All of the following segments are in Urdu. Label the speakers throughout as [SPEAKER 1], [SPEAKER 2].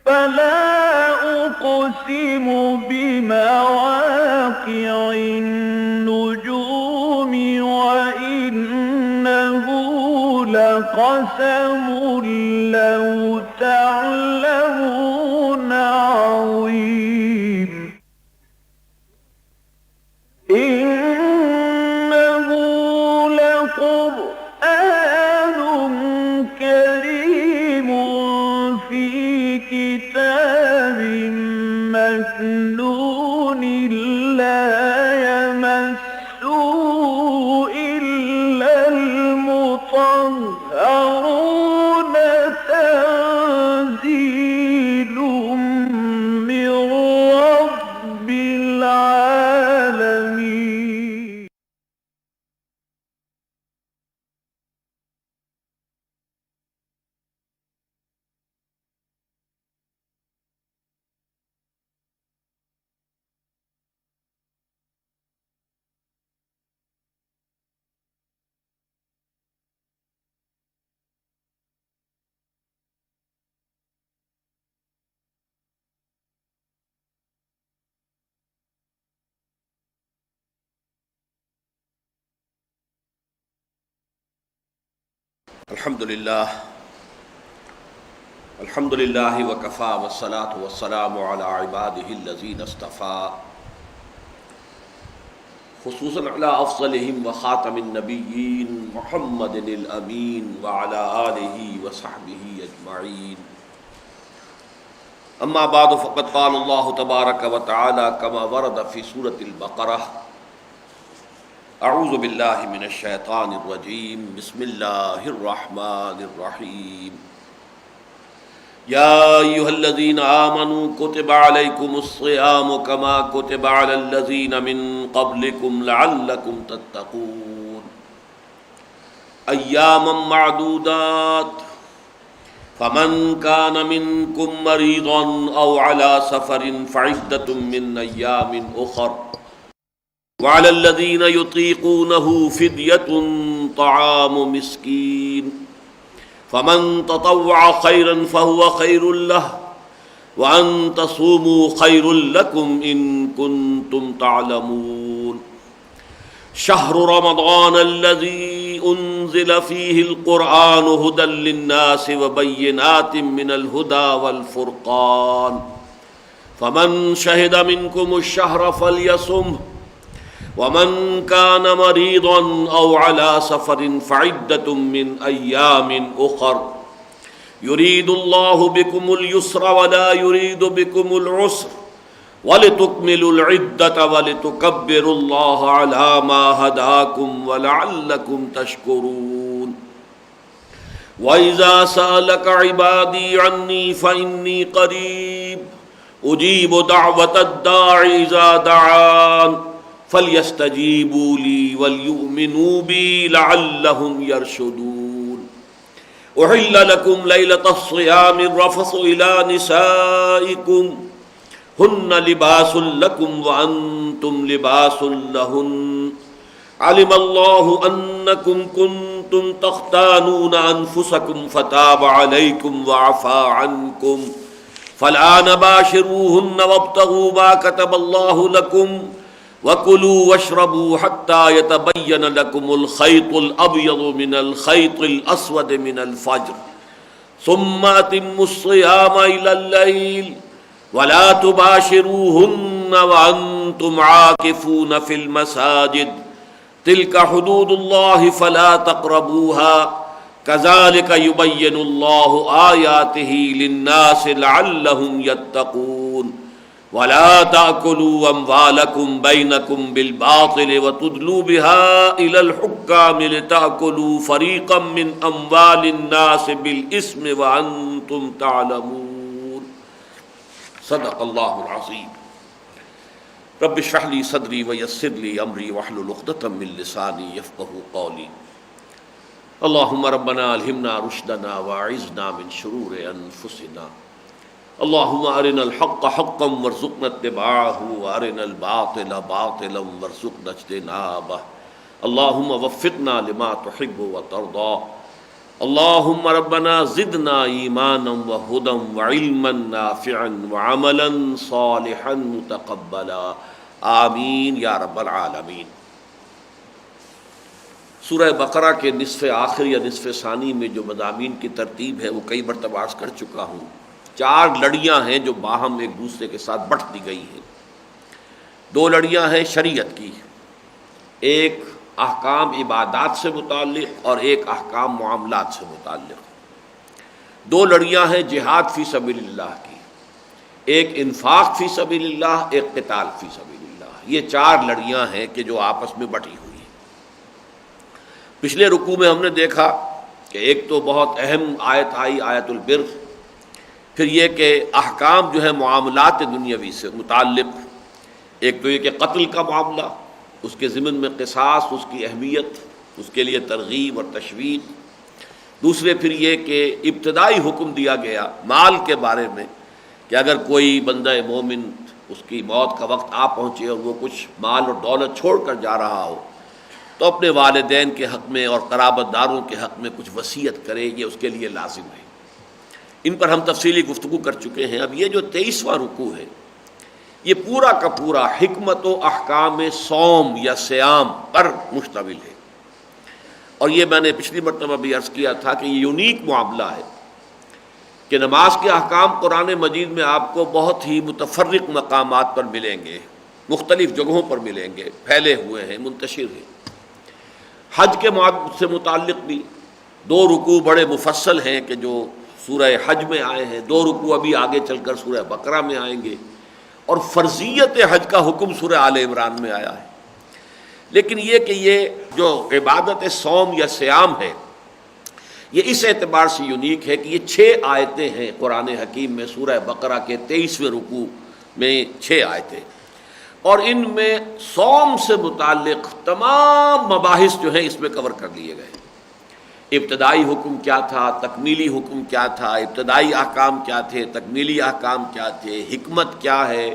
[SPEAKER 1] فلا أقسم بمواقع النجوم وإنه لقسم لو تعلمون عظيم إنه لقرآن كريم في كتاب مكنون لا يمسه إلا المطهرون تنزيل من رب العالمين.
[SPEAKER 2] الحمد لله وكفى والصلاة والسلام على عباده الذين اصطفى خصوصا على أفضلهم وخاتم النبيين محمد الأمين وعلى آله وصحبه أجمعين. أما بعد فقد قال الله تبارك وتعالى كما ورد في سورة البقرة: اعوذ باللہ من الشیطان الرجیم بسم اللہ الرحمن الرحیم یا ایہا الذین آمنوا کتب علیکم الصیام کما کتب علی الذین من قبلکم لعلکم تتقون ایاما معدودات فمن کان منکم مریضا او علی سفر فعدۃ من ایام اخر وعلى الذين يطيقونه فدية طعام مسكين فمن تطوع خيرا فهو خير له وأن تصوموا خير لكم إن كنتم تعلمون شهر رمضان الذي أنزل فيه القرآن هدى للناس وبينات من الهدى والفرقان فمن شهد منكم الشهر فليصمه ومن كان مريضا أو على سفر فعدة من أيام أخر يريد الله بكم اليسر ولا يريد بكم العسر ولتكملوا العدة ولتكبروا الله على ما هداكم ولعلكم تشكرون وإذا سألك عبادي عني فإني قريب أجيب دعوة الداع إذا دعان فَلْيَسْتَجِيبُوا لِي وَلْيُؤْمِنُوا بِي لَعَلَّهُمْ يَرْشُدُونَ أُحِلَّ لَكُمْ لَيْلَةَ الصِّيَامِ الرَّفَثُ إِلَى نِسَائِكُمْ هُنَّ لِبَاسٌ لَكُمْ وَأَنْتُمْ لِبَاسٌ لَهُنَّ عَلِمَ اللَّهُ أَنَّكُمْ كُنْتُمْ تَخْتَانُونَ أَنفُسَكُمْ فَتَابَ عَلَيْكُمْ وَعَفَا عَنْكُمْ فَالْآنَ بَاشِرُوهُنَّ وَابْتَغُوا مَا كَتَبَ اللَّهُ لَكُمْ وَكُلُوا وَاشْرَبُوا حَتَّى يَتَبَيَّنَ لَكُمُ الْخَيْطُ الْأَبْيَضُ مِنَ الْخَيْطِ الْأَسْوَدِ مِنَ الْفَجْرِ ثُمَّ أَتِمُّوا الصِّيَامَ إِلَى اللَّيْلِ وَلَا تُبَاشِرُوهُنَّ وَأَنْتُمْ عَاكِفُونَ فِي الْمَسَاجِدِ تِلْكَ حُدُودُ اللَّهِ فَلَا تَقْرَبُوهَا كَذَلِكَ يُبَيِّنُ اللَّهُ آيَاتِهِ لِلنَّاسِ لَعَلَّهُمْ يَتَّقُونَ وَلَا تَأْكُلُوا أَمْوَالَكُمْ بَيْنَكُمْ بِالْبَاطِلِ وَتُدْلُوا بِهَا إِلَى الْحُكَّامِ لِتَأْكُلُوا فَرِيقًا مِّنْ أَمْوَالِ النَّاسِ بِالْإِثْمِ وَأَنْتُمْ تَعْلَمُونَ صدق اللہ العظیم. رب اشرح لي صدری ويسر لي أمري واحلل عقدة من لساني يفقهوا قولي. اللهم ربنا ألهمنا رشدنا وأعذنا من شرور أنفسنا. اللهم أرنا الحق حقا وارزقنا اتباعه وأرنا الباطل باطلا وارزقنا اجتنابه. اللهم وفقنا لما تحب وترضى اللہم ربنا زدنا ایمانا وہدا وعلما نافعا وعملا صالحا متقبلا آمین یا رب العالمین۔ سورہ بقرہ کے نصف آخر یا نصف ثانی میں جو مضامین کی ترتیب ہے وہ کئی مرتبہ عرض کر چکا ہوں۔ 4 لڑیاں ہیں جو باہم ایک دوسرے کے ساتھ بٹ دی گئی ہیں۔ 2 لڑیاں ہیں شریعت کی، ایک احکام عبادات سے متعلق اور ایک احکام معاملات سے متعلق۔ 2 لڑیاں ہیں جہاد فی سبیل اللہ کی، ایک انفاق فی سبیل اللہ، ایک قتال فی سبیل اللہ۔ یہ 4 لڑیاں ہیں کہ جو آپس میں بٹی ہوئی ہیں۔ پچھلے رکوع میں ہم نے دیکھا کہ ایک تو بہت اہم آیت آئی، آیت البر، پھر یہ کہ احکام جو ہے معاملات دنیاوی سے متعلق، ایک تو یہ کہ قتل کا معاملہ، اس کے ضمن میں قصاص، اس کی اہمیت، اس کے لیے ترغیب اور تشویق۔ دوسرے پھر یہ کہ ابتدائی حکم دیا گیا مال کے بارے میں کہ اگر کوئی بندہ مومن اس کی موت کا وقت آ پہنچے اور وہ کچھ مال اور دولت چھوڑ کر جا رہا ہو تو اپنے والدین کے حق میں اور قرابت داروں کے حق میں کچھ وصیت کرے، یہ اس کے لیے لازم ہے۔ ان پر ہم تفصیلی گفتگو کر چکے ہیں۔ اب یہ جو 23واں رکوع ہے یہ پورا کا پورا حکمت و احکام صوم یا صیام پر مشتمل ہے، اور یہ میں نے پچھلی مرتبہ بھی عرض کیا تھا کہ یہ یونیک معاملہ ہے کہ نماز کے احکام قرآن مجید میں آپ کو بہت ہی متفرق مقامات پر ملیں گے، مختلف جگہوں پر ملیں گے، پھیلے ہوئے ہیں، منتشر ہیں۔ حج کے سے متعلق بھی 2 رکوع بڑے مفصل ہیں کہ جو سورہ حج میں آئے ہیں، 2 رکوع ابھی آگے چل کر سورہ بقرہ میں آئیں گے، اور فرضیت حج کا حکم سورہ آل عمران میں آیا ہے۔ لیکن یہ کہ یہ جو عبادت صوم یا صیام ہے یہ اس اعتبار سے یونیک ہے کہ یہ 6 آیتیں ہیں قرآن حکیم میں، سورہ بقرہ کے 23ویں رکوع میں 6 آیتیں، اور ان میں صوم سے متعلق تمام مباحث جو ہیں اس میں کور کر لیے گئے۔ ابتدائی حکم کیا تھا، تکمیلی حکم کیا تھا، ابتدائی احکام کیا تھے، تکمیلی احکام کیا تھے، حکمت کیا ہے،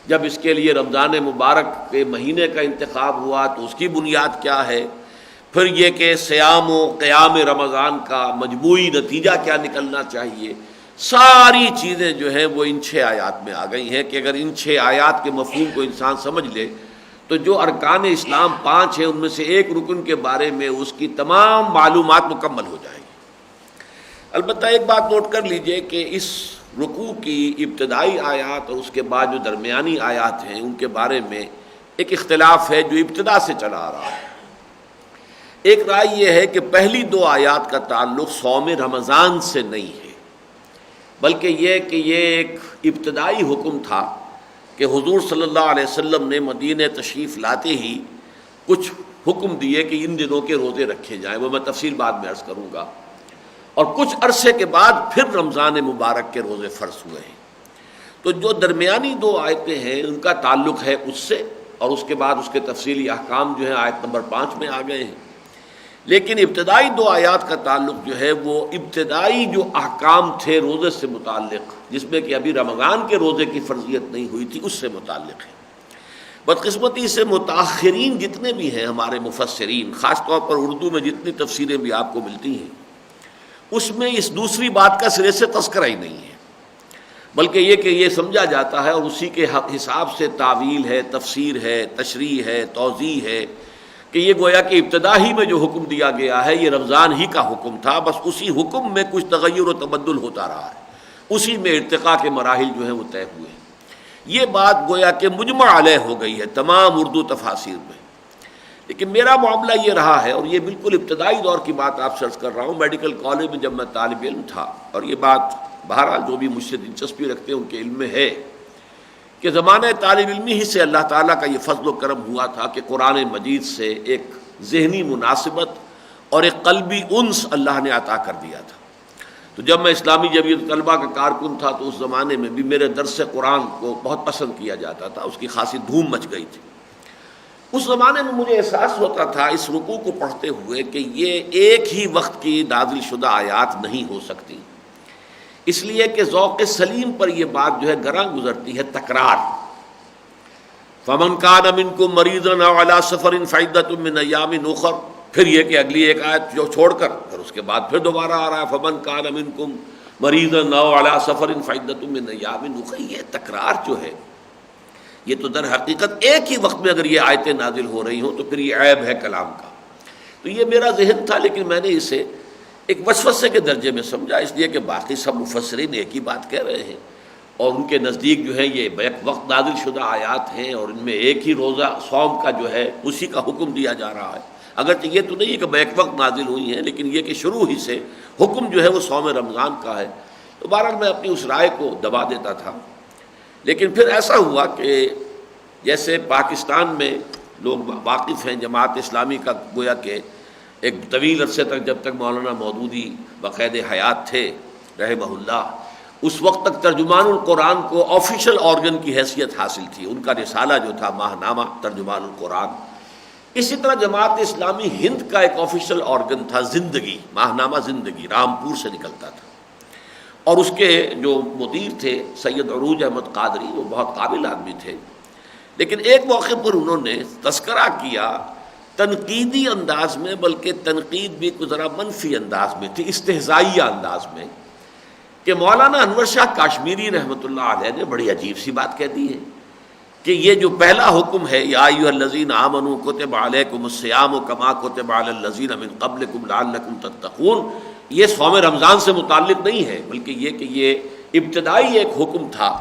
[SPEAKER 2] جب اس کے لیے رمضان مبارک کے مہینے کا انتخاب ہوا تو اس کی بنیاد کیا ہے، پھر یہ کہ صیام و قیام رمضان کا مجموعی نتیجہ کیا نکلنا چاہیے، ساری چیزیں جو ہیں وہ ان 6 آیات میں آ گئی ہیں کہ اگر ان 6 آیات کے مفہوم کو انسان سمجھ لے تو جو ارکان اسلام 5 ہیں ان میں سے ایک رکن کے بارے میں اس کی تمام معلومات مکمل ہو جائیں گی۔ البتہ ایک بات نوٹ کر لیجئے کہ اس رکوع کی ابتدائی آیات اور اس کے بعد جو درمیانی آیات ہیں ان کے بارے میں ایک اختلاف ہے جو ابتدا سے چلا آ رہا ہے۔ ایک رائے یہ ہے کہ پہلی 2 آیات کا تعلق صوم رمضان سے نہیں ہے، بلکہ یہ کہ یہ ایک ابتدائی حکم تھا کہ حضور صلی اللہ علیہ وسلم نے مدینہ تشریف لاتے ہی کچھ حکم دیے کہ ان دنوں کے روزے رکھے جائیں، وہ میں تفصیل بعد میں عرض کروں گا، اور کچھ عرصے کے بعد پھر رمضان مبارک کے روزے فرض ہوئے ہیں۔ تو جو درمیانی 2 آیتیں ہیں ان کا تعلق ہے اس سے، اور اس کے بعد اس کے تفصیلی احکام جو ہیں آیت نمبر 5 میں آ گئے ہیں۔ لیکن ابتدائی 2 آیات کا تعلق جو ہے وہ ابتدائی جو احکام تھے روزے سے متعلق، جس میں کہ ابھی رمضان کے روزے کی فرضیت نہیں ہوئی تھی، اس سے متعلق ہے۔ بدقسمتی سے متاخرین جتنے بھی ہیں ہمارے مفسرین، خاص طور پر اردو میں جتنی تفسیریں بھی آپ کو ملتی ہیں، اس میں اس دوسری بات کا سرے سے تذکرہ ہی نہیں ہے، بلکہ یہ کہ یہ سمجھا جاتا ہے اور اسی کے حساب سے تعویل ہے، تفسیر ہے، تشریح ہے، توضیح ہے کہ یہ گویا کہ ابتدا ہی میں جو حکم دیا گیا ہے یہ رمضان ہی کا حکم تھا، بس اسی حکم میں کچھ تغیر و تبدل ہوتا رہا ہے، اسی میں ارتقاء کے مراحل جو ہیں وہ طے ہوئے ہیں۔ یہ بات گویا کہ مجمع علیہ ہو گئی ہے تمام اردو تفاسیر میں۔ لیکن میرا معاملہ یہ رہا ہے، اور یہ بالکل ابتدائی دور کی بات آپ سے عرض کر رہا ہوں، میڈیکل کالج میں جب میں طالب علم تھا، اور یہ بات بہرحال جو بھی مجھ سے دلچسپی رکھتے ہیں ان کے علم میں ہے کہ زمانہ طالب علمی ہی سے اللہ تعالیٰ کا یہ فضل و کرم ہوا تھا کہ قرآن مجید سے ایک ذہنی مناسبت اور ایک قلبی انس اللہ نے عطا کر دیا تھا۔ تو جب میں اسلامی جمعیت طلبہ کا کارکن تھا تو اس زمانے میں بھی میرے درس قرآن کو بہت پسند کیا جاتا تھا، اس کی خاصی دھوم مچ گئی تھی۔ اس زمانے میں مجھے احساس ہوتا تھا اس رکوع کو پڑھتے ہوئے کہ یہ ایک ہی وقت کی نازل شدہ آیات نہیں ہو سکتی، اس لیے کہ ذوق سلیم پر یہ بات جو ہے گراں گزرتی ہے تکرار۔ فَمَنْ كَانَ مِنْكُمْ مَرِيضًا أَوْ عَلَىٰ سَفَرٍ فَعِدَّةٌ مِّنْ أَيَّامٍ أُخَرَ، پھر یہ کہ اگلی ایک آیت جو چھوڑ کر پھر اس کے بعد پھر دوبارہ آ رہا ہے فمن کان منکم مریضا او علی سفر فعدۃ من ایام اخر. یہ تکرار جو ہے یہ تو در حقیقت ایک ہی وقت میں اگر یہ آیتیں نازل ہو رہی ہوں تو پھر یہ عیب ہے کلام کا. تو یہ میرا ذہن تھا، لیکن میں نے اسے ایک وسوسے کے درجے میں سمجھا، اس لیے کہ باقی سب مفسرین ایک ہی بات کہہ رہے ہیں اور ان کے نزدیک جو ہے یہ بیک وقت نازل شدہ آیات ہیں اور ان میں ایک ہی روزہ صوم کا جو ہے اسی کا حکم دیا جا رہا ہے. اگرچہ یہ تو نہیں ہے کہ بیک وقت نازل ہوئی ہیں، لیکن یہ کہ شروع ہی سے حکم جو ہے وہ صوم رمضان کا ہے. تو بہرحال میں اپنی اس رائے کو دبا دیتا تھا. لیکن پھر ایسا ہوا کہ جیسے پاکستان میں لوگ واقف ہیں جماعت اسلامی کا، گویا کہ ایک طویل عرصے تک جب تک مولانا مودودی بقید حیات تھے رحمہ اللہ، اس وقت تک ترجمان القرآن کو آفیشل آرگن کی حیثیت حاصل تھی. ان کا رسالہ جو تھا ماہنامہ ترجمان القرآن. اسی طرح جماعت اسلامی ہند کا ایک آفیشل آرگن تھا زندگی، ماہنامہ زندگی، رامپور سے نکلتا تھا. اور اس کے جو مدیر تھے سید عروج احمد قادری، وہ بہت قابل آدمی تھے. لیکن ایک موقع پر انہوں نے تذکرہ کیا تنقیدی انداز میں، بلکہ تنقید بھی کچھ ذرا منفی انداز میں تھی، استہزائیہ انداز میں، کہ مولانا انور شاہ کاشمیری رحمۃ اللہ علیہ نے بڑی عجیب سی بات کہہ دی ہے کہ یہ جو پہلا حکم ہے یا ایھا الذین آمنوا کتب علیکم الصیام کما کتب علی الذین من قبلکم لعلکم تتقون، یہ صوم رمضان سے متعلق نہیں ہے، بلکہ یہ کہ یہ ابتدائی ایک حکم تھا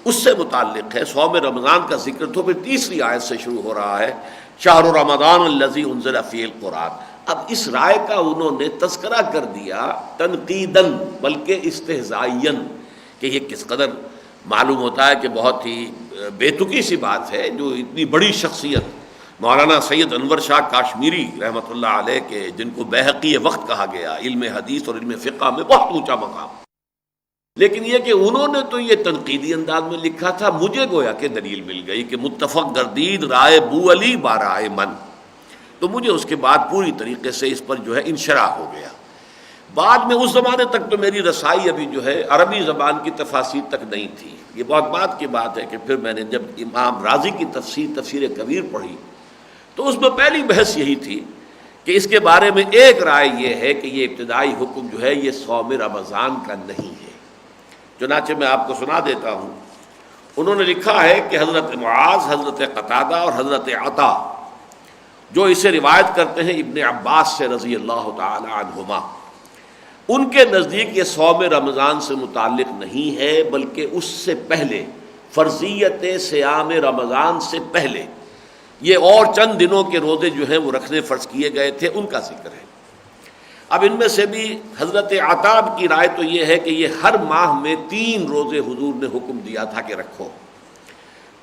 [SPEAKER 2] اس سے متعلق ہے. صوم رمضان کا ذکر تو پھر تیسری آیت سے شروع ہو رہا ہے، شہر رمضان الذی انزل فیہ القرآن. اب اس رائے کا انہوں نے تذکرہ کر دیا تنقیداً بلکہ استہزائیاً، کہ یہ کس قدر معلوم ہوتا ہے کہ بہت ہی بے تکی سی بات ہے جو اتنی بڑی شخصیت مولانا سید انور شاہ کاشمیری رحمۃ اللہ علیہ کے، جن کو بیہقی وقت کہا گیا، علم حدیث اور علم فقہ میں بہت اونچا مقام. لیکن یہ کہ انہوں نے تو یہ تنقیدی انداز میں لکھا تھا، مجھے گویا کہ دلیل مل گئی کہ متفق گردید رائے بو علی بارائے من. تو مجھے اس کے بعد پوری طریقے سے اس پر جو ہے انشراح ہو گیا. بعد میں اس زمانے تک تو میری رسائی ابھی جو ہے عربی زبان کی تفاسیر تک نہیں تھی. یہ بہت بات کی بات ہے کہ پھر میں نے جب امام رازی کی تفسیر کبیر پڑھی تو اس میں پہلی بحث یہی تھی کہ اس کے بارے میں ایک رائے یہ ہے کہ یہ ابتدائی حکم جو ہے یہ صوم رمضان کا نہیں ہے. چنانچہ میں آپ کو سنا دیتا ہوں. انہوں نے لکھا ہے کہ حضرت معاذ، حضرت قتادہ اور حضرت عطا جو اسے روایت کرتے ہیں ابن عباس سے رضی اللہ تعالی عنہما، ان کے نزدیک یہ صوم رمضان سے متعلق نہیں ہے، بلکہ اس سے پہلے فرضیت صیام رمضان سے پہلے یہ اور چند دنوں کے روزے جو ہیں وہ رکھنے فرض کیے گئے تھے، ان کا ذکر ہے. اب ان میں سے بھی حضرت عطاب کی رائے تو یہ ہے کہ یہ ہر ماہ میں 3 روزے حضور نے حکم دیا تھا کہ رکھو،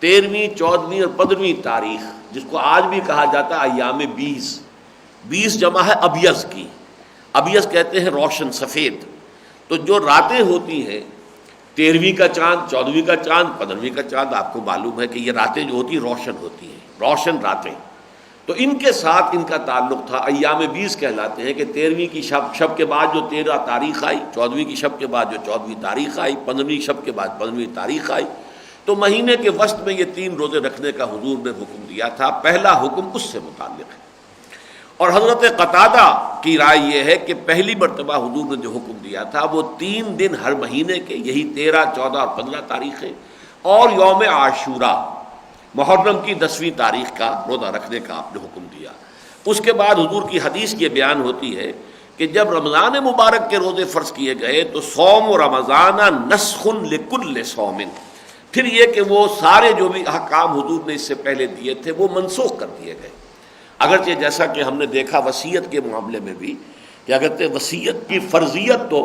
[SPEAKER 2] 13ویں، 14ویں اور 15ویں تاریخ، جس کو آج بھی کہا جاتا ہے ایام 20. 20 جمع ہے ابیض کی، ابیض کہتے ہیں روشن سفید. تو جو راتیں ہوتی ہیں 13ویں کا چاند، 14ویں کا چاند، 15ویں کا چاند، آپ کو معلوم ہے کہ یہ راتیں جو ہوتی ہیں روشن ہوتی ہیں، روشن راتیں. تو ان کے ساتھ ان کا تعلق تھا. ایام 20 کہلاتے ہیں کہ 13ویں کی شب کے بعد جو 13 تاریخ آئی، 14ویں کی شب کے بعد جو 14ویں تاریخ آئی، 15ویں شب کے بعد 15ویں تاریخ آئی. تو مہینے کے وسط میں یہ 3 روزے رکھنے کا حضور نے حکم دیا تھا. پہلا حکم اس سے متعلق ہے. اور حضرت قتادہ کی رائے یہ ہے کہ پہلی مرتبہ حضور نے جو حکم دیا تھا وہ 3 دن ہر مہینے کے، یہی 13، 14 اور 15 تاریخیں، اور یوم عاشورہ محرم کی 10ویں تاریخ کا روزہ رکھنے کا آپ نے حکم دیا. اس کے بعد حضور کی حدیث یہ بیان ہوتی ہے کہ جب رمضان مبارک کے روزے فرض کیے گئے تو صوم رمضان نسخ لکل صوم، پھر یہ کہ وہ سارے جو بھی احکام حضور نے اس سے پہلے دیے تھے وہ منسوخ کر دیے گئے. اگرچہ جیسا کہ ہم نے دیکھا وصیت کے معاملے میں بھی کہ اگرچہ وصیت کی فرضیت تو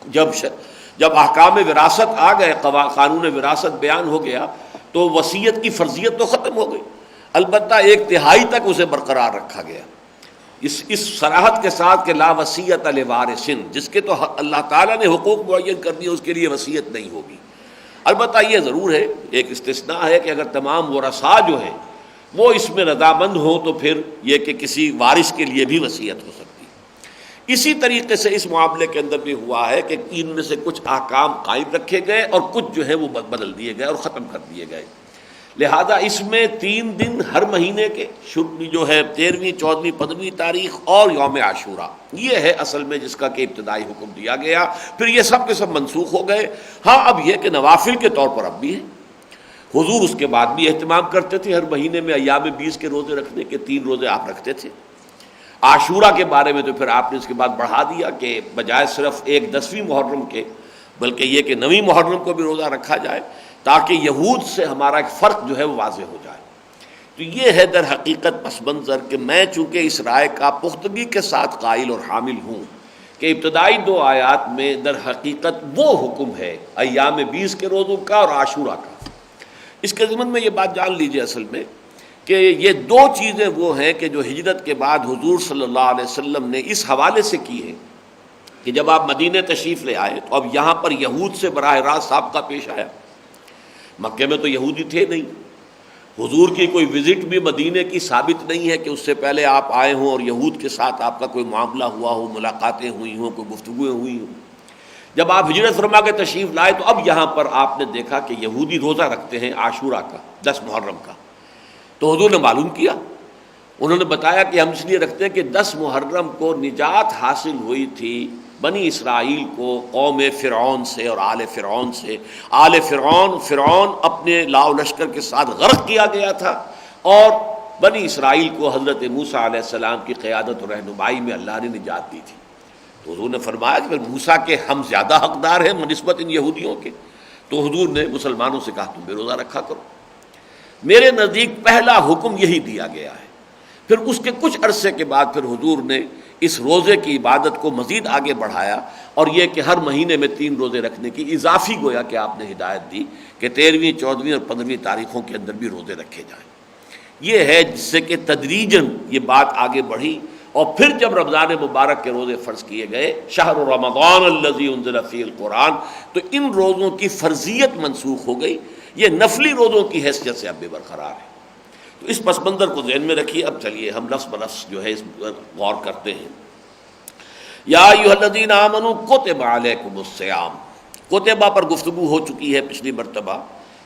[SPEAKER 2] جب احکام وراثت آ گئے، قانون وراثت بیان ہو گیا تو وصیت کی فرضیت تو ختم ہو گئی، البتہ 1/3 تک اسے برقرار رکھا گیا اس صراحت کے ساتھ کہ لا وصیت لوارث، جس کے تو اللہ تعالیٰ نے حقوق معین کر دیے اس کے لیے وصیت نہیں ہوگی. البتہ یہ ضرور ہے، ایک استثناء ہے کہ اگر تمام ورثاء جو ہیں وہ اس میں رضامند ہوں تو پھر یہ کہ کسی وارث کے لیے بھی وصیت ہو سکتی. اسی طریقے سے اس معاملے کے اندر بھی ہوا ہے کہ ان میں سے کچھ احکام قائم رکھے گئے اور کچھ جو ہے وہ بدل دیے گئے اور ختم کر دیے گئے. لہذا اس میں 3 دن ہر مہینے کے جو ہے 13ویں 14ویں 15ویں تاریخ اور یوم عاشورہ، یہ ہے اصل میں جس کا کہ ابتدائی حکم دیا گیا. پھر یہ سب کے سب منسوخ ہو گئے. ہاں اب یہ کہ نوافل کے طور پر اب بھی ہے. حضور اس کے بعد بھی اہتمام کرتے تھے ہر مہینے میں ایام 20 کے روزے رکھنے کے. 3 روزے آپ رکھتے تھے. عاشورہ کے بارے میں تو پھر آپ نے اس کے بعد بڑھا دیا کہ بجائے صرف ایک 10ویں محرم کے بلکہ یہ کہ 9ویں محرم کو بھی روزہ رکھا جائے تاکہ یہود سے ہمارا ایک فرق جو ہے وہ واضح ہو جائے. تو یہ ہے در حقیقت پس منظر کہ میں چونکہ اس رائے کا پختگی کے ساتھ قائل اور حامل ہوں کہ ابتدائی 2 آیات میں در حقیقت وہ حکم ہے ایام 20 کے روزوں کا اور عاشورہ کا. اس کے ضمن میں یہ بات جان لیجئے اصل میں کہ یہ 2 چیزیں وہ ہیں کہ جو ہجرت کے بعد حضور صلی اللہ علیہ وسلم نے اس حوالے سے کی ہے کہ جب آپ مدینہ تشریف لے آئے تو اب یہاں پر یہود سے براہ راست سابقہ پیش آیا. مکے میں تو یہودی تھے نہیں. حضور کی کوئی وزٹ بھی مدینے کی ثابت نہیں ہے کہ اس سے پہلے آپ آئے ہوں اور یہود کے ساتھ آپ کا کوئی معاملہ ہوا ہو، ملاقاتیں ہوئی ہوں، کوئی گفتگویں ہوئی ہوں. جب آپ ہجرت فرما کے تشریف لائے تو اب یہاں پر آپ نے دیکھا کہ یہودی روزہ رکھتے ہیں عاشورہ کا 10 محرم کا. تو حضور نے معلوم کیا، انہوں نے بتایا کہ ہم اس لیے رکھتے ہیں کہ 10 محرم کو نجات حاصل ہوئی تھی بنی اسرائیل کو قوم فرعون سے اور آل فرعون سے. آل فرعون اپنے لاؤ لشکر کے ساتھ غرق کیا گیا تھا اور بنی اسرائیل کو حضرت موسیٰ علیہ السلام کی قیادت اور رہنمائی میں اللہ نے نجات دی تھی. تو حضور نے فرمایا کہ پھر موسیٰ کے ہم زیادہ حقدار ہیں بنسبت ان یہودیوں کے. تو حضور نے مسلمانوں سے کہا تم بھی روزہ رکھا کرو. میرے نزدیک پہلا حکم یہی دیا گیا ہے. پھر اس کے کچھ عرصے کے بعد پھر حضور نے اس روزے کی عبادت کو مزید آگے بڑھایا اور یہ کہ ہر مہینے میں 3 روزے رکھنے کی اضافی گویا کہ آپ نے ہدایت دی کہ 13ویں 14ویں اور 15ویں تاریخوں کے اندر بھی روزے رکھے جائیں. یہ ہے جس سے کہ تدریجاً یہ بات آگے بڑھی. اور پھر جب رمضان مبارک کے روزے فرض کیے گئے شہر رمضان الذی انزل فیہ القرآن، تو ان روزوں کی فرضیت منسوخ ہو گئی. یہ نفلی روزوں کی حیثیت سے اب بھی برقرار ہے. تو اس پس منظر کو ذہن میں رکھیے. اب چلیے ہم لفظ بلفظ جو ہے اس پر غور کرتے ہیں. یا ایھا الذین آمنوا کتب علیکم الصیام. کتبہ پر گفتگو ہو چکی ہے پچھلی مرتبہ.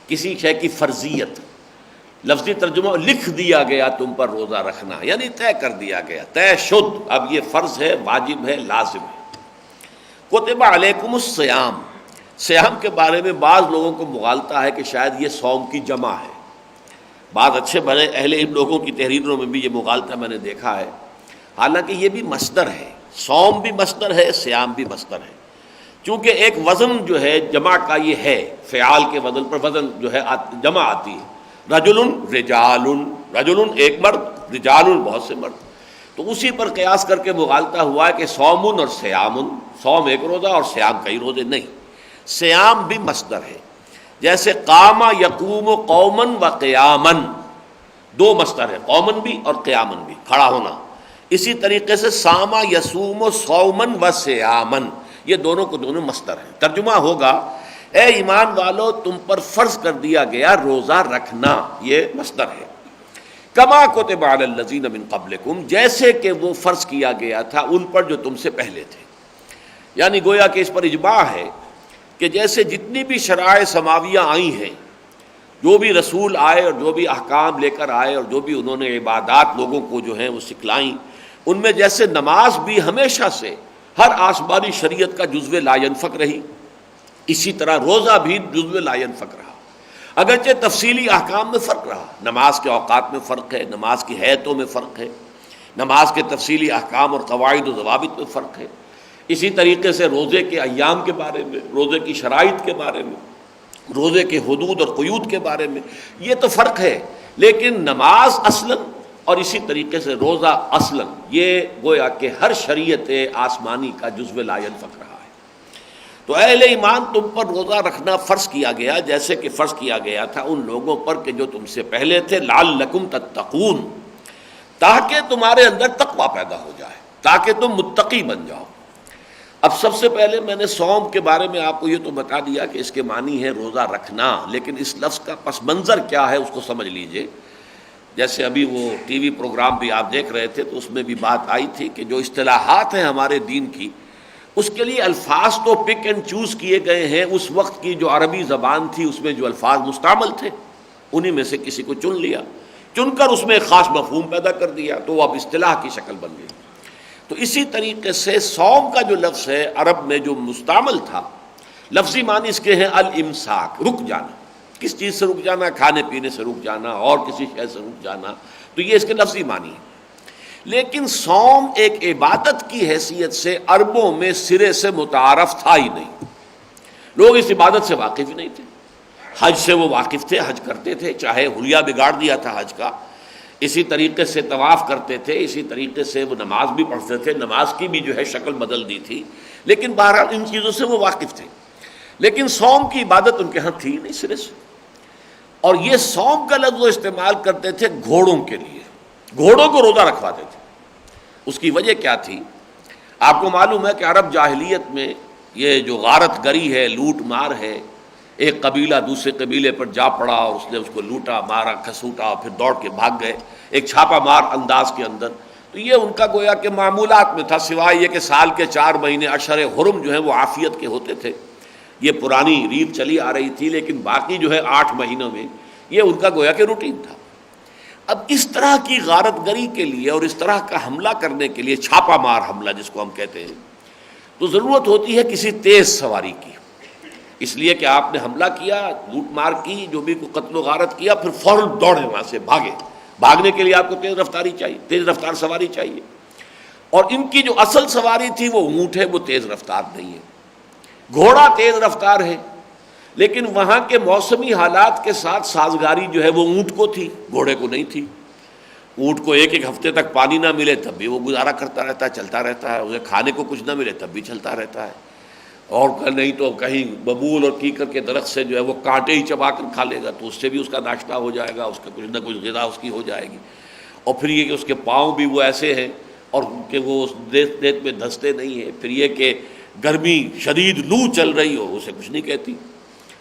[SPEAKER 2] کسی شے کی فرضیت، لفظی ترجمہ لکھ دیا گیا تم پر روزہ رکھنا، یعنی طے کر دیا گیا، طے شد. اب یہ فرض ہے، واجب ہے، لازم ہے. کتب علیکم الصیام. صیام کے بارے میں بعض لوگوں کو مغالطہ ہے کہ شاید یہ صوم کی جمع ہے. بعض اچھے بھلے اہل علم لوگوں کی تحریروں میں بھی یہ مغالطہ میں نے دیکھا ہے. حالانکہ یہ بھی مصدر ہے، صوم بھی مصدر ہے، صیام بھی مصدر ہے. چونکہ ایک وزن جو ہے جمع کا یہ ہے، فعال کے وزن پر وزن جو ہے جمع آتی ہے. رجل رجال، رجل ایک مرد، رجال بہت سے مرد. تو اسی پر قیاس کر کے مغالطہ ہوا ہے کہ صوم اور صیام، صوم ایک روزہ اور صیام کئی روزے. نہیں، صیام بھی مصدر ہے. جیسے قام یقوم قومن و قیامن، 2 مصدر ہے، قومن بھی اور قیامن بھی، کھڑا ہونا. اسی طریقے سے صام یصوم صومن و صیامن، یہ دونوں کو دونوں مصدر ہیں. ترجمہ ہوگا اے ایمان والو تم پر فرض کر دیا گیا روزہ رکھنا، یہ مصدر ہے. کما کتب علی الذین من قبلکم، جیسے کہ وہ فرض کیا گیا تھا ان پر جو تم سے پہلے تھے. یعنی گویا کہ اس پر اجماع ہے کہ جیسے جتنی بھی شرائع سماویہ آئی ہیں، جو بھی رسول آئے اور جو بھی احکام لے کر آئے اور جو بھی انہوں نے عبادات لوگوں کو جو ہیں وہ سکھلائیں، ان میں جیسے نماز بھی ہمیشہ سے ہر آسمانی شریعت کا جزو لا ینفک رہی، اسی طرح روزہ بھی جزو لا ینفک رہا. اگرچہ تفصیلی احکام میں فرق رہا، نماز کے اوقات میں فرق ہے، نماز کی ہیئتوں میں فرق ہے، نماز کے تفصیلی احکام اور قواعد و ضوابط میں فرق ہے. اسی طریقے سے روزے کے ایام کے بارے میں، روزے کی شرائط کے بارے میں، روزے کے حدود اور قیود کے بارے میں یہ تو فرق ہے. لیکن نماز اصلاً اور اسی طریقے سے روزہ اصلاً یہ گویا کہ ہر شریعت آسمانی کا جزو لا ینفک رہا ہے. تو اہل ایمان تم پر روزہ رکھنا فرض کیا گیا جیسے کہ فرض کیا گیا تھا ان لوگوں پر کہ جو تم سے پہلے تھے، لعلکم تتقون، تاکہ تمہارے اندر تقوی پیدا ہو جائے، تاکہ تم متقی بن جاؤ. اب سب سے پہلے میں نے صوم کے بارے میں آپ کو یہ تو بتا دیا کہ اس کے معنی ہے روزہ رکھنا، لیکن اس لفظ کا پس منظر کیا ہے اس کو سمجھ لیجئے. جیسے ابھی وہ ٹی وی پروگرام بھی آپ دیکھ رہے تھے تو اس میں بھی بات آئی تھی کہ جو اصطلاحات ہیں ہمارے دین کی، اس کے لیے الفاظ تو پک اینڈ چوز کیے گئے ہیں. اس وقت کی جو عربی زبان تھی اس میں جو الفاظ مستعمل تھے انہی میں سے کسی کو چن لیا، چن کر اس میں ایک خاص مفہوم پیدا کر دیا، تو وہ اب اصطلاح کی شکل بن گئی۔ تو اسی طریقے سے صوم کا جو لفظ ہے عرب میں جو مستعمل تھا، لفظی معنی اس کے ہیں الامساک، رک جانا۔ کس چیز سے رک جانا؟ کھانے پینے سے رک جانا، اور کسی شے سے رک جانا، تو یہ اس کے لفظی معنی ہے۔ لیکن صوم ایک عبادت کی حیثیت سے عربوں میں سرے سے متعارف تھا ہی نہیں، لوگ اس عبادت سے واقف ہی نہیں تھے۔ حج سے وہ واقف تھے، حج کرتے تھے، چاہے حلیہ بگاڑ دیا تھا حج کا، اسی طریقے سے طواف کرتے تھے، اسی طریقے سے وہ نماز بھی پڑھتے تھے، نماز کی بھی جو ہے شکل بدل دی تھی، لیکن بہرحال ان چیزوں سے وہ واقف تھے۔ لیکن صوم کی عبادت ان کے ہاں تھی نہیں سرے سے، اور یہ صوم کا لفظ وہ استعمال کرتے تھے گھوڑوں کے لیے، گھوڑوں کو روزہ رکھواتے تھے۔ اس کی وجہ کیا تھی؟ آپ کو معلوم ہے کہ عرب جاہلیت میں یہ جو غارت گری ہے، لوٹ مار ہے، ایک قبیلہ دوسرے قبیلے پر جا پڑا اور اس نے اس کو لوٹا، مارا، کھسوٹا، اور پھر دوڑ کے بھاگ گئے ایک چھاپا مار انداز کے اندر، تو یہ ان کا گویا کہ معمولات میں تھا، سوائے یہ کہ سال کے 4 مہینے اشہر حرم جو ہیں وہ عافیت کے ہوتے تھے، یہ پرانی ریت چلی آ رہی تھی، لیکن باقی جو ہے 8 مہینوں میں یہ ان کا گویا کہ روٹین تھا۔ اب اس طرح کی غارت گری کے لیے اور اس طرح کا حملہ کرنے کے لیے، چھاپا مار حملہ جس کو ہم کہتے ہیں، تو ضرورت ہوتی ہے کسی تیز سواری کی، اس لیے کہ آپ نے حملہ کیا، لوٹ مار کی، جو بھی کوئی قتل و غارت کیا، پھر فوراً دوڑے وہاں سے، بھاگے۔ بھاگنے کے لیے آپ کو تیز رفتاری چاہیے، تیز رفتار سواری چاہیے، اور ان کی جو اصل سواری تھی وہ اونٹ ہے، وہ تیز رفتار نہیں ہے۔ گھوڑا تیز رفتار ہے، لیکن وہاں کے موسمی حالات کے ساتھ سازگاری جو ہے وہ اونٹ کو تھی، گھوڑے کو نہیں تھی۔ اونٹ کو ایک ہفتے تک پانی نہ ملے تب بھی وہ گزارا کرتا رہتا ہے، چلتا رہتا ہے، اسے کھانے کو کچھ نہ ملے تب بھی چلتا رہتا ہے، اور نہیں تو کہیں ببول اور کیکر کے درخت سے جو ہے وہ کانٹے ہی چبا کر کھا لے گا، تو اس سے بھی اس کا ناشتہ ہو جائے گا، اس کا کچھ نہ کچھ غذا اس کی ہو جائے گی۔ اور پھر یہ کہ اس کے پاؤں بھی وہ ایسے ہیں اور کہ وہ اس ریت میں دھنستے نہیں ہیں۔ پھر یہ کہ گرمی شدید لو چل رہی ہو اسے کچھ نہیں کہتی،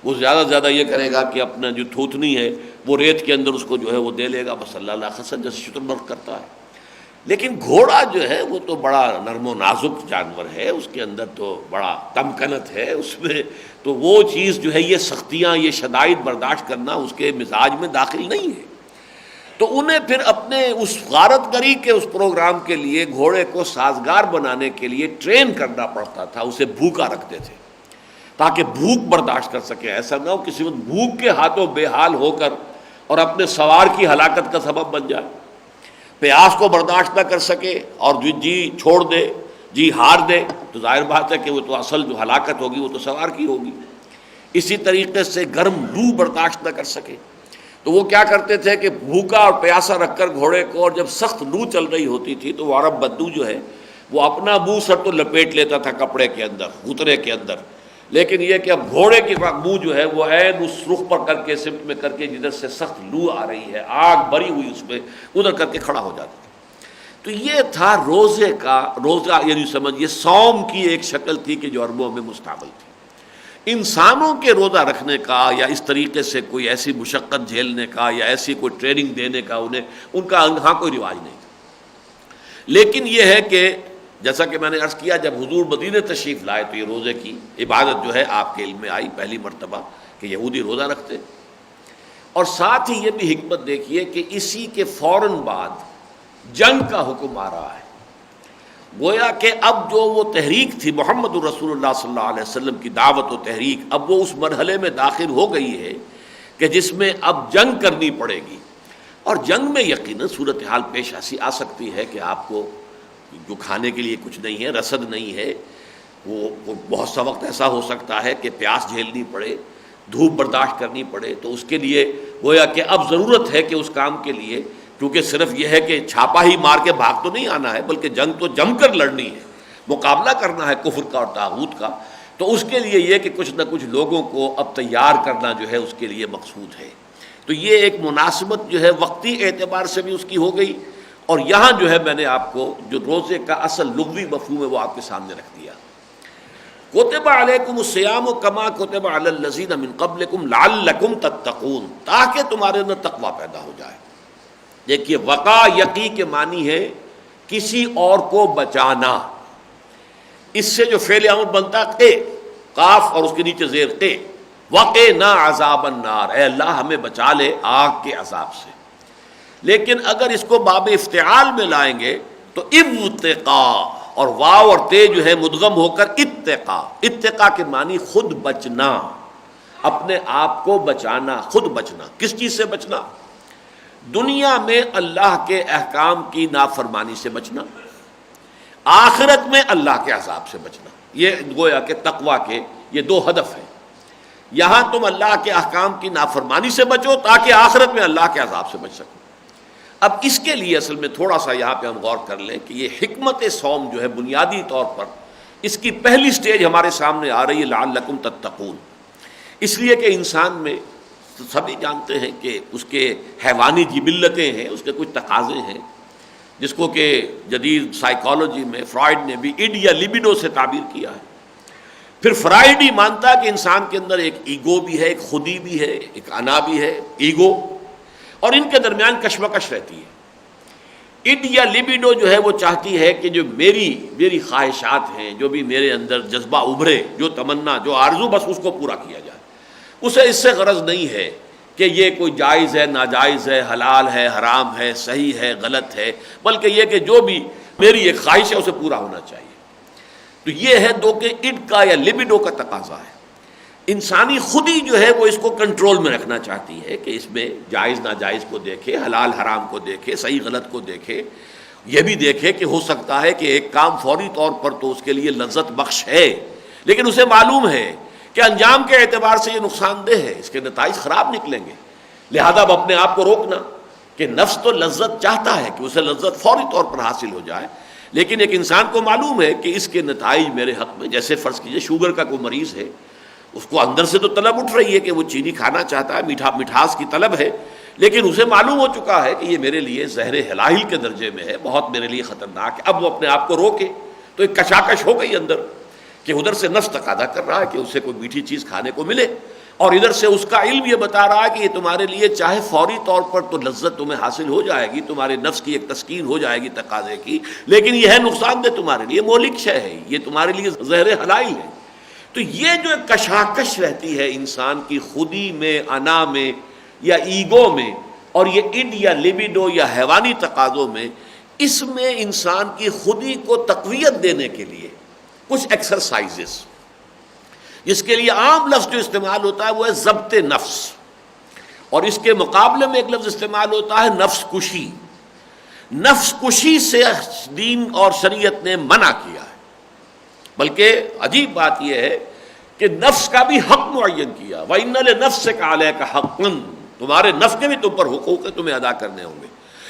[SPEAKER 2] وہ زیادہ سے زیادہ یہ کرے گا کہ اپنا جو تھوتنی ہے وہ ریت کے اندر اس کو جو ہے وہ دے لے گا، بس اللہ اللہ خسن جیسے شترمرغ کرتا ہے۔ لیکن گھوڑا جو ہے وہ تو بڑا نرم و نازک جانور ہے، اس کے اندر تو بڑا تمکنت ہے، اس میں تو وہ چیز جو ہے یہ سختیاں، یہ شدائد برداشت کرنا اس کے مزاج میں داخل نہیں ہے۔ تو انہیں پھر اپنے اس غارت گری کے اس پروگرام کے لیے گھوڑے کو سازگار بنانے کے لیے ٹرین کرنا پڑتا تھا، اسے بھوکا رکھتے تھے تاکہ بھوک برداشت کر سکے، ایسا نہ ہو کسی وقت بھوک کے ہاتھوں بے حال ہو کر اور اپنے سوار کی ہلاکت کا سبب بن جائے، پیاس کو برداشت نہ کر سکے اور جی چھوڑ دے، جی ہار دے، تو ظاہر بات ہے کہ وہ تو اصل جو ہلاکت ہوگی وہ تو سوار کی ہوگی۔ اسی طریقے سے گرم لو برداشت نہ کر سکے تو وہ کیا کرتے تھے کہ بھوکا اور پیاسا رکھ کر گھوڑے کو، اور جب سخت لو چل رہی ہوتی تھی تو وہ عرب بدو جو ہے وہ اپنا منہ سر تو لپیٹ لیتا تھا کپڑے کے اندر، غترے کے اندر، لیکن یہ کہ اب گھوڑے کی منہ جو ہے وہ عین اس رخ پر کر کے، سمت میں کر کے جدھر سے سخت لو آ رہی ہے، آگ بری ہوئی اس میں، ادھر کر کے کھڑا ہو جاتا تھا۔ تو یہ تھا روزے کا، روزہ یعنی سمجھیے صوم کی ایک شکل تھی کہ جو عربوں میں مستعمل تھی۔ انسانوں کے روزہ رکھنے کا یا اس طریقے سے کوئی ایسی مشقت جھیلنے کا یا ایسی کوئی ٹریننگ دینے کا انہیں، ان کا ہاں کوئی رواج نہیں تھا۔ لیکن یہ ہے کہ جیسا کہ میں نے عرض کیا، جب حضور مدینہ تشریف لائے تو یہ روزے کی عبادت جو ہے آپ کے علم میں آئی پہلی مرتبہ کہ یہودی روزہ رکھتے، اور ساتھ ہی یہ بھی حکمت دیکھیے کہ اسی کے فوراً بعد جنگ کا حکم آ رہا ہے، گویا کہ اب جو وہ تحریک تھی محمد الرسول اللہ صلی اللہ علیہ وسلم کی دعوت و تحریک، اب وہ اس مرحلے میں داخل ہو گئی ہے کہ جس میں اب جنگ کرنی پڑے گی، اور جنگ میں یقیناً صورتحال پیش ایسی آ سکتی ہے کہ آپ کو جو کھانے کے لیے کچھ نہیں ہے، رسد نہیں ہے، وہ بہت سا وقت ایسا ہو سکتا ہے کہ پیاس جھیلنی پڑے، دھوپ برداشت کرنی پڑے، تو اس کے لیے گویا کہ اب ضرورت ہے کہ اس کام کے لیے، کیونکہ صرف یہ ہے کہ چھاپا ہی مار کے بھاگ تو نہیں آنا ہے، بلکہ جنگ تو جم کر لڑنی ہے، مقابلہ کرنا ہے کفر کا اور طاغوت کا، تو اس کے لیے یہ کہ کچھ نہ کچھ لوگوں کو اب تیار کرنا جو ہے اس کے لیے مقصود ہے۔ تو یہ ایک مناسبت جو ہے وقتی اعتبار سے بھی اس کی ہو گئی، اور یہاں جو ہے میں نے آپ کو جو روزے کا اصل لغوی مفہوم ہے وہ آپ کے سامنے رکھ دیا۔ کتب علیکم الصیام کما کتب علی الذین من قبلکم لعلکم تتقون، تاکہ تمہارے اندر تقوی پیدا ہو جائے۔ دیکھیے وقا یقی کے معنی ہے کسی اور کو بچانا، اس سے جو فعل امر بنتا قے، قاف اور اس کے نیچے زیر قے، وقنا عذاب النار، اے اللہ ہمیں بچا لے آگ کے عذاب سے۔ لیکن اگر اس کو باب افتعال میں لائیں گے تو ابتقا، اور واو اور تے جو ہے مدغم ہو کر اتقا، اتقا کے معنی خود بچنا، اپنے آپ کو بچانا، خود بچنا۔ کس چیز سے بچنا؟ دنیا میں اللہ کے احکام کی نافرمانی سے بچنا، آخرت میں اللہ کے عذاب سے بچنا۔ یہ گویا کہ تقویٰ کے یہ دو ہدف ہیں۔ یہاں تم اللہ کے احکام کی نافرمانی سے بچو تاکہ آخرت میں اللہ کے عذاب سے بچ سکو۔ اب اس کے لیے اصل میں تھوڑا سا یہاں پہ ہم غور کر لیں کہ یہ حکمت صوم جو ہے بنیادی طور پر اس کی پہلی سٹیج ہمارے سامنے آ رہی ہے لعلکم تتقون، اس لیے کہ انسان میں سبھی جانتے ہیں کہ اس کے حیوانی جبلتیں ہیں، اس کے کچھ تقاضے ہیں، جس کو کہ جدید سائیکالوجی میں فرائڈ نے بھی اڈ یا لیبیڈو سے تعبیر کیا ہے۔ پھر فرائڈ ہی مانتا ہے کہ انسان کے اندر ایک ایگو بھی ہے، ایک خودی بھی ہے، ایک انا بھی ہے، ایگو، اور ان کے درمیان کشمکش رہتی ہے۔ اڈ یا لیبیڈو جو ہے وہ چاہتی ہے کہ جو میری خواہشات ہیں، جو بھی میرے اندر جذبہ ابھرے، جو تمنا، جو آرزو، بس اس کو پورا کیا جائے۔ اسے اس سے غرض نہیں ہے کہ یہ کوئی جائز ہے، ناجائز ہے، حلال ہے، حرام ہے، صحیح ہے، غلط ہے، بلکہ یہ کہ جو بھی میری ایک خواہش ہے اسے پورا ہونا چاہیے۔ تو یہ ہے دو کہ اڈ کا یا لیبیڈو کا تقاضا ہے۔ انسانی خودی جو ہے وہ اس کو کنٹرول میں رکھنا چاہتی ہے کہ اس میں جائز ناجائز کو دیکھے، حلال حرام کو دیکھے، صحیح غلط کو دیکھے، یہ بھی دیکھے کہ ہو سکتا ہے کہ ایک کام فوری طور پر تو اس کے لیے لذت بخش ہے، لیکن اسے معلوم ہے کہ انجام کے اعتبار سے یہ نقصان دہ ہے، اس کے نتائج خراب نکلیں گے، لہذا اب اپنے آپ کو روکنا کہ نفس تو لذت چاہتا ہے کہ اسے لذت فوری طور پر حاصل ہو جائے، لیکن ایک انسان کو معلوم ہے کہ اس کے نتائج میرے حق میں، جیسے فرض کیجئے شوگر کا کوئی مریض ہے، اس کو اندر سے تو طلب اٹھ رہی ہے کہ وہ چینی کھانا چاہتا ہے، مٹھاس کی طلب ہے، لیکن اسے معلوم ہو چکا ہے کہ یہ میرے لیے زہر ہلاہل کے درجے میں ہے، بہت میرے لیے خطرناک ہے۔ اب وہ اپنے آپ کو روکے تو ایک کشاکش ہو گئی اندر کہ ادھر سے نفس تقاضا کر رہا ہے کہ اسے کوئی میٹھی چیز کھانے کو ملے، اور ادھر سے اس کا علم یہ بتا رہا ہے کہ یہ تمہارے لیے چاہے فوری طور پر تو لذت تمہیں حاصل ہو جائے گی، تمہارے نفس کی ایک تسکین ہو جائے گی تقاضے کی، لیکن یہ ہے نقصان دہ تمہارے لیے، مہلک شے ہے، یہ تمہارے لیے زہر حلائل ہے۔ تو یہ جو ایک کشاکش رہتی ہے انسان کی خودی میں، انا میں یا ایگو میں، اور یہ اڈ یا لیبیڈو یا حیوانی تقاضوں میں، اس میں انسان کی خودی کو تقویت دینے کے لیے کچھ ایکسرسائزز، جس کے لیے عام لفظ جو استعمال ہوتا ہے وہ ہے ضبط نفس، اور اس کے مقابلے میں ایک لفظ استعمال ہوتا ہے نفس کشی۔ نفس کشی سے دین اور شریعت نے منع کیا ہے، بلکہ عجیب بات یہ ہے کہ نفس کا بھی حق معین کیا، وَإِنَّ لِنَفْسِكَ عَلَيْكَ حَقًّا، تمہارے نفس کے بھی تم پر حقوق ہے، تمہیں ادا کرنے ہوں گے۔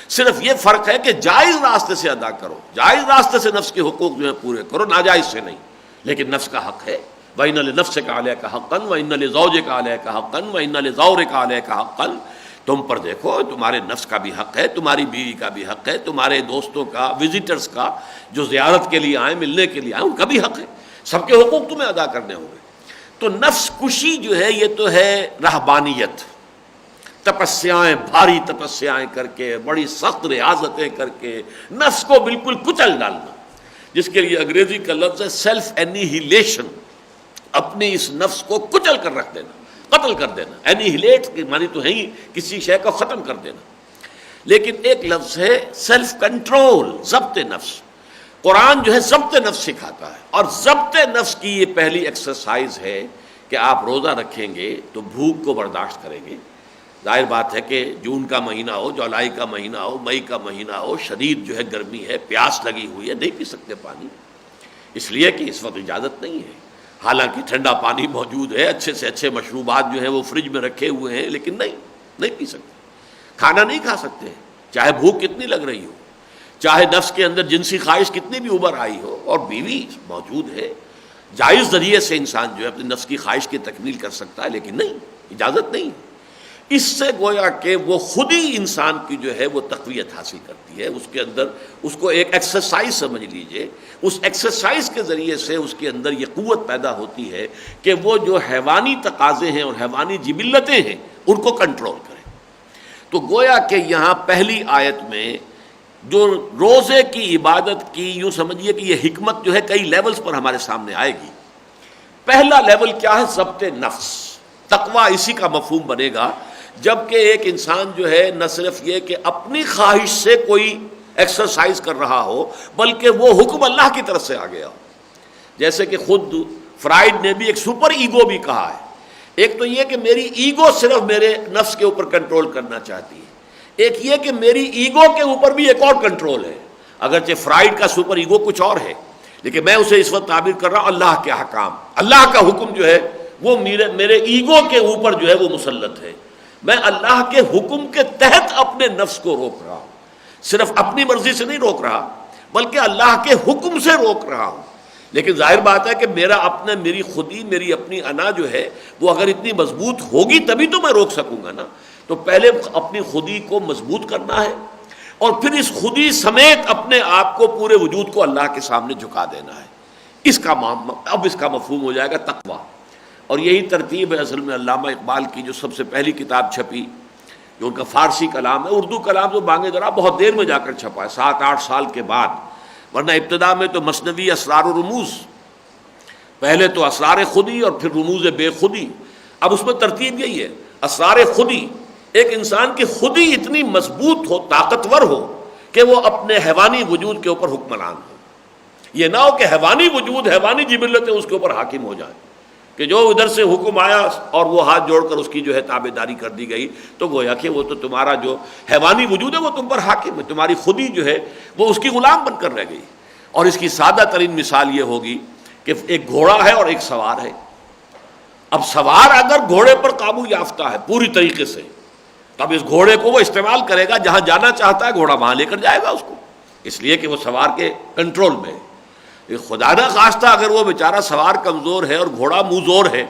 [SPEAKER 2] صرف یہ فرق ہے کہ جائز راستے سے ادا کرو، جائز راستے سے نفس کے حقوق جو ہیں پورے کرو، ناجائز سے نہیں، لیکن نفس کا حق ہے۔ وَإِنَّ لِنَفْسِكَ عَلَيْكَ حَقًّا وَإِنَّ لِزَوْجِكَ عَلَيْكَ حَقًّا وَإِنَّ لِزَوْرِكَ عَلَيْكَ حَقًّا، تم پر دیکھو تمہارے نفس کا بھی حق ہے، تمہاری بیوی کا بھی حق ہے، تمہارے دوستوں کا، وزٹرز کا جو زیارت کے لیے آئیں، ملنے کے لیے آئیں، ان کا بھی حق ہے، سب کے حقوق تمہیں ادا کرنے ہوں گے۔ تو نفس کشی جو ہے یہ تو ہے رہبانیت، تپسیائیں، بھاری تپسیائیں کر کے، بڑی سخت ریاضتیں کر کے نفس کو بالکل کچل ڈالنا، جس کے لیے انگریزی کا لفظ ہے سیلف اینیہیلیشن، اپنے اس نفس کو کچل کر رکھ دینا، قتل کر دینا۔ اینیہیلیٹ کی معنی تو ہے ہی کسی شے کو ختم کر دینا، لیکن ایک لفظ ہے سیلف کنٹرول، ضبط نفس۔ قرآن جو ہے ضبط نفس سکھاتا ہے، اور ضبط نفس کی یہ پہلی ایکسرسائز ہے کہ آپ روزہ رکھیں گے تو بھوک کو برداشت کریں گے۔ ظاہر بات ہے کہ جون کا مہینہ ہو، جولائی کا مہینہ ہو، مئی کا مہینہ ہو، شدید جو ہے گرمی ہے، پیاس لگی ہوئی ہے، نہیں پی سکتے پانی، اس لیے کہ اس وقت اجازت نہیں ہے۔ حالانکہ ٹھنڈا پانی موجود ہے، اچھے سے اچھے مشروبات جو ہیں وہ فریج میں رکھے ہوئے ہیں، لیکن نہیں پی سکتے، کھانا نہیں کھا سکتے، چاہے بھوک کتنی لگ رہی ہو، چاہے نفس کے اندر جنسی خواہش کتنی بھی ابھر آئی ہو، اور بیوی موجود ہے، جائز ذریعے سے انسان جو ہے اپنی نفس کی خواہش کی تکمیل کر سکتا ہے، لیکن نہیں، اجازت نہیں۔ اس سے گویا کہ وہ خود ہی انسان کی جو ہے وہ تقویت حاصل کرتی ہے، اس کے اندر اس کو ایک ایکسرسائز سمجھ لیجئے، اس ایکسرسائز کے ذریعے سے اس کے اندر یہ قوت پیدا ہوتی ہے کہ وہ جو حیوانی تقاضے ہیں اور حیوانی جبلتیں ہیں ان کو کنٹرول کرے۔ تو گویا کہ یہاں پہلی آیت میں جو روزے کی عبادت کی، یوں سمجھیے کہ یہ حکمت جو ہے کئی لیولز پر ہمارے سامنے آئے گی۔ پہلا لیول کیا ہے؟ ضبط نفس، تقویٰ اسی کا مفہوم بنے گا جبکہ ایک انسان جو ہے نہ صرف یہ کہ اپنی خواہش سے کوئی ایکسرسائز کر رہا ہو بلکہ وہ حکم اللہ کی طرف سے آ گیا ہو. جیسے کہ خود فرائڈ نے بھی ایک سپر ایگو بھی کہا ہے. ایک تو یہ کہ میری ایگو صرف میرے نفس کے اوپر کنٹرول کرنا چاہتی ہے, ایک یہ کہ میری ایگو کے اوپر بھی ایک اور کنٹرول ہے. اگرچہ فرائڈ کا سپر ایگو کچھ اور ہے لیکن میں اسے اس وقت تعبیر کر رہا ہوں اللہ کے احکام. اللہ کا حکم جو ہے وہ میرے ایگو کے اوپر جو ہے وہ مسلط ہے. میں اللہ کے حکم کے تحت اپنے نفس کو روک رہا ہوں, صرف اپنی مرضی سے نہیں روک رہا بلکہ اللہ کے حکم سے روک رہا ہوں. لیکن ظاہر بات ہے کہ میری خودی, میری اپنی انا جو ہے وہ اگر اتنی مضبوط ہوگی تبھی تو میں روک سکوں گا نا. تو پہلے اپنی خودی کو مضبوط کرنا ہے اور پھر اس خودی سمیت اپنے آپ کو, پورے وجود کو اللہ کے سامنے جھکا دینا ہے. اب اس کا مفہوم ہو جائے گا تقویٰ. اور یہی ترتیب ہے اصل میں علامہ اقبال کی جو سب سے پہلی کتاب چھپی, جو ان کا فارسی کلام ہے. اردو کلام تو بانگ درا بہت دیر میں جا کر چھپا ہے, 7-8 سال کے بعد, ورنہ ابتدا میں تو مثنوی اسرار و رموز, پہلے تو اسرار خودی اور پھر رموز بے خودی. اب اس میں ترتیب یہی ہے, اسرار خودی, ایک انسان کی خودی اتنی مضبوط ہو, طاقتور ہو کہ وہ اپنے حیوانی وجود کے اوپر حکمران ہو. یہ نہ ہو کہ حیوانی وجود, حیوانی جبلتیں اس کے اوپر حاکم ہو جائیں, کہ جو ادھر سے حکم آیا اور وہ ہاتھ جوڑ کر اس کی جو ہے تابع داری کر دی گئی تو گویا کہ وہ تو تمہارا جو حیوانی وجود ہے وہ تم پر حاکم ہے, تمہاری خودی جو ہے وہ اس کی غلام بن کر رہ گئی. اور اس کی سادہ ترین مثال یہ ہوگی کہ ایک گھوڑا ہے اور ایک سوار ہے. اب سوار اگر گھوڑے پر قابو یافتہ ہے پوری طریقے سے, تب اس گھوڑے کو وہ استعمال کرے گا, جہاں جانا چاہتا ہے گھوڑا وہاں لے کر جائے گا اس کو, اس لیے کہ وہ سوار کے کنٹرول میں ہے. خدا نہ خواستہ اگر وہ بیچارہ سوار کمزور ہے اور گھوڑا موزور ہے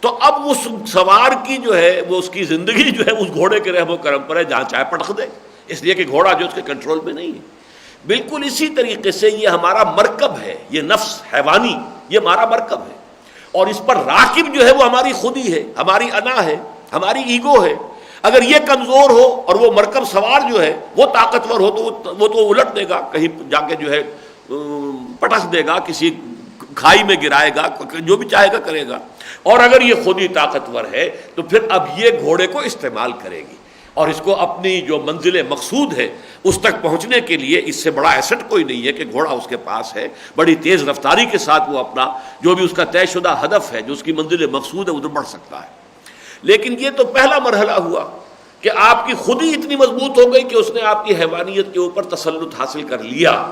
[SPEAKER 2] تو اب اس سوار کی جو ہے وہ اس کی زندگی جو ہے اس گھوڑے کے رحم و کرم پر ہے, جہاں چاہے پٹخ دے, اس لیے کہ گھوڑا جو اس کے کنٹرول میں نہیں ہے. بالکل اسی طریقے سے یہ ہمارا مرکب ہے, یہ نفس حیوانی یہ ہمارا مرکب ہے, اور اس پر راکب جو ہے وہ ہماری خودی ہے, ہماری انا ہے, ہماری ایگو ہے. اگر یہ کمزور ہو اور وہ مرکب سوار جو ہے وہ طاقتور ہو تو وہ تو الٹ دے گا, کہیں جا کے جو ہے پٹخ دے گا, کسی کھائی میں گرائے گا, جو بھی چاہے گا کرے گا. اور اگر یہ خود ہی طاقتور ہے تو پھر اب یہ گھوڑے کو استعمال کرے گی اور اس کو اپنی جو منزل مقصود ہے اس تک پہنچنے کے لیے اس سے بڑا ایسٹ کوئی نہیں ہے کہ گھوڑا اس کے پاس ہے. بڑی تیز رفتاری کے ساتھ وہ اپنا جو بھی اس کا طے شدہ ہدف ہے, جو اس کی منزل مقصود ہے, ادھر بڑھ سکتا ہے. لیکن یہ تو پہلا مرحلہ ہوا کہ آپ کی خودی اتنی مضبوط ہو گئی کہ اس نے آپ کی حیوانیت کے اوپر تسلط حاصل کر لیا.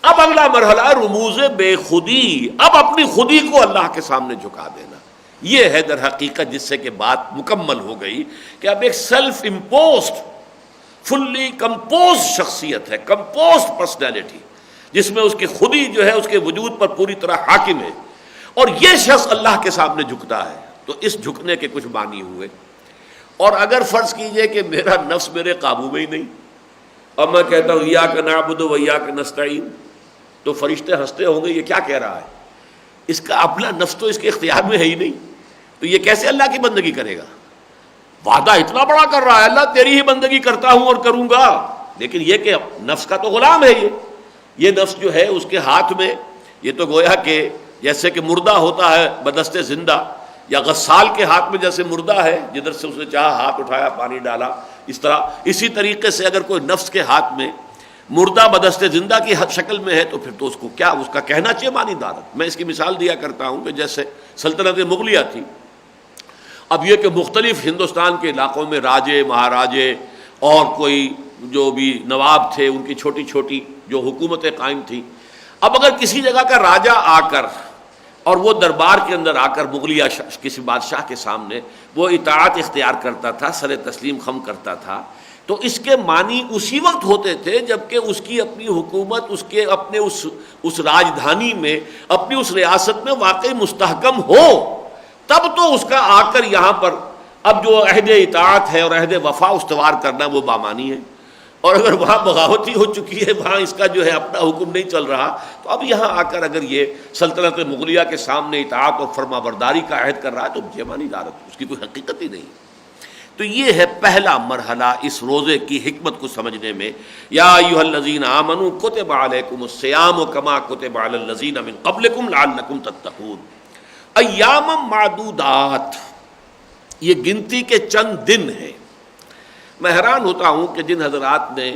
[SPEAKER 2] اب اگلا مرحلہ رموز بے خودی, اب اپنی خودی کو اللہ کے سامنے جھکا دینا. یہ ہے در حقیقت جس سے کہ بات مکمل ہو گئی کہ اب ایک سیلف امپوزڈ فلی کمپوز شخصیت ہے, کمپوزڈ پرسنالٹی, جس میں اس کی خودی جو ہے اس کے وجود پر پوری طرح حاکم ہے, اور یہ شخص اللہ کے سامنے جھکتا ہے. تو اس جھکنے کے کچھ معنی ہوئے. اور اگر فرض کیجئے کہ میرا نفس میرے قابو میں ہی نہیں اور میں کہتا ہوں ایاک نعبد و ایاک نستعین, تو فرشتے ہنستے ہوں گے یہ کیا کہہ رہا ہے, اس کا اپنا نفس تو اس کے اختیار میں ہے ہی نہیں, تو یہ کیسے اللہ کی بندگی کرے گا. وعدہ اتنا بڑا کر رہا ہے, اللہ تیری ہی بندگی کرتا ہوں اور کروں گا, لیکن یہ کہ نفس کا تو غلام ہے. یہ نفس جو ہے اس کے ہاتھ میں, یہ تو گویا کہ جیسے کہ مردہ ہوتا ہے بدست زندہ, یا غسال کے ہاتھ میں جیسے مردہ ہے جدھر سے اس نے چاہا ہاتھ اٹھایا پانی ڈالا, اس طرح اسی طریقے سے اگر کوئی نفس کے ہاتھ میں مردہ بدست زندہ کی شکل میں ہے تو پھر تو اس کو کیا, اس کا کہنا چاہیے مانی دارت. میں اس کی مثال دیا کرتا ہوں کہ جیسے سلطنت مغلیہ تھی, اب یہ کہ مختلف ہندوستان کے علاقوں میں راجے مہاراجے اور کوئی جو بھی نواب تھے ان کی چھوٹی چھوٹی جو حکومتیں قائم تھیں. اب اگر کسی جگہ کا راجہ آ کر اور وہ دربار کے اندر آ کر مغلیہ کسی بادشاہ کے سامنے وہ اطاعت اختیار کرتا تھا, سر تسلیم خم کرتا تھا, تو اس کے معنی اسی وقت ہوتے تھے جبکہ اس کی اپنی حکومت اس کے اپنے اس راجدھانی میں, اپنی اس ریاست میں واقعی مستحکم ہو, تب تو اس کا آ کر یہاں پر اب جو عہد اطاعت ہے اور عہد وفا استوار کرنا وہ بامانی ہے. اور اگر وہاں بغاوتی ہو چکی ہے, وہاں اس کا جو ہے اپنا حکم نہیں چل رہا, تو اب یہاں آ کر اگر یہ سلطنت مغلیہ کے سامنے اطاعت اور فرما برداری کا عہد کر رہا ہے تو یہ مانی دارت, اس کی کوئی حقیقت ہی نہیں. تو یہ ہے پہلا مرحلہ اس روزے کی حکمت کو سمجھنے میں. یا ایھا الذین آمنوا کتب علیکم الصیام کما کتب علی الذین من قبلکم لعلکم تتقون. ایام معدودات, یہ گنتی کے چند دن ہیں۔ میں حیران ہوتا ہوں کہ جن حضرات نے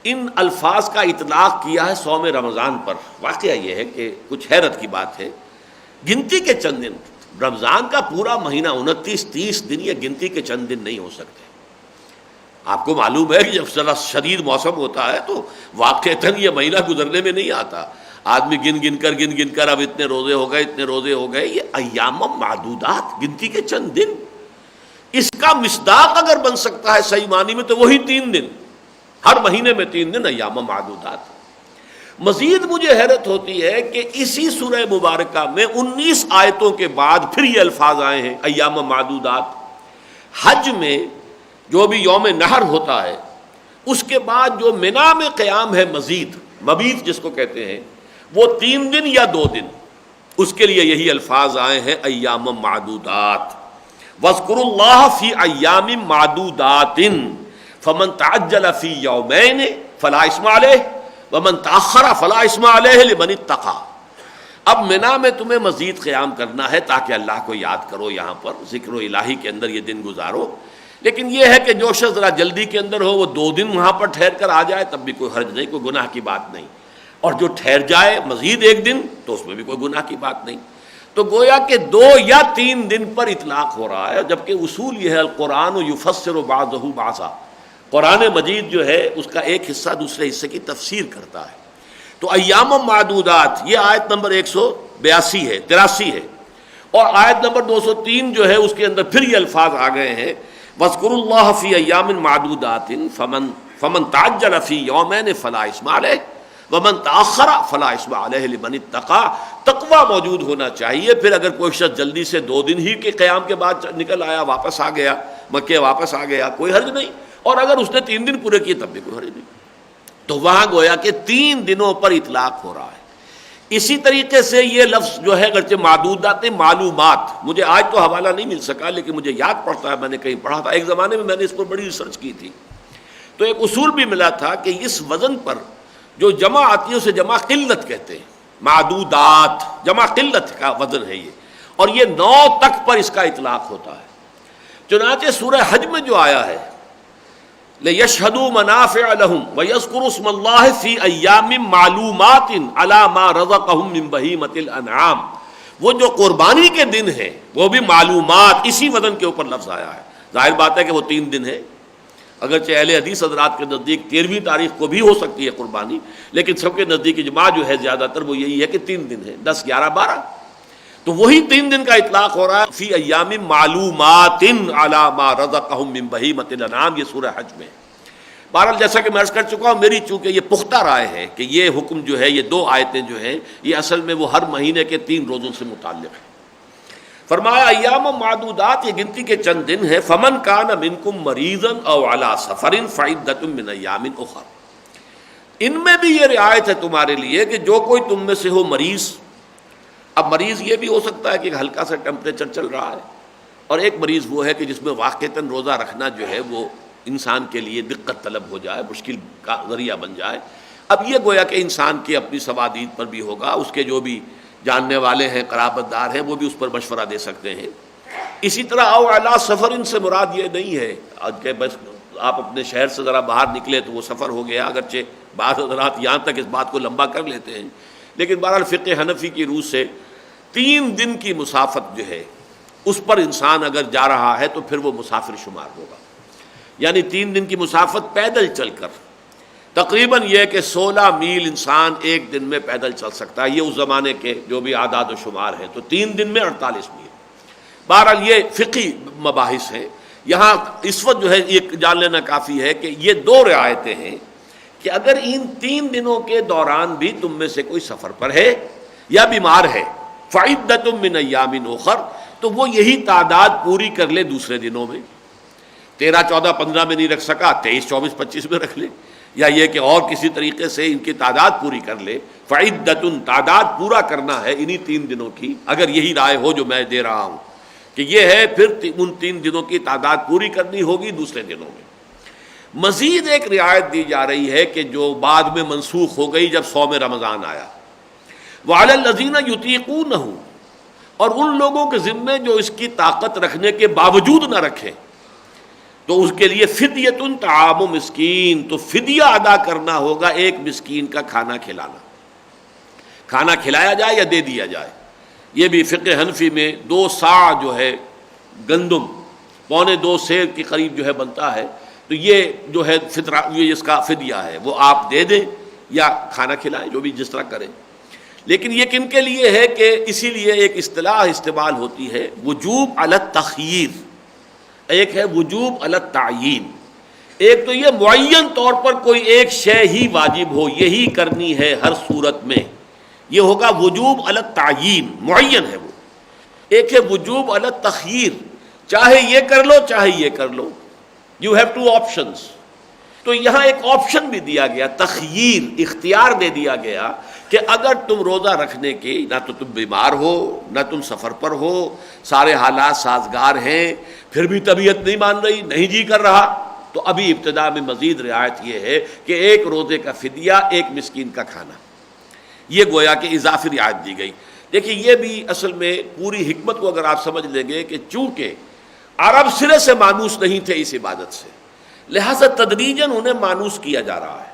[SPEAKER 2] ان الفاظ کا اطلاق کیا ہے صوم رمضان پر، واقعہ یہ ہے کہ کچھ حیرت کی بات ہے۔ گنتی کے چند دن، رمضان کا پورا مہینہ 29-30 دن، یہ گنتی کے چند دن نہیں ہو سکتے۔ آپ کو معلوم ہے کہ جب ذرا شدید موسم ہوتا ہے تو واقعتاً یہ مہینہ گزرنے میں نہیں آتا، آدمی گن گن کر اب اتنے روزے ہو گئے، اتنے روزے ہو گئے۔ یہ ایام معدودات، گنتی کے چند دن، اس کا مصداق اگر بن سکتا ہے صحیح معنی میں تو وہی 3 دن، ہر مہینے میں 3 دن ایام معدودات۔ مزید مجھے حیرت ہوتی ہے کہ اسی سورہ مبارکہ میں 19 آیتوں کے بعد پھر یہ الفاظ آئے ہیں ایام معدودات۔ حج میں جو بھی یوم نحر ہوتا ہے اس کے بعد جو منا میں قیام ہے، مبیت جس کو کہتے ہیں، وہ 3 دن یا 2 دن، اس کے لیے یہی الفاظ آئے ہیں ایام معدودات۔ وَاذْكُرُوا اللَّهَ فِي أَيَّامٍ مَّعْدُودَاتٍ فَمَن تَعَجَّلَ فِي يَوْمَيْنِ فَلَا إِثْمَ عَلَيْهِ وَمَن تَأَخَّرَ فَلَا إِثْمَ عَلَيْهِ لِمَنِ اتَّقَىٰ۔ اب منا میں تمہیں مزید قیام کرنا ہے تاکہ اللہ کو یاد کرو، یہاں پر ذکر الہی کے اندر یہ دن گزارو، لیکن یہ ہے کہ جو شخص ذرا جلدی کے اندر ہو وہ 2 دن وہاں پر ٹھہر کر آ جائے تب بھی کوئی حرج نہیں، کوئی گناہ کی بات نہیں، اور جو ٹھہر جائے مزید 1 دن تو اس میں بھی کوئی گناہ کی بات نہیں۔ تو گویا کہ 2 یا 3 دن پر اطلاق ہو رہا ہے، جبکہ اصول یہ ہے القرآن یفسر بعضہ بعضا، قرآن مجید جو ہے اس کا ایک حصہ دوسرے حصے کی تفسیر کرتا ہے۔ تو ایام معدودات یہ آیت نمبر 182 ہے، 83 ہے، اور آیت نمبر 203 جو ہے اس کے اندر پھر یہ الفاظ آ گئے ہیں وَاذْكُرُوا اللَّهَ فِي أَيَّامٍ مَّعْدُودَاتٍ فَمَن تَعَجَّلَ فِي يَوْمَيْنِ فَلَا إِثْمَ عَلَيْهِ وَمَن تَأَخَّرَ فَلَا إِثْمَ عَلَيْهِ لِمَنِ اتَّقَىٰ۔ تقویٰ موجود ہونا چاہیے۔ پھر اگر کوئی شخص جلدی سے 2 دن ہی کے قیام کے بعد نکل آیا، واپس آ گیا، مکے واپس آ گیا، کوئی حرج نہیں، اور اگر اس نے 3 دن پورے کیے تب بھی کوئی حرج نہیں۔ تو وہاں گویا کہ 3 دنوں پر اطلاق ہو رہا ہے۔ اسی طریقے سے یہ لفظ جو ہے اگرچہ معدودات معلومات، مجھے آج تو حوالہ نہیں مل سکا لیکن مجھے یاد پڑتا ہے میں نے کہیں پڑھا تھا، ایک زمانے میں نے اس پر بڑی ریسرچ کی تھی، تو ایک اصول بھی ملا تھا کہ اس وزن پر جو جمع آتی ہے اسے جمع قلت کہتے ہیں، معدودات جمع قلت کا وزن ہے یہ، اور یہ 9 تک پر اس کا اطلاق ہوتا ہے۔ چنانچہ سورہ حج میں جو آیا ہے لِيَشْهَدُوا مَنَافِعَ لَهُمْ وَيَذْكُرُوا اسْمَ اللَّهِ فِي أَيَّامٍ مَّعْلُومَاتٍ عَلَىٰ مَا رَزَقَهُم مِّن بَهِيمَةِ الْأَنْعَامِ، وہ جو قربانی کے دن ہیں وہ بھی معلومات، اسی وزن کے اوپر لفظ آیا ہے۔ ظاہر بات ہے کہ وہ 3 دن ہے، اگرچہ اہل حدیث حضرات کے نزدیک 13ویں تاریخ کو بھی ہو سکتی ہے قربانی، لیکن سب کے نزدیک اجماع جو ہے زیادہ تر وہ یہی ہے کہ 3 دن ہے، 10، 11، 12، تو وہی 3 دن کا اطلاق ہو رہا ہے فی ایام معلومات علی ما رزقہم من بہیمۃ الانعام، یہ سورہ حج میں۔ بہرحال جیسا کہ میں عرض کر چکا ہوں، میری چونکہ یہ پختہ رائے ہے کہ یہ حکم جو ہے، یہ 2 آیتیں جو ہیں، یہ اصل میں وہ ہر مہینے کے 3 روزوں سے متعلق ہے۔ فرمایا ایام معدودات، یہ گنتی کے چند دن ہیں، فمن کان منکم مریضا او علی سفر فعدۃ من ایام اخر، ان میں بھی یہ رعایت ہے تمہارے لیے کہ جو کوئی تم میں سے ہو مریض، اب مریض یہ بھی ہو سکتا ہے کہ ہلکا سا ٹیمپریچر چل رہا ہے، اور ایک مریض وہ ہے کہ جس میں واقعتاً روزہ رکھنا جو ہے وہ انسان کے لیے دقت طلب ہو جائے، مشکل کا ذریعہ بن جائے۔ اب یہ گویا کہ انسان کی اپنی سوادید پر بھی ہوگا، اس کے جو بھی جاننے والے ہیں، قرابت دار ہیں، وہ بھی اس پر مشورہ دے سکتے ہیں۔ اسی طرح او علی سفر، ان سے مراد یہ نہیں ہے کہ بس آپ اپنے شہر سے ذرا باہر نکلے تو وہ سفر ہو گیا، اگرچہ بعض حضرات یہاں تک اس بات کو لمبا کر لیتے ہیں، لیکن بہرحال فقہ حنفی کی روح سے 3 دن کی مسافت جو ہے اس پر انسان اگر جا رہا ہے تو پھر وہ مسافر شمار ہوگا، یعنی 3 دن کی مسافت پیدل چل کر، تقریباً یہ کہ 16 میل انسان ایک دن میں پیدل چل سکتا ہے، یہ اس زمانے کے جو بھی اعداد و شمار ہیں، تو 3 دن میں 48 میل۔ بہرحال یہ فقہی مباحث ہیں، یہاں اس وقت جو ہے یہ جان لینا کافی ہے کہ یہ 2 رعایتیں ہیں کہ اگر ان 3 دنوں کے دوران بھی تم میں سے کوئی سفر پر ہے یا بیمار ہے، فعدۃ من ایام اخر، تو وہ یہی تعداد پوری کر لے دوسرے دنوں میں، 13، 14، 15 میں نہیں رکھ سکا 23، 24، 25 میں رکھ لے، یا یہ کہ اور کسی طریقے سے ان کی تعداد پوری کر لے۔ فعدۃ، تعداد پورا کرنا ہے انہی 3 دنوں کی، اگر یہی رائے ہو جو میں دے رہا ہوں کہ یہ ہے، پھر ان 3 دنوں کی تعداد پوری کرنی ہوگی دوسرے دنوں میں۔ مزید ایک رعایت دی جا رہی ہے کہ جو بعد میں منسوخ ہو گئی جب صوم رمضان آیا، وعلی الذین یطیقونہ، اور ان لوگوں کے ذمے جو اس کی طاقت رکھنے کے باوجود نہ رکھیں تو اس کے لیے فدیۃ طعام مسکین، تو فدیہ ادا کرنا ہوگا ایک مسکین کا کھانا کھلانا، کھانا کھلایا جائے یا دے دیا جائے۔ یہ بھی فقہ حنفی میں 2 صاع جو ہے گندم، 2.25 سیر کے قریب جو ہے بنتا ہے، تو یہ جو ہے فطرہ، یہ اس کا فدیہ ہے، وہ آپ دے دیں یا کھانا کھلائیں، جو بھی جس طرح کریں۔ لیکن یہ کن کے لیے ہے کہ اسی لیے ایک اصطلاح استعمال ہوتی ہے وجوب علی التخییر، ایک ہے وجوب علی التعیین۔ ایک تو یہ معین طور پر کوئی ایک شے ہی واجب ہو، یہی کرنی ہے ہر صورت میں، یہ ہوگا وجوب علی التعیین، معین ہے وہ۔ ایک ہے وجوب علی التخییر، چاہے یہ کر لو چاہے یہ کر لو، یو ہیو 2 آپشنز۔ تو یہاں ایک آپشن بھی دیا گیا، تخییر، اختیار دے دیا گیا کہ اگر تم روزہ رکھنے کے، نہ تو تم بیمار ہو نہ تم سفر پر ہو، سارے حالات سازگار ہیں، پھر بھی طبیعت نہیں مان رہی، نہیں جی کر رہا، تو ابھی ابتدا میں مزید رعایت یہ ہے کہ ایک روزے کا فدیہ، ایک مسکین کا کھانا، یہ گویا کہ اضافی رعایت دی گئی۔ دیکھیے یہ بھی اصل میں پوری حکمت کو اگر آپ سمجھ لیں گے کہ چونکہ عرب سرے سے مانوس نہیں تھے اس عبادت سے، لہذا تدریجاً انہیں مانوس کیا جا رہا ہے۔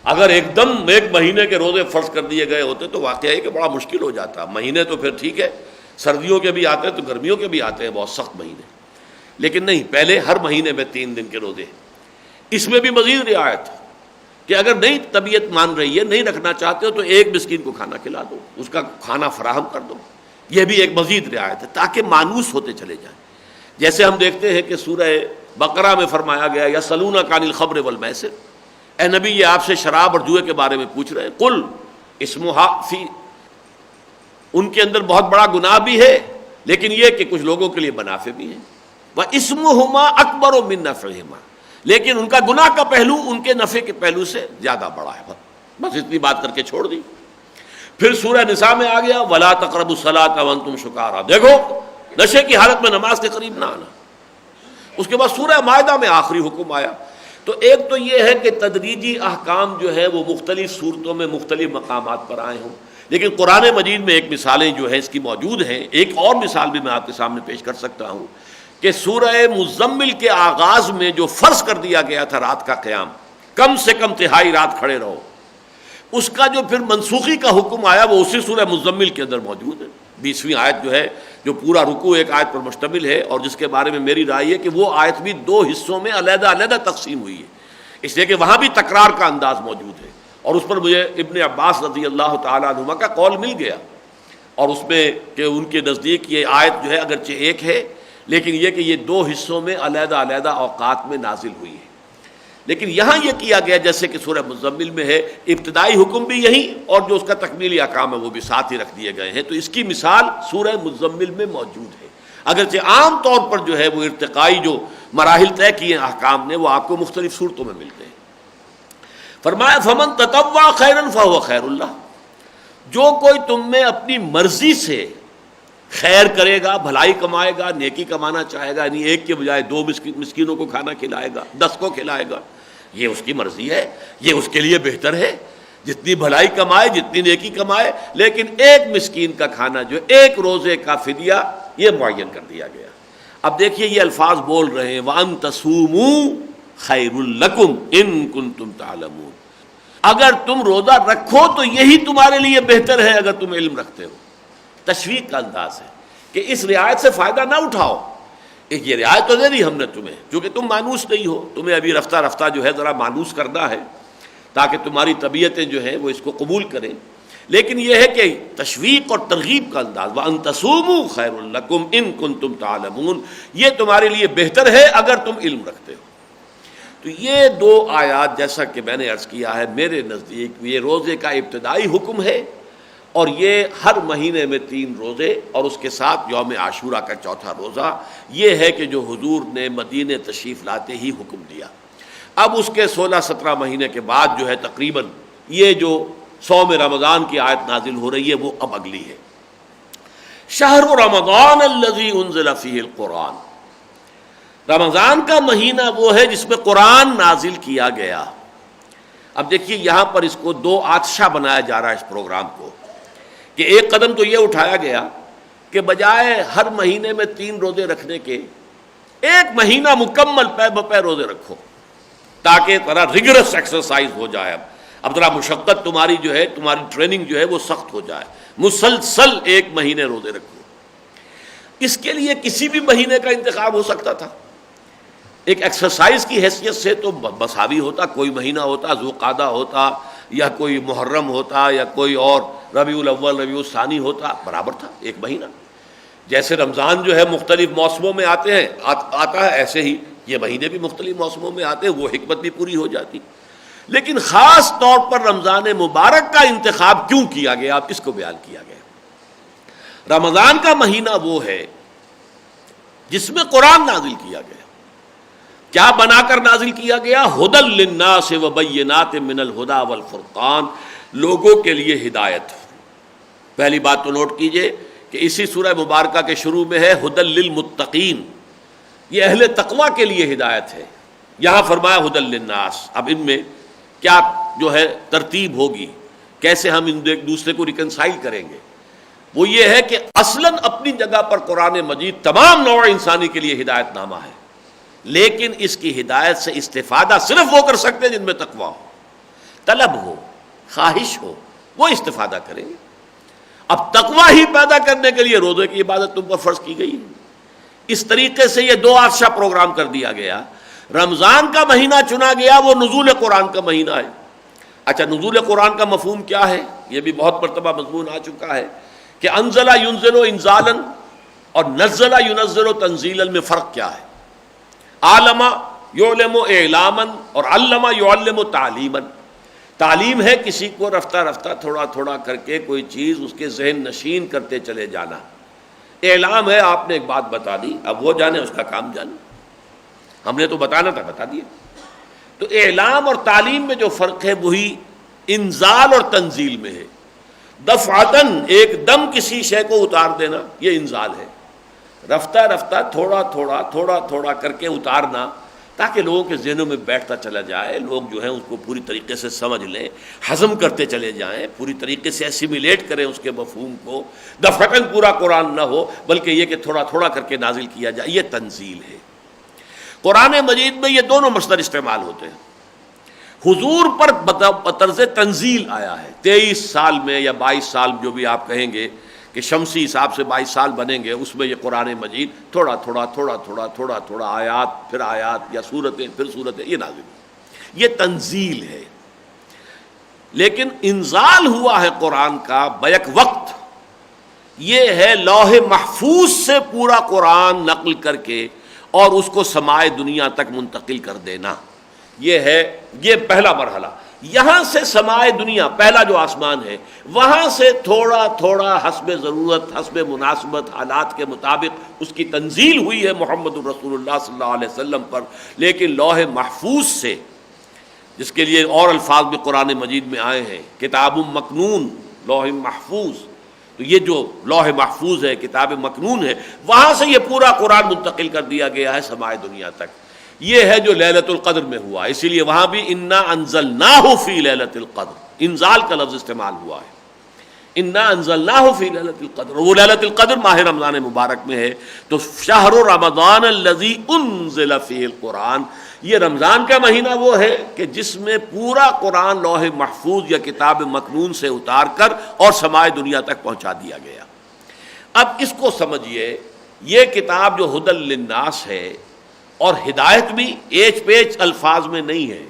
[SPEAKER 2] اگر ایک دم 1 مہینے کے روزے فرض کر دیے گئے ہوتے تو واقعہ ہے کہ بڑا مشکل ہو جاتا۔ مہینے تو پھر ٹھیک ہے، سردیوں کے بھی آتے ہیں تو گرمیوں کے بھی آتے ہیں، بہت سخت مہینے، لیکن نہیں، پہلے ہر مہینے میں 3 دن کے روزے۔ اس میں بھی مزید رعایت کہ اگر نہیں طبیعت مان رہی ہے، نہیں رکھنا چاہتے ہو تو ایک مسکین کو کھانا کھلا دو، اس کا کھانا فراہم کر دو، یہ بھی ایک مزید رعایت ہے تاکہ مانوس ہوتے چلے جائیں۔ جیسے ہم دیکھتے ہیں کہ سورہ بقرہ میں فرمایا گیا یسألونک عن الخمر والمیسر، اے نبی یہ آپ سے شراب اور جوئے کے بارے میں پوچھ رہے ہیں، قل اسمھا فی، ان کے اندر بہت بڑا گناہ بھی ہے لیکن یہ کہ کچھ لوگوں کے لیے منافع بھی ہیں، واسمھما اکبر من نفعہما، لیکن ان کا گناہ کا پہلو ان کے نفع کے پہلو سے زیادہ بڑا ہے۔ بس اتنی بات کر کے چھوڑ دی۔ پھر سورہ نساء میں آ گیا ولا تقربوا الصلاۃ وانتم سکارى، دیکھو نشے کی حالت میں نماز کے قریب نہ آنا۔ اس کے بعد سورہ مائدہ میں آخری حکم آیا۔ تو ایک تو یہ ہے کہ تدریجی احکام جو ہے وہ مختلف صورتوں میں مختلف مقامات پر آئے ہوں، لیکن قرآن مجید میں ایک مثالیں جو ہے اس کی موجود ہیں۔ ایک اور مثال بھی میں آپ کے سامنے پیش کر سکتا ہوں کہ سورہ مزمل کے آغاز میں جو فرض کر دیا گیا تھا رات کا قیام، کم سے کم تہائی رات کھڑے رہو، اس کا جو پھر منسوخی کا حکم آیا وہ اسی سورہ مزمل کے اندر موجود ہے۔ 20ویں آیت جو ہے، جو پورا رکوع ایک آیت پر مشتمل ہے، اور جس کے بارے میں میری رائے ہے کہ وہ آیت بھی 2 حصوں میں علیحدہ علیحدہ تقسیم ہوئی ہے، اس لیے کہ وہاں بھی تکرار کا انداز موجود ہے، اور اس پر مجھے ابن عباس رضی اللہ تعالیٰ عنہما کا قول مل گیا، اور اس میں کہ ان کے نزدیک یہ آیت جو ہے اگرچہ ایک ہے لیکن یہ کہ یہ 2 حصوں میں علیحدہ علیحدہ اوقات میں نازل ہوئی ہے۔ لیکن یہاں یہ کیا گیا جیسے کہ سورہ مزمل میں ہے، ابتدائی حکم بھی یہی اور جو اس کا تکمیلی احکام ہے وہ بھی ساتھ ہی رکھ دیے گئے ہیں۔ تو اس کی مثال سورہ مزمل میں موجود ہے، اگرچہ عام طور پر جو ہے وہ ارتقائی جو مراحل طے کیے احکام نے وہ آپ کو مختلف صورتوں میں ملتے ہیں۔ فرمایا فمن تطوع خیرا فهو خیر اللہ، جو کوئی تم میں اپنی مرضی سے خیر کرے گا، بھلائی کمائے گا، نیکی کمانا چاہے گا، یعنی ایک کے بجائے 2 مسکینوں کو کھانا کھلائے گا، 10 کو کھلائے گا، یہ اس کی مرضی ہے، یہ اس کے لیے بہتر ہے، جتنی بھلائی کمائے، جتنی نیکی کمائے، لیکن ایک مسکین کا کھانا جو ایک روزے کا فدیہ یہ معین کر دیا گیا۔ اب دیکھیے یہ الفاظ بول رہے ہیں وَأَن تَصُومُوا خَيْرٌ لَكُمْ إِن كُنتُمْ تَعْلَمُونَ، اگر تم روزہ رکھو تو یہی تمہارے لیے بہتر ہے اگر تم علم رکھتے ہو۔ تشویق کا انداز ہے کہ اس رعایت سے فائدہ نہ اٹھاؤ، ایک یہ رعایت تو دے دی ہم نے تمہیں، چونکہ تم مانوس نہیں ہو، تمہیں ابھی رفتہ رفتہ جو ہے ذرا مانوس کرنا ہے تاکہ تمہاری طبیعتیں جو ہیں وہ اس کو قبول کریں، لیکن یہ ہے کہ تشویق اور ترغیب کا انداز وَأَن تَصُومُوا خَيْرٌ لَكُمْ إِن كُنتُمْ تَعْلَمُونَ، یہ تمہارے لیے بہتر ہے اگر تم علم رکھتے ہو۔ تو یہ 2 آیات جیسا کہ میں نے عرض کیا ہے میرے نزدیک یہ روزے کا ابتدائی حکم ہے، اور یہ ہر مہینے میں 3 روزے اور اس کے ساتھ یوم عاشورہ کا 4تھا روزہ، یہ ہے کہ جو حضور نے مدینے تشریف لاتے ہی حکم دیا۔ اب اس کے 16-17 مہینے کے بعد جو ہے تقریباً یہ جو صوم رمضان کی آیت نازل ہو رہی ہے وہ اب اگلی ہے۔ شہر رمضان الذی انزل فیہ القرآن، رمضان کا مہینہ وہ ہے جس میں قرآن نازل کیا گیا۔ اب دیکھیے یہاں پر اس کو 2 آتشہ بنایا جا رہا ہے اس پروگرام کو، کہ ایک قدم تو یہ اٹھایا گیا کہ بجائے ہر مہینے میں 3 روزے رکھنے کے 1 مہینہ مکمل پے بپے روزے رکھو، تاکہ ذرا ریگرس ایکسرسائز ہو جائے۔ اب ذرا مشقت تمہاری جو ہے، تمہاری ٹریننگ جو ہے وہ سخت ہو جائے، مسلسل 1 مہینے روزے رکھو۔ اس کے لیے کسی بھی مہینے کا انتخاب ہو سکتا تھا، ایک ایکسرسائز کی حیثیت سے تو مساوی ہوتا، کوئی مہینہ ہوتا، ذوالقعدہ ہوتا یا کوئی محرم ہوتا یا کوئی اور ربیع الاول ربیع الثانی ہوتا، برابر تھا 1 مہینہ۔ جیسے رمضان جو ہے مختلف موسموں میں آتا ہے، ایسے ہی یہ مہینے بھی مختلف موسموں میں آتے ہیں، وہ حکمت بھی پوری ہو جاتی۔ لیکن خاص طور پر رمضان مبارک کا انتخاب کیوں کیا گیا، اب اس کو بیان کیا گیا۔ رمضان کا مہینہ وہ ہے جس میں قرآن نازل کیا گیا۔ کیا بنا کر نازل کیا گیا؟ ھدی للناس وبینات من الھدی والفرقان، لوگوں کے لیے ہدایت۔ پہلی بات تو نوٹ کیجئے کہ اسی سورہ مبارکہ کے شروع میں ہے ھدی للمتقین، یہ اہل تقوی کے لیے ہدایت ہے۔ یہاں فرمایا ھدی للناس۔ اب ان میں کیا جو ہے ترتیب ہوگی، کیسے ہم ایک دوسرے کو ریکنسائل کریں گے، وہ یہ ہے کہ اصلاً اپنی جگہ پر قرآن مجید تمام نوع انسانی کے لیے ہدایت نامہ ہے، لیکن اس کی ہدایت سے استفادہ صرف وہ کر سکتے ہیں جن میں تقویٰ ہو، طلب ہو، خواہش ہو، وہ استفادہ کریں گے۔ اب تقویٰ ہی پیدا کرنے کے لیے روزے کی عبادت تم پر فرض کی گئی ہے۔ اس طریقے سے یہ 2 عرصہ پروگرام کر دیا گیا۔ رمضان کا مہینہ چنا گیا، وہ نزول قرآن کا مہینہ ہے۔ اچھا، نزول قرآن کا مفہوم کیا ہے؟ یہ بھی بہت مرتبہ مضمون آ چکا ہے کہ انزل ینزل انزالا اور نزل ینزل تنزیلا میں فرق کیا ہے؟ عالم یعلم اعلاما اور علم یعلم تعلیما۔ تعلیم ہے کسی کو رفتہ رفتہ تھوڑا تھوڑا کر کے کوئی چیز اس کے ذہن نشین کرتے چلے جانا۔ اعلام ہے آپ نے ایک بات بتا دی، اب وہ جانے اس کا کام جانے، ہم نے تو بتانا تھا بتا دیا۔ تو اعلام اور تعلیم میں جو فرق ہے وہی انزال اور تنزیل میں ہے۔ دفعتاً ایک دم کسی شے کو اتار دینا یہ انزال ہے، رفتہ رفتہ تھوڑا تھوڑا تھوڑا تھوڑا کر کے اتارنا تاکہ لوگوں کے ذہنوں میں بیٹھتا چلا جائے، لوگ جو ہیں اس کو پوری طریقے سے سمجھ لیں، ہضم کرتے چلے جائیں، پوری طریقے سے ایسیمیلیٹ کریں اس کے مفہوم کو۔ دفعتاً پورا قرآن نہ ہو بلکہ یہ کہ تھوڑا تھوڑا کر کے نازل کیا جائے، یہ تنزیل ہے۔ قرآن مجید میں یہ دونوں مصدر استعمال ہوتے ہیں۔ حضور پر بطرز تنزیل آیا ہے، 23 سال میں یا 22 سال جو بھی آپ کہیں گے کہ شمسی حساب سے 22 سال بنیں گے، اس میں یہ قرآن مجید تھوڑا تھوڑا تھوڑا تھوڑا تھوڑا تھوڑا آیات یا سورتیں پھر سورتیں یہ نازل ہوئی، یہ تنزیل ہے۔ لیکن انزال ہوا ہے قرآن کا بیک وقت، یہ ہے لوح محفوظ سے پورا قرآن نقل کر کے اور اس کو سمائے دنیا تک منتقل کر دینا، یہ پہلا مرحلہ۔ یہاں سے سمائے دنیا، پہلا جو آسمان ہے، وہاں سے تھوڑا تھوڑا حسب ضرورت، حسب مناسبت، حالات کے مطابق اس کی تنزیل ہوئی ہے محمد الرسول اللہ صلی اللہ علیہ وسلم پر، لیکن لوح محفوظ سے، جس کے لیے اور الفاظ بھی قرآن مجید میں آئے ہیں، کتاب مکنون، لوح محفوظ، تو یہ جو لوح محفوظ ہے، کتاب مکنون ہے، وہاں سے یہ پورا قرآن منتقل کر دیا گیا ہے سمائے دنیا تک۔ یہ ہے جو لیلۃ القدر میں ہوا، اسی لیے وہاں بھی انا انزلناہ فی لیلۃ القدر، انزال کا لفظ استعمال ہوا ہے، انا انزلناہ فی لیلۃ القدر، وہ لیلۃ القدر ماہ رمضان مبارک میں ہے۔ تو شہر رمضان الذی انزل فیہ القرآن، یہ رمضان کا مہینہ وہ ہے کہ جس میں پورا قرآن لوح محفوظ یا کتاب مکنون سے اتار کر اور سمائے دنیا تک پہنچا دیا گیا۔ اب اس کو سمجھیے، یہ کتاب جو ھدی للناس ہے اور ہدایت بھی ایچ پیچ الفاظ میں نہیں ہے،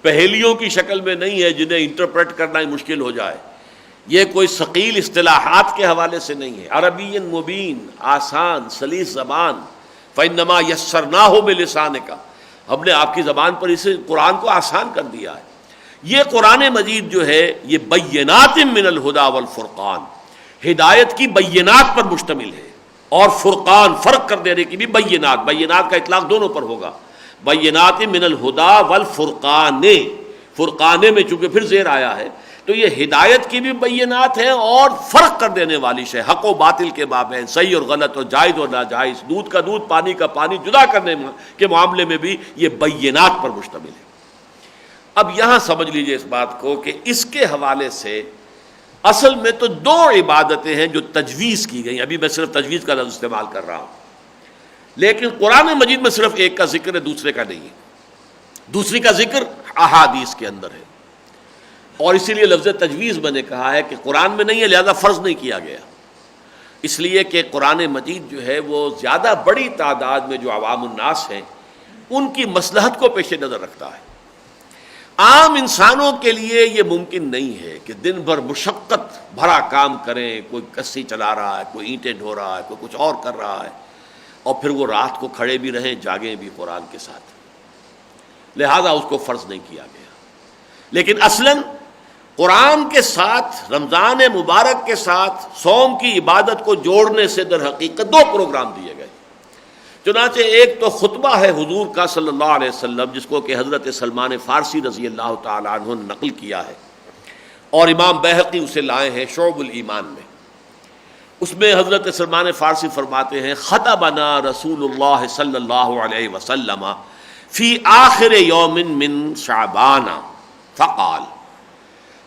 [SPEAKER 2] پہیلیوں کی شکل میں نہیں ہے جنہیں انٹرپریٹ کرنا ہی مشکل ہو جائے، یہ کوئی ثقیل اصطلاحات کے حوالے سے نہیں ہے، عربی مبین، آسان سلیس زبان، فإنما یسرناہ بلسانک، ہم نے آپ کی زبان پر اسے قرآن کو آسان کر دیا ہے۔ یہ قرآن مجید جو ہے یہ بینات من الہدی والفرقان، ہدایت کی بینات پر مشتمل ہے، اور فرقان فرق کر دینے کی بھی بینات کا اطلاق دونوں پر ہوگا، بینات من الہدی والفرقان، فرقانے میں چونکہ پھر زیر آیا ہے تو یہ ہدایت کی بھی بینات ہیں اور فرق کر دینے والی شے، حق و باطل کے مابین، صحیح اور غلط اور جائز اور ناجائز، دودھ کا دودھ پانی کا پانی جدا کرنے کے معاملے میں بھی یہ بینات پر مشتمل ہے۔ اب یہاں سمجھ لیجئے اس بات کو کہ اس کے حوالے سے اصل میں تو دو عبادتیں ہیں جو تجویز کی گئی. ابھی میں صرف تجویز کا لفظ استعمال کر رہا ہوں، لیکن قرآن مجید میں صرف ایک کا ذکر ہے، دوسرے کا نہیں ہے. دوسری کا ذکر احادیث کے اندر ہے، اور اسی لیے لفظ تجویز میں نے کہا ہے کہ قرآن میں نہیں ہے، لہذا فرض نہیں کیا گیا. اس لیے کہ قرآن مجید جو ہے وہ زیادہ بڑی تعداد میں جو عوام الناس ہیں ان کی مصلحت کو پیش نظر رکھتا ہے. عام انسانوں کے لیے یہ ممکن نہیں ہے کہ دن بھر مشقت بھرا کام کریں، کوئی کسی چلا رہا ہے، کوئی اینٹیں ڈھو رہا ہے، کوئی کچھ اور کر رہا ہے، اور پھر وہ رات کو کھڑے بھی رہیں، جاگیں بھی قرآن کے ساتھ. لہذا اس کو فرض نہیں کیا گیا. لیکن اصلاً قرآن کے ساتھ، رمضان مبارک کے ساتھ صوم کی عبادت کو جوڑنے سے در حقیقت دو پروگرام دیے گئے. چنانچہ ایک تو خطبہ ہے حضور کا صلی اللہ علیہ وسلم، جس کو کہ حضرت سلمان فارسی رضی اللہ تعالی عنہ نے نقل کیا ہے، اور امام بیہقی اسے لائے ہیں شعب الایمان میں. اس میں حضرت سلمان فارسی فرماتے ہیں خطبنا رسول اللہ صلی اللہ علیہ وسلم فی آخر یوم من شعبان فقال،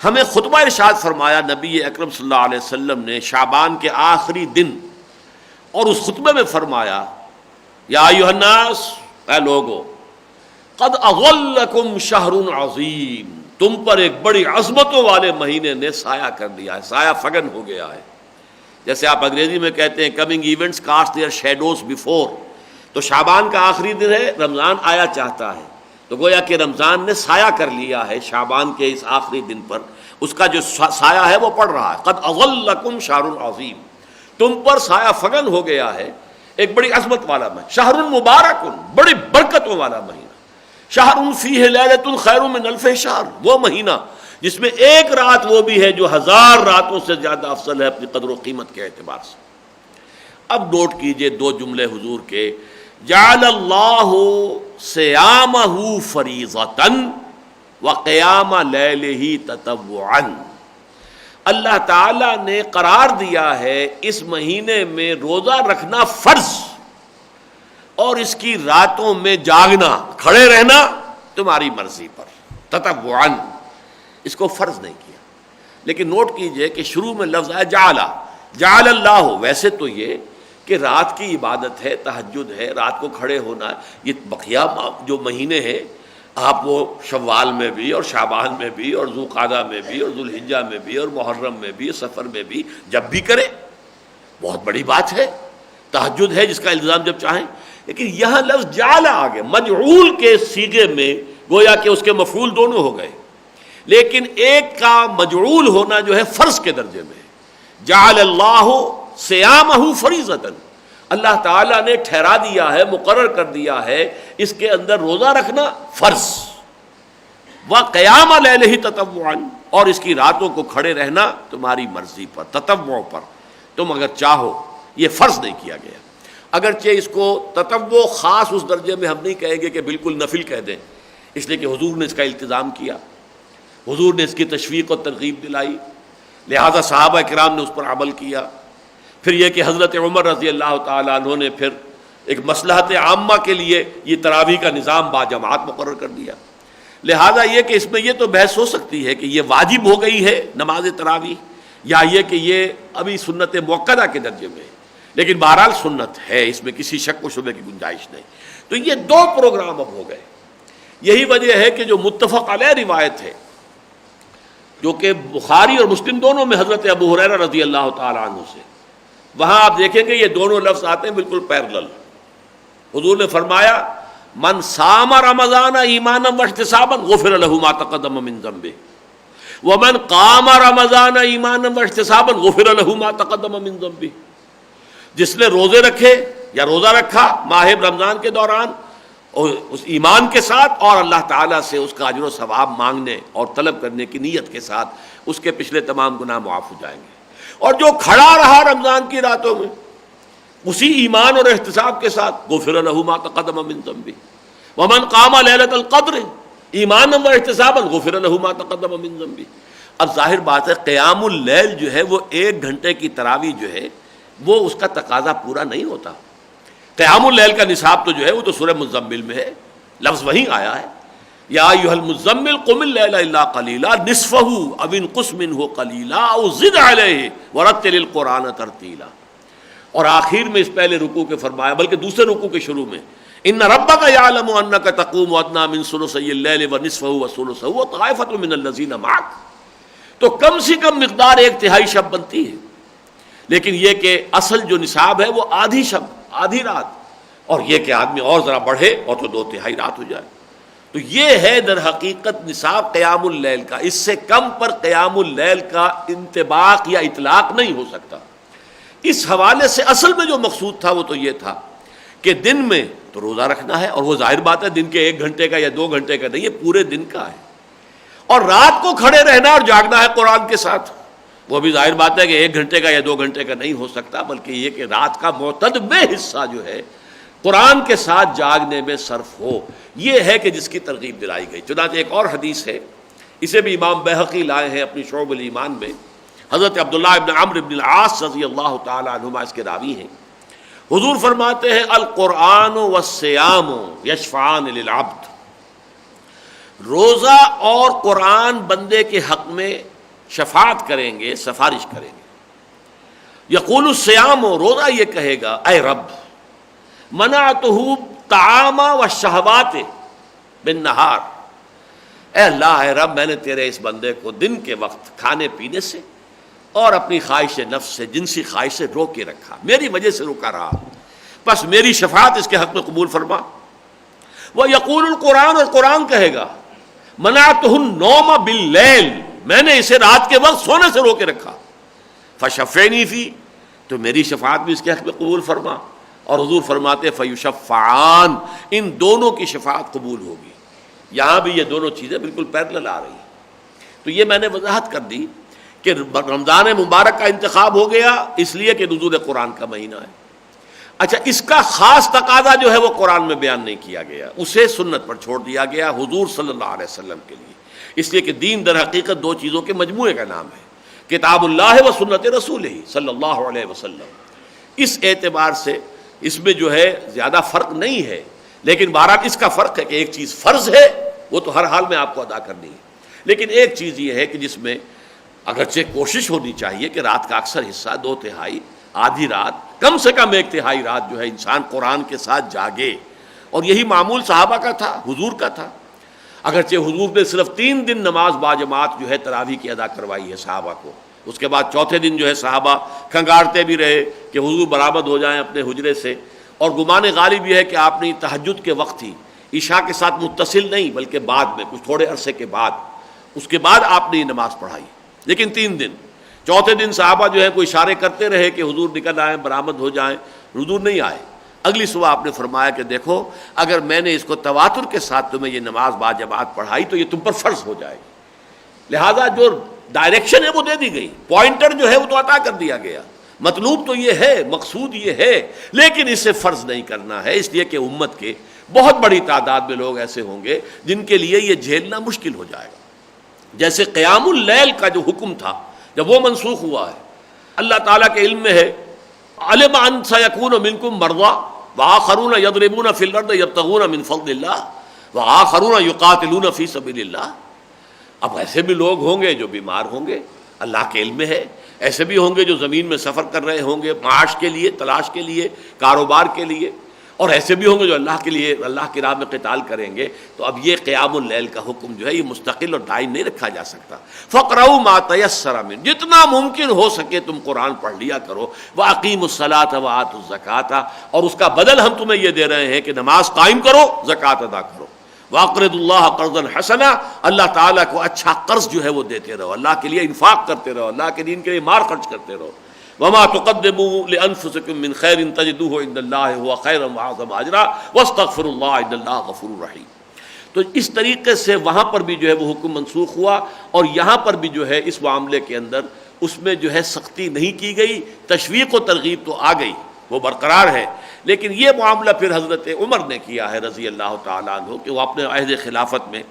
[SPEAKER 2] ہمیں خطبہ ارشاد فرمایا نبی اکرم صلی اللہ علیہ وسلم نے شعبان کے آخری دن، اور اس خطبے میں فرمایا یا ایھا الناس، اے لوگو، قد اظلکم شہر عظیم، تم پر ایک بڑی عظمتوں والے مہینے نے سایہ کر دیا ہے، سایہ فگن ہو گیا ہے. جیسے آپ انگریزی میں کہتے ہیں coming events cast their shadows before, تو شعبان کا آخری دن ہے، رمضان آیا چاہتا ہے، تو گویا کہ رمضان نے سایہ کر لیا ہے شعبان کے اس آخری دن پر، اس کا جو سایہ ہے وہ پڑ رہا ہے. قد اظلکم شہر عظیم، تم پر سایہ فگن ہو گیا ہے ایک بڑی عظمت والا مہینہ. شہر مبارک، بڑی برکتوں والا مہینہ. شہر فیہ لیلۃ خیر من الف شہر، وہ مہینہ جس میں ایک رات وہ بھی ہے جو 1000 راتوں سے زیادہ افضل ہے اپنی قدر و قیمت کے اعتبار سے. اب نوٹ کیجئے دو جملے حضور کے، جعل اللہ صیامہ فریضۃ وقیام لیلہ تطوعا، اللہ تعالیٰ نے قرار دیا ہے اس مہینے میں روزہ رکھنا فرض، اور اس کی راتوں میں جاگنا، کھڑے رہنا تمہاری مرضی پر، تطوعاً، اس کو فرض نہیں کیا. لیکن نوٹ کیجئے کہ شروع میں لفظ ہے جعل اللہ. ویسے تو یہ کہ رات کی عبادت ہے، تہجد ہے، رات کو کھڑے ہونا ہے، یہ بقیہ جو مہینے ہیں آپ وہ شوال میں بھی اور شعبان میں بھی اور ذوالقعدہ میں بھی اور ذوالحجہ میں بھی اور محرم میں بھی، سفر میں بھی، جب بھی کریں، بہت بڑی بات ہے. تہجد ہے جس کا الزام جب چاہیں. لیکن یہاں لفظ جعل آگے مجعول کے صیغے میں، گویا کہ اس کے مفعول دونوں ہو گئے، لیکن ایک کا مجعول ہونا جو ہے فرض کے درجے میں. جعل اللہ صیامہ فریضۃ، اللہ تعالیٰ نے ٹھہرا دیا ہے، مقرر کر دیا ہے اس کے اندر روزہ رکھنا فرض، وقیام لیلہ تطوعا، اور اس کی راتوں کو کھڑے رہنا تمہاری مرضی پر، تطوع پر، تم اگر چاہو. یہ فرض نہیں کیا گیا. اگرچہ اس کو تطوع خاص اس درجے میں ہم نہیں کہیں گے کہ بالکل نفل کہہ دیں، اس لیے کہ حضور نے اس کا التزام کیا، حضور نے اس کی تشویق و ترغیب دلائی، لہذا صحابہ کرام نے اس پر عمل کیا. پھر یہ کہ حضرت عمر رضی اللہ تعالیٰ عنہ نے پھر ایک مصلحت عامہ کے لیے یہ تراویح کا نظام با جماعت مقرر کر دیا. لہذا یہ کہ اس میں یہ تو بحث ہو سکتی ہے کہ یہ واجب ہو گئی ہے نماز تراویح، یا یہ کہ یہ ابھی سنت مؤکدہ کے درجے میں ہے، لیکن بہرحال سنت ہے، اس میں کسی شک و شبہ کی گنجائش نہیں. تو یہ دو پروگرام اب ہو گئے. یہی وجہ ہے کہ جو متفق علیہ روایت ہے، جو کہ بخاری اور مسلم دونوں میں حضرت ابو ہریرہ رضی اللہ تعالیٰ عنہ سے، وہاں آپ دیکھیں گے یہ دونوں لفظ آتے ہیں بالکل پیرلل. حضور نے فرمایا من صام رمضان ایمانا واحتسابا غفر له ما تقدم من ذنبه ومن قام رمضان ایمانا واحتسابا غفر له ما تقدم من ذنبه. جس نے روزے رکھے یا روزہ رکھا ماہ رمضان کے دوران اس ایمان کے ساتھ اور اللہ تعالیٰ سے اس کا اجر و ثواب مانگنے اور طلب کرنے کی نیت کے ساتھ، اس کے پچھلے تمام گناہ معاف ہو جائیں گے. اور جو کھڑا رہا رمضان کی راتوں میں اسی ایمان اور احتساب کے ساتھ، غفر له ما تقدم من ذنبه ومن قام لیلۃ القدر ایمانا واحتسابا غفر له ما تقدم من ذنبه. اب ظاہر بات ہے قیام اللیل جو ہے وہ 1 گھنٹے کی تراویح جو ہے وہ اس کا تقاضا پورا نہیں ہوتا. قیام اللیل کا نصاب تو جو ہے وہ تو سورہ مزمل میں ہے، لفظ وہیں آیا ہے. یا ایھا المزمل قم اللیل الا قلیلا نصفہ او انقص منہ قلیلا او زد علیہ ورتل القرآن ترتیلا. اور آخر میں اس پہلے رکوع کے فرمایا، بلکہ دوسرے رکوع کے شروع میں، ان ربک یعلم انک تقوم ادنی من ثلثی اللیل ونصفہ وثلثہ وطائفۃ من الذین معک. تو کم سے کم مقدار ایک تہائی شب بنتی ہے، لیکن یہ کہ اصل جو نصاب ہے وہ آدھی شب، آدھی رات، اور یہ کہ آدمی اور ذرا بڑھے اور تو 2/3 رات ہو جائے. تو یہ ہے در حقیقت نصاب قیام اللیل کا. اس سے کم پر قیام اللیل کا انطباق یا اطلاق نہیں ہو سکتا. اس حوالے سے اصل میں جو مقصود تھا وہ تو یہ تھا کہ دن میں تو روزہ رکھنا ہے، اور وہ ظاہر بات ہے دن کے 1 گھنٹے کا یا 2 گھنٹے کا نہیں، یہ پورے دن کا ہے. اور رات کو کھڑے رہنا اور جاگنا ہے قرآن کے ساتھ، وہ بھی ظاہر بات ہے کہ 1 گھنٹے کا یا 2 گھنٹے کا نہیں ہو سکتا، بلکہ یہ کہ رات کا معتدبہ حصہ جو ہے قرآن کے ساتھ جاگنے میں صرف ہو. یہ ہے کہ جس کی ترغیب دلائی گئی. چنانچہ ایک اور حدیث ہے، اسے بھی امام بیہقی لائے ہیں اپنی شعب الایمان میں. حضرت عبداللہ ابن عمرو بن العاص رضی اللہ تعالی عنہما اس کے راوی ہیں. حضور فرماتے ہیں القرآن والصیام یشفعان للعبد. روزہ اور قرآن بندے کے حق میں شفاعت کریں گے، سفارش کریں گے. یقول الصیام، روزہ یہ کہے گا اے رب منعتہ طعام والشہوات بالنہار، اے اللہ، اے رب، میں نے تیرے اس بندے کو دن کے وقت کھانے پینے سے اور اپنی خواہش نفس سے، جنسی خواہش سے روک کے رکھا، میری وجہ سے روکا رہا، بس میری شفاعت اس کے حق میں قبول فرما. وہ یقول القرآن، اور قرآن کہے گا منعتہ النوم باللیل، میں نے اسے رات کے وقت سونے سے روک کے رکھا، فشفعنی فی، تو میری شفاعت بھی اس کے حق میں قبول فرما. اور حضور فرماتے فیشفعان، ان دونوں کی شفاعت قبول ہوگی. یہاں بھی یہ دونوں چیزیں بالکل پیرلل آ رہی ہیں. تو یہ میں نے وضاحت کر دی کہ رمضان مبارک کا انتخاب ہو گیا اس لیے کہ نزول قرآن کا مہینہ ہے. اچھا، اس کا خاص تقاضا جو ہے وہ قرآن میں بیان نہیں کیا گیا، اسے سنت پر چھوڑ دیا گیا حضور صلی اللہ علیہ وسلم کے لیے. اس لیے کہ دین در حقیقت 2 چیزوں کے مجموعے کا نام ہے، کتاب اللہ و سنت رسولہ صلی اللہ علیہ وسلم. اس اعتبار سے اس میں جو ہے زیادہ فرق نہیں ہے، لیکن بہرحال اس کا فرق ہے کہ ایک چیز فرض ہے، وہ تو ہر حال میں آپ کو ادا کرنی ہے، لیکن ایک چیز یہ ہے کہ جس میں اگرچہ کوشش ہونی چاہیے کہ رات کا اکثر حصہ 2/3، آدھی رات، کم سے کم 1/3 رات جو ہے انسان قرآن کے ساتھ جاگے. اور یہی معمول صحابہ کا تھا، حضور کا تھا. اگرچہ حضور نے صرف 3 دن نماز باجماعت جو ہے تراویح کی ادا کروائی ہے صحابہ کو، اس کے بعد چوتھے دن جو ہے صحابہ کھنگارتے بھی رہے کہ حضور برآمد ہو جائیں اپنے حجرے سے. اور گمان غالب یہ ہے کہ آپ نے تہجد کے وقت ہی، عشاء کے ساتھ متصل نہیں بلکہ بعد میں کچھ تھوڑے عرصے کے بعد، اس کے بعد آپ نے یہ نماز پڑھائی. لیکن 3 دن، چوتھے دن صحابہ جو ہے کوئی اشارے کرتے رہے کہ حضور نکل آئیں، برآمد ہو جائیں، حضور نہیں آئے. اگلی صبح آپ نے فرمایا کہ دیکھو اگر میں نے اس کو تواتر کے ساتھ تمہیں یہ نماز باجماعت پڑھائی تو یہ تم پر فرض ہو جائے گی. لہذا جو ڈائریکشن ہے وہ دے دی گئی، پوائنٹر جو ہے وہ تو عطا کر دیا گیا. مطلوب تو یہ ہے، مقصود یہ ہے، لیکن اسے فرض نہیں کرنا ہے، اس لیے کہ امت کے بہت بڑی تعداد میں لوگ ایسے ہوں گے جن کے لیے یہ جھیلنا مشکل ہو جائے گا. جیسے قیام اللیل کا جو حکم تھا جب وہ منسوخ ہوا ہے، اللہ تعالیٰ کے علم میں ہے علم ان سیکون منکم مرضی وآخرون یضربون فی الارض یبتغون من فضل اللہ وآخرون یقاتلون فی سبیل اللہ. اب ایسے بھی لوگ ہوں گے جو بیمار ہوں گے، اللہ کے علم میں ہے. ایسے بھی ہوں گے جو زمین میں سفر کر رہے ہوں گے معاش کے لیے، تلاش کے لیے، کاروبار کے لیے، اور ایسے بھی ہوں گے جو اللہ کے لیے، اللہ کی راہ میں قتال کریں گے. تو اب یہ قیام اللیل کا حکم جو ہے یہ مستقل اور دائم نہیں رکھا جا سکتا. فقرؤوا ما تیسر من، جتنا ممکن ہو سکے تم قرآن پڑھ لیا کرو. واقیموا الصلاۃ وآتوا الزکاۃ، اور اس کا بدل ہم تمہیں یہ دے رہے ہیں کہ نماز قائم کرو، زکوٰۃ ادا کرو. واقرضوا اللہ قرضا حسنا، اللہ تعالیٰ کو اچھا قرض جو ہے وہ دیتے رہو، اللہ کے لیے انفاق کرتے رہو، اللہ کے دین کے لیے مال خرچ کرتے رہو. وما تقدموا لانفسکم من خیر تجدوه عند اللہ هو خیرا واعظم اجرا واستغفروا اللہ ان اللہ غفور رحیم. تو اس طریقے سے وہاں پر بھی جو ہے وہ حکم منسوخ ہوا، اور یہاں پر بھی جو ہے اس معاملے کے اندر اس میں جو ہے سختی نہیں کی گئی. تشویق و ترغیب تو آ گئی، وہ برقرار ہے، لیکن یہ معاملہ پھر حضرت عمر نے کیا ہے رضی اللہ تعالیٰ عنہ کہ وہ اپنے عہد خلافت میں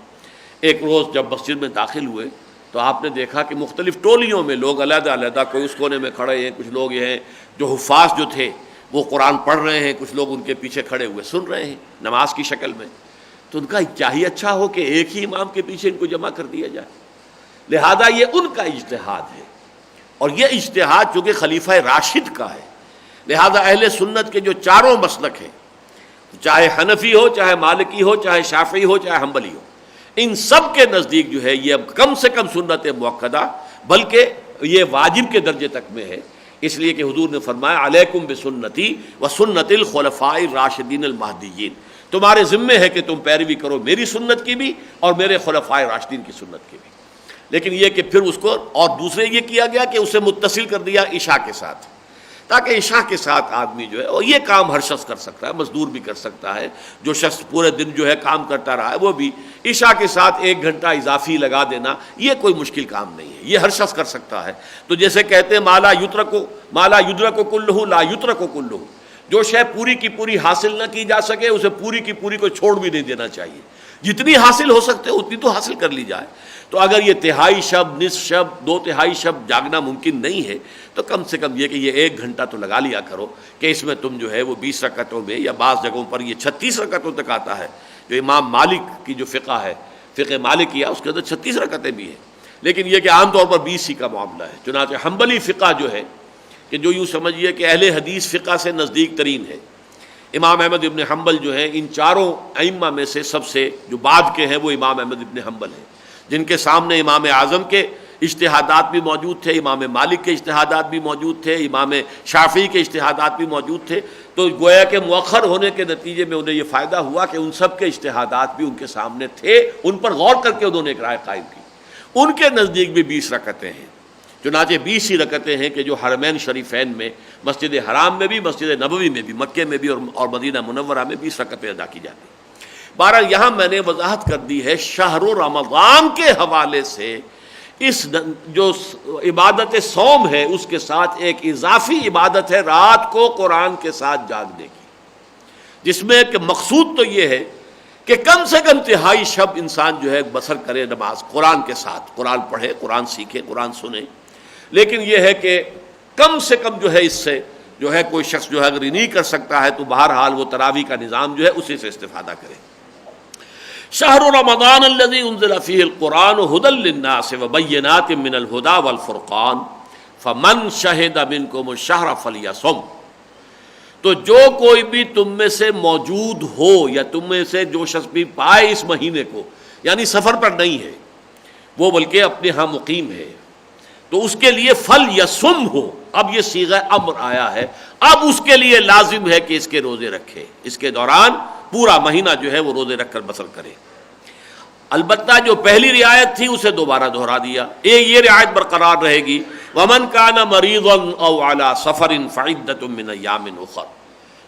[SPEAKER 2] ایک روز جب مسجد میں داخل ہوئے تو آپ نے دیکھا کہ مختلف ٹولیوں میں لوگ علیحدہ علیحدہ، کوئی اس کونے میں کھڑے ہیں، کچھ لوگ یہ ہیں جو حفاظ جو تھے وہ قرآن پڑھ رہے ہیں، کچھ لوگ ان کے پیچھے کھڑے ہوئے سن رہے ہیں نماز کی شکل میں. تو ان کا کیا ہی اچھا ہو کہ ایک ہی امام کے پیچھے ان کو جمع کر دیا جائے. لہذا یہ ان کا اجتہاد ہے، اور یہ اجتہاد چونکہ خلیفہ راشد کا ہے، لہذا اہل سنت کے جو چاروں مسلک ہیں، چاہے حنفی ہو، چاہے مالکی ہو، چاہے شافعی ہو، چاہے حنبلی ہو، ان سب کے نزدیک جو ہے یہ اب کم سے کم سنت مؤکدہ بلکہ یہ واجب کے درجے تک میں ہے. اس لیے کہ حضور نے فرمایا علیکم بسنتی و سنت الخلفاء الراشدین المہدیین، تمہارے ذمے ہے کہ تم پیروی کرو میری سنت کی بھی اور میرے خلفاء راشدین کی سنت کی بھی. لیکن یہ کہ پھر اس کو اور دوسرے یہ کیا گیا کہ اسے متصل کر دیا عشاء کے ساتھ، تاکہ عشاء کے ساتھ آدمی جو ہے، اور یہ کام ہر شخص کر سکتا ہے، مزدور بھی کر سکتا ہے، جو شخص پورے دن جو ہے کام کرتا رہا ہے وہ بھی عشاء کے ساتھ 1 گھنٹہ اضافی لگا دینا یہ کوئی مشکل کام نہیں ہے، یہ ہر شخص کر سکتا ہے. تو جیسے کہتے ہیں مالا یدرک کلہ لا یترک کلہ، جو شے پوری کی پوری حاصل نہ کی جا سکے اسے پوری کی پوری کو چھوڑ بھی نہیں دینا چاہیے. جتنی حاصل ہو سکتے اتنی تو حاصل کر لی جائے. تو اگر یہ تہائی شب، نصف شب، 2/3 شب جاگنا ممکن نہیں ہے تو کم سے کم یہ کہ یہ 1 گھنٹہ تو لگا لیا کرو کہ اس میں تم جو ہے وہ 20 رکعتوں میں، یا بعض جگہوں پر یہ 36 رکعتوں تک آتا ہے. جو امام مالک کی جو فقہ ہے، فقہ مالکیہ، اس کے اندر 36 رکعتیں بھی ہیں، لیکن یہ کہ عام طور پر 20 ہی کا معاملہ ہے. چنانچہ حنبلی فقہ جو ہے کہ جو یوں سمجھیے کہ اہل حدیث فقہ سے نزدیک ترین ہے، امام احمد ابن حنبل جو ہیں ان چاروں ائمہ میں سے سب سے جو بعد کے ہیں وہ امام احمد ابن حنبل ہیں، جن کے سامنے امام اعظم کے اجتہادات بھی موجود تھے، امام مالک کے اجتہادات بھی موجود تھے، امام شافعی کے اجتہادات بھی موجود تھے. تو گویا کہ مؤخر ہونے کے نتیجے میں انہیں یہ فائدہ ہوا کہ ان سب کے اجتہادات بھی ان کے سامنے تھے، ان پر غور کر کے انہوں نے ایک رائے قائم کی. ان کے نزدیک بھی 20 رکعتیں ہیں. چنانچہ 20 ہی رکعتیں ہیں کہ جو حرمین شریفین میں، مسجد حرام میں بھی، مسجد نبوی میں بھی، مکے میں بھی اور مدینہ منورہ میں 20 رکعتیں ادا کی جاتی ہیں. بہرحال یہاں میں نے وضاحت کر دی ہے شہر رمضان کے حوالے سے اس جو عبادت صوم ہے اس کے ساتھ ایک اضافی عبادت ہے رات کو قرآن کے ساتھ جاگنے کی، جس میں کہ مقصود تو یہ ہے کہ کم سے کم تہائی شب انسان جو ہے بسر کرے نماز قرآن کے ساتھ، قرآن پڑھے، قرآن سیکھے، قرآن سنے. لیکن یہ ہے کہ کم سے کم جو ہے اس سے جو ہے کوئی شخص جو ہے اگر نہیں کر سکتا ہے تو بہرحال وہ تراویح کا نظام جو ہے اسی سے استفادہ کرے. شہر رمضان الذی انزل فیہ القرآن ھدی للناس وبینات من الھدی والفرقان فمن شہد منکم الشہر فلیصم. تو جو کوئی بھی تم میں سے موجود ہو یا تم میں سے جو شخص بھی پائے اس مہینے کو، یعنی سفر پر نہیں ہے وہ بلکہ اپنے ہاں مقیم ہے، تو اس کے لیے فلیصم ہو. اب یہ صیغہ امر آیا ہے، اب اس کے لیے لازم ہے کہ اس کے روزے رکھے، اس کے دوران پورا مہینہ جو ہے وہ روزے رکھ کر بسر کرے. البتہ جو پہلی رعایت تھی اسے دوبارہ دہرا دیا، یہ رعایت برقرار رہے گی. ومن کان مریضا او علی سفر فعدۃ من ایام اخر.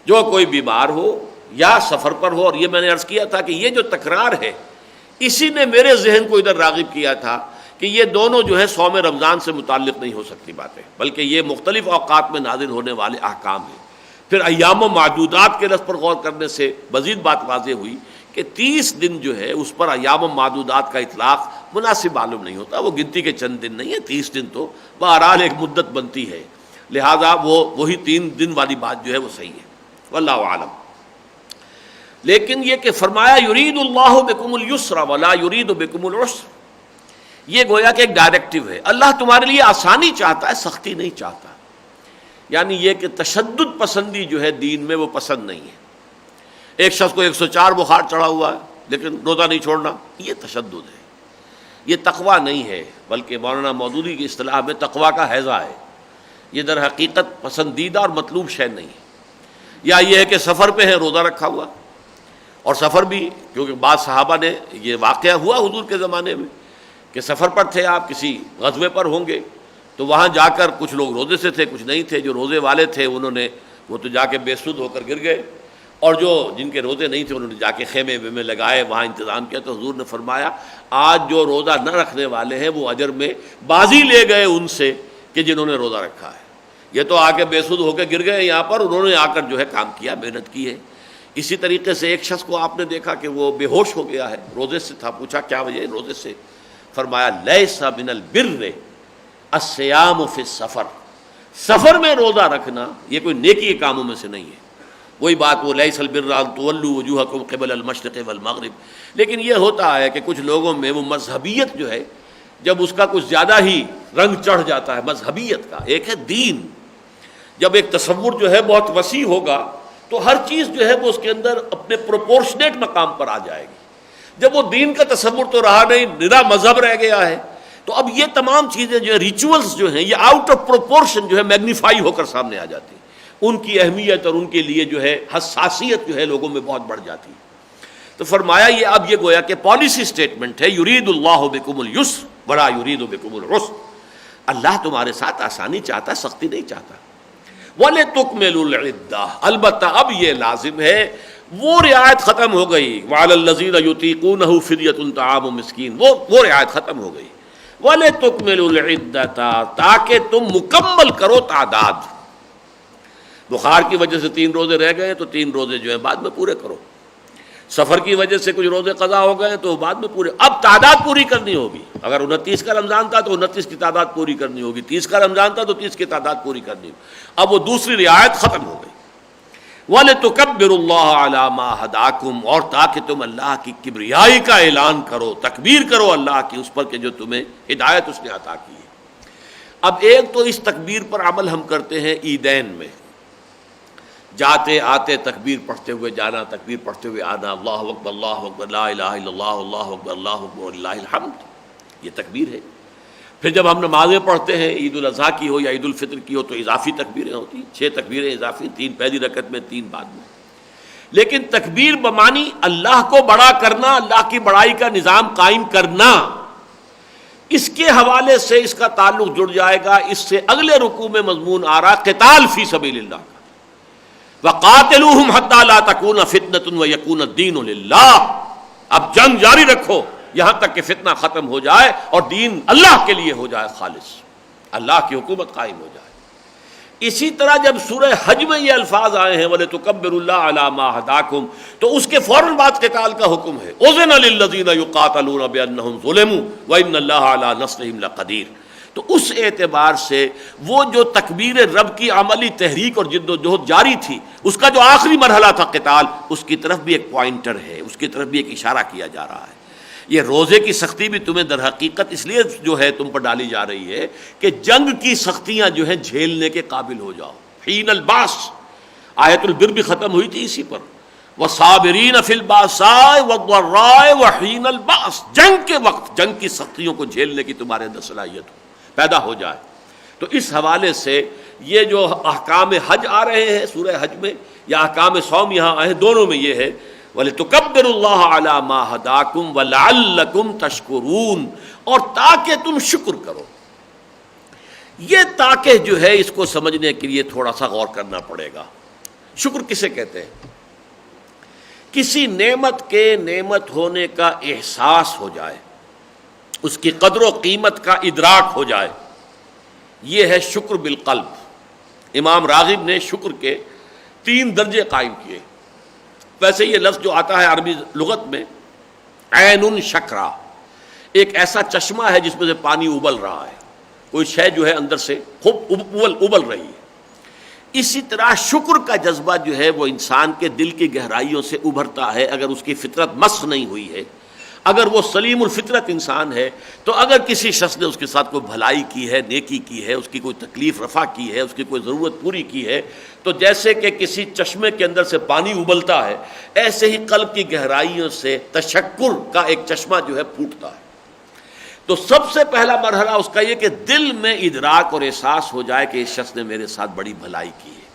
[SPEAKER 2] جو کوئی بیمار ہو یا سفر پر ہو، اور یہ میں نے عرض کیا تھا کہ یہ جو تکرار ہے اسی نے میرے ذہن کو ادھر راغب کیا تھا کہ یہ دونوں جو ہے صوم رمضان سے متعلق نہیں ہو سکتی باتیں، بلکہ یہ مختلف اوقات میں نازل ہونے والے احکام ہیں. پھر ایام و معدودات کے لفظ پر غور کرنے سے مزید بات واضح ہوئی کہ 30 دن جو ہے اس پر ایام و معدودات کا اطلاق مناسب معلوم نہیں ہوتا. وہ گنتی کے چند دن نہیں ہے، 30 دن تو بہرحال ایک مدت بنتی ہے، لہذا وہی 3 دن والی بات جو ہے وہ صحیح ہے، واللہ اعلم. لیکن یہ کہ فرمایا یرید اللہ بکم اليسر ولا یرید بکم العسر، یہ گویا کہ ایک ڈائریکٹو ہے. اللہ تمہارے لیے آسانی چاہتا ہے، سختی نہیں چاہتا. یعنی یہ کہ تشدد پسندی جو ہے دین میں وہ پسند نہیں ہے. ایک شخص کو 104 بخار چڑھا ہوا ہے لیکن روزہ نہیں چھوڑنا، یہ تشدد ہے، یہ تقویٰ نہیں ہے، بلکہ مولانا مودودی کی اصطلاح میں تقویٰ کا حیضہ ہے. یہ در حقیقت پسندیدہ اور مطلوب شے نہیں ہے. یا یہ ہے کہ سفر پہ ہے روزہ رکھا ہوا، اور سفر بھی کیونکہ بعض صحابہ نے یہ واقعہ ہوا حضور کے زمانے میں کہ سفر پر تھے آپ، کسی غزوے پر ہوں گے، تو وہاں جا کر کچھ لوگ روزے سے تھے، کچھ نہیں تھے. جو روزے والے تھے وہ تو جا کے بے سود ہو کر گر گئے، اور جو جن کے روزے نہیں تھے انہوں نے جا کے خیمے میں لگائے، وہاں انتظام کیا. تو حضور نے فرمایا آج جو روزہ نہ رکھنے والے ہیں وہ اجر میں بازی لے گئے ان سے کہ جنہوں نے روزہ رکھا ہے. یہ تو آ کے بے سود ہو کے گر گئے یہاں پر، انہوں نے آ کر جو ہے کام کیا، محنت کی ہے. اسی طریقے سے ایک شخص کو آپ نے دیکھا کہ وہ بے ہوش ہو گیا ہے، روزے سے تھا. پوچھا کیا وجہ ہے روزے سے؟ فرمایا لیس من البر الصیام فی السفر، سفر میں روزہ رکھنا یہ کوئی نیکی کے کاموں میں سے نہیں ہے. وہی بات وہ لیس البر ان تولوا وجوہکم قبل المشرق والمغرب. لیکن یہ ہوتا ہے کہ کچھ لوگوں میں وہ مذہبیت جو ہے جب اس کا کچھ زیادہ ہی رنگ چڑھ جاتا ہے مذہبیت کا. ایک ہے دین، جب ایک تصور جو ہے بہت وسیع ہوگا تو ہر چیز جو ہے وہ اس کے اندر اپنے پروپورشنیٹ مقام پر آ جائے گی. جب وہ دین کا تصور تو رہا نہیں، نرا مذہب رہ گیا ہے، تو اب یہ تمام چیزیں جو ہے ریچولز جو ہیں یہ آؤٹ آف پروپورشن جو ہے میگنیفائی ہو کر سامنے آ جاتی ہیں. ان کی اہمیت اور ان کے لیے جو ہے حساسیت جو ہے لوگوں میں بہت بڑھ جاتی ہے. تو فرمایا یہ اب یہ گویا کہ پالیسی سٹیٹمنٹ ہے، یرید اللہ بکم اليسر ولا یرید بکم العسر. اللہ تمہارے ساتھ آسانی چاہتا، سختی نہیں چاہتا. وَلِتُكْمِلُوا الْعِدَّةَ، البتہ اب یہ لازم ہے، وہ رعایت ختم ہو گئی. وَعَلَى الَّذِينَ يُطِيقُونَهُ فِدْيَةٌ طَعَامُ مِسْكِين، وہ رعایت ختم ہو گئی. وَلِتُكْمِلُوا الْعِدَّةَ، تاکہ تم مکمل کرو تعداد. بخار کی وجہ سے 3 روزے رہ گئے تو 3 روزے جو ہیں بعد میں پورے کرو. سفر کی وجہ سے کچھ روزے قضا ہو گئے تو بعد میں پورے. اب تعداد پوری کرنی ہوگی. اگر 29 کا رمضان تھا تو 29 کی تعداد پوری کرنی ہوگی، 30 کا رمضان تھا تو 30 کی تعداد پوری کرنی ہوگی. اب وہ دوسری رعایت ختم ہو گئی. وَلِتُكَبِّرُوا اللَّهَ عَلَى مَا هَدَاكُمْ، اور تاکہ تم اللہ کی کبریائی کا اعلان کرو، تکبیر کرو اللہ کی اس پر کہ جو تمہیں ہدایت اس نے عطا کی ہے. اب ایک تو اس تکبیر پر عمل ہم کرتے ہیں عیدین میں، جاتے آتے تکبیر پڑھتے ہوئے جانا، تکبیر پڑھتے ہوئے آنا، اللہ اکبر اللہ اکبر لا الہ الا اللہ اللہ اکبر اللہ اکبر وللہ الحمد، یہ تکبیر ہے. پھر جب ہم نمازیں پڑھتے ہیں، عید الاضحیٰ کی ہو یا عید الفطر کی ہو، تو اضافی تکبیریں ہوتی ہیں، 6 تکبیریں اضافی، 3 پہلی رکعت میں، 3 بعد میں. لیکن تکبیر بمانی اللہ کو بڑا کرنا، اللہ کی بڑائی کا نظام قائم کرنا، اس کے حوالے سے اس کا تعلق جڑ جائے گا. اس سے اگلے رکوع میں مضمون آ رہا قتال فی سبیل اللہ کا، وَقَاتِلُوهُمْ حَتَّى لَا تَكُونَ فِتْنَةٌ وَيَكُونَ الدِّينُ لِلَّهِ. اب جنگ جاری رکھو یہاں تک کہ فتنہ ختم ہو جائے اور دین اللہ کے لیے ہو جائے خالص، اللہ کی حکومت قائم ہو جائے. اسی طرح جب سورہ حج میں یہ الفاظ آئے ہیں وَلِتُكَبِّرُوا اللَّهَ عَلَى مَا هَدَاكُمْ، تو اس کے فوراً بعد قتال کا حکم ہے. أُذِنَ لِلَّذِينَ يُقَاتَلُونَ بِأَنَّهُمْ ظُلِمُوا وَإِنَّ اللَّهَ عَلَى نَصْرِهِمْ لَقَدِيرٌ. تو اس اعتبار سے وہ جو تکبیر رب کی عملی تحریک اور جد و جہد جاری تھی، اس کا جو آخری مرحلہ تھا قتال، اس کی طرف بھی ایک پوائنٹر ہے، اس کی طرف بھی ایک اشارہ کیا جا رہا ہے. یہ روزے کی سختی بھی تمہیں در حقیقت اس لیے جو ہے تم پر ڈالی جا رہی ہے کہ جنگ کی سختیاں جو ہیں جھیلنے کے قابل ہو جاؤ. حین الباس، آیت البر بھی ختم ہوئی تھی اسی پر، وَصَابِرِينَ فِي الْبَأْسَاءِ وَالضَّرَّاءِ وَحِينَ الْبَأْسِ. جنگ کے وقت جنگ کی سختیوں کو جھیلنے کی تمہارے اندر صلاحیت پیدا ہو جائے. تو اس حوالے سے یہ جو احکام حج آ رہے ہیں سورہ حج میں یا احکام صوم یہاں آئے ہیں، دونوں میں یہ ہے وَلِتُكَبِّرُوا اللَّهَ عَلَى مَا هَدَاكُمْ وَلَعَلَّكُمْ تَشْكُرُونَ، اور تاکہ تم شکر کرو. یہ تاکہ جو ہے اس کو سمجھنے کے لیے تھوڑا سا غور کرنا پڑے گا. شکر کسے کہتے ہیں؟ کسی نعمت کے نعمت ہونے کا احساس ہو جائے، اس کی قدر و قیمت کا ادراک ہو جائے، یہ ہے شکر بالقلب. امام راغب نے شکر کے 3 درجے قائم کیے. ویسے یہ لفظ جو آتا ہے عربی لغت میں عین شکرا، ایک ایسا چشمہ ہے جس میں سے پانی ابل رہا ہے، کوئی شے جو ہے اندر سے خوب ابل رہی ہے. اسی طرح شکر کا جذبہ جو ہے وہ انسان کے دل کی گہرائیوں سے ابھرتا ہے اگر اس کی فطرت مسخ نہیں ہوئی ہے، اگر وہ سلیم الفطرت انسان ہے. تو اگر کسی شخص نے اس کے ساتھ کوئی بھلائی کی ہے، نیکی کی ہے، اس کی کوئی تکلیف رفع کی ہے، اس کی کوئی ضرورت پوری کی ہے، تو جیسے کہ کسی چشمے کے اندر سے پانی ابلتا ہے، ایسے ہی قلب کی گہرائیوں سے تشکر کا ایک چشمہ جو ہے پھوٹتا ہے. تو سب سے پہلا مرحلہ اس کا یہ کہ دل میں ادراک اور احساس ہو جائے کہ اس شخص نے میرے ساتھ بڑی بھلائی کی ہے.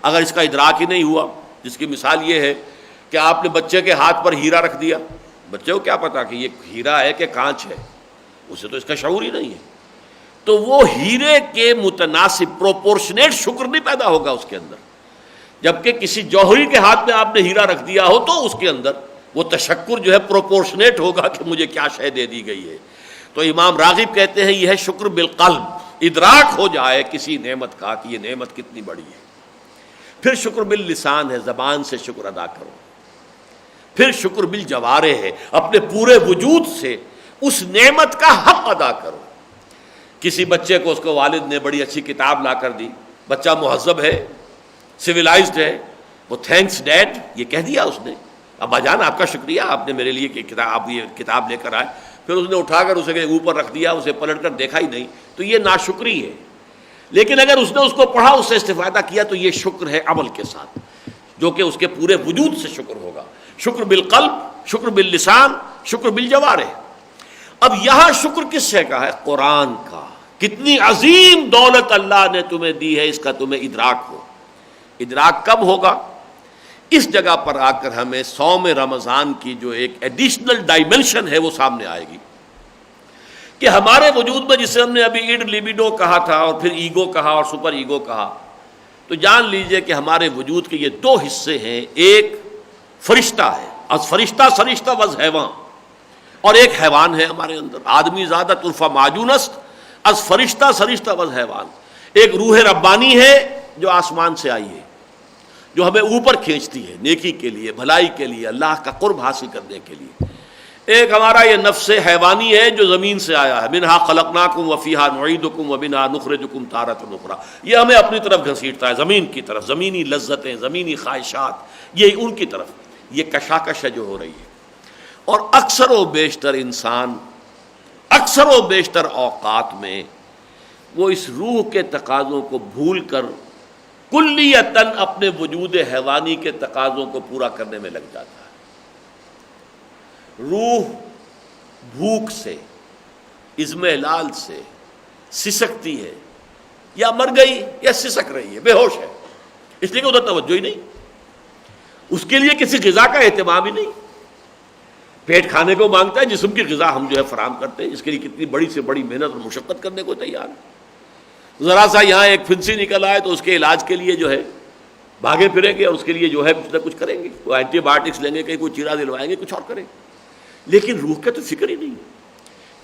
[SPEAKER 2] اگر اس کا ادراک ہی نہیں ہوا، جس کی مثال یہ ہے کہ آپ نے بچے کے ہاتھ پر ہیرا رکھ دیا، بچے کو کیا پتا کہ یہ ہیرا ہے کہ کانچ ہے، اسے تو اس کا شعور ہی نہیں ہے، تو وہ ہیرے کے متناسب پروپورشنیٹ شکر نہیں پیدا ہوگا اس کے اندر. جبکہ کسی جوہری کے ہاتھ میں آپ نے ہیرا رکھ دیا ہو تو اس کے اندر وہ تشکر جو ہے پروپورشنیٹ ہوگا کہ مجھے کیا شے دے دی گئی ہے. تو امام راغب کہتے ہیں یہ ہے شکر بالقلب، ادراک ہو جائے کسی نعمت کا کہ یہ نعمت کتنی بڑی ہے. پھر شکر باللسان ہے، زبان سے شکر ادا کرو. پھر شکر بالجوارح ہے، اپنے پورے وجود سے اس نعمت کا حق ادا کرو. کسی بچے کو اس کو والد نے بڑی اچھی کتاب لا کر دی، بچہ مہذب ہے، سویلائزڈ ہے، وہ تھینکس ڈیڈ یہ کہہ دیا اس نے، ابا جان آپ کا شکریہ، آپ نے میرے لیے یہ کتاب لے کر آئے، پھر اس نے اٹھا کر اسے اوپر رکھ دیا، اسے پلٹ کر دیکھا ہی نہیں، تو یہ ناشکری ہے۔ لیکن اگر اس نے اس کو پڑھا، اس سے استفادہ کیا، تو یہ شکر ہے عمل کے ساتھ، جو کہ اس کے پورے وجود سے شکر ہوگا، شکر بالقلب، شکر باللسان، شکر بالجوارح۔ اب یہاں شکر کس سے کا ہے؟ قرآن کا۔ کتنی عظیم دولت اللہ نے تمہیں دی ہے، اس کا تمہیں ادراک ہو۔ ادراک کب ہوگا؟ اس جگہ پر آ کر ہمیں صوم رمضان کی جو ایک ایڈیشنل ڈائمنشن ہے وہ سامنے آئے گی، کہ ہمارے وجود میں جسے ہم نے ابھی ایڈ لیبیڈو کہا تھا اور پھر ایگو کہا اور سپر ایگو کہا، تو جان لیجئے کہ ہمارے وجود کے یہ دو حصے ہیں، ایک فرشتہ ہے، از فرشتہ سرشتہ وز حیوان، اور ایک حیوان ہے ہمارے اندر، آدمی زادہ ترفع معجون است از فرشتہ سرشتہ وز حیوان۔ ایک روح ربانی ہے جو آسمان سے آئی ہے، جو ہمیں اوپر کھینچتی ہے نیکی کے لیے، بھلائی کے لیے، اللہ کا قرب حاصل کرنے کے لیے۔ ایک ہمارا یہ نفس حیوانی ہے جو زمین سے آیا ہے، منہا خلقناکم وفیہا نعیدکم ومنہا نخرجکم تارۃ اخری، یہ ہمیں اپنی طرف گھسیٹتا ہے، زمین کی طرف، زمینی لذتیں، زمینی خواہشات، یہ ان کی طرف، یہ کشاکش ہے جو ہو رہی ہے۔ اور اکثر و بیشتر انسان اکثر و بیشتر اوقات میں وہ اس روح کے تقاضوں کو بھول کر کلیتاً اپنے وجود حیوانی کے تقاضوں کو پورا کرنے میں لگ جاتا ہے۔ روح بھوک سے، اضمحلال سے سسکتی ہے، یا مر گئی یا سسک رہی ہے، بے ہوش ہے، اس لیے کہ ادھر توجہ ہی نہیں، اس کے لیے کسی غذا کا اہتمام ہی نہیں۔ پیٹ کھانے کو مانگتا ہے، جسم کی غذا ہم جو ہے فراہم کرتے ہیں، اس کے لیے کتنی بڑی سے بڑی محنت اور مشقت کرنے کو تیار ہے۔ ذرا سا یہاں ایک پھنسی نکل آئے تو اس کے علاج کے لیے جو ہے بھاگے پھریں گے، اور اس کے لیے جو ہے کچھ نہ کچھ کریں گے، کوئی اینٹی بایوٹکس لیں گے، کہیں کوئی چیرا دلوائیں گے، کچھ اور کریں گے، لیکن روح کا تو فکر ہی نہیں۔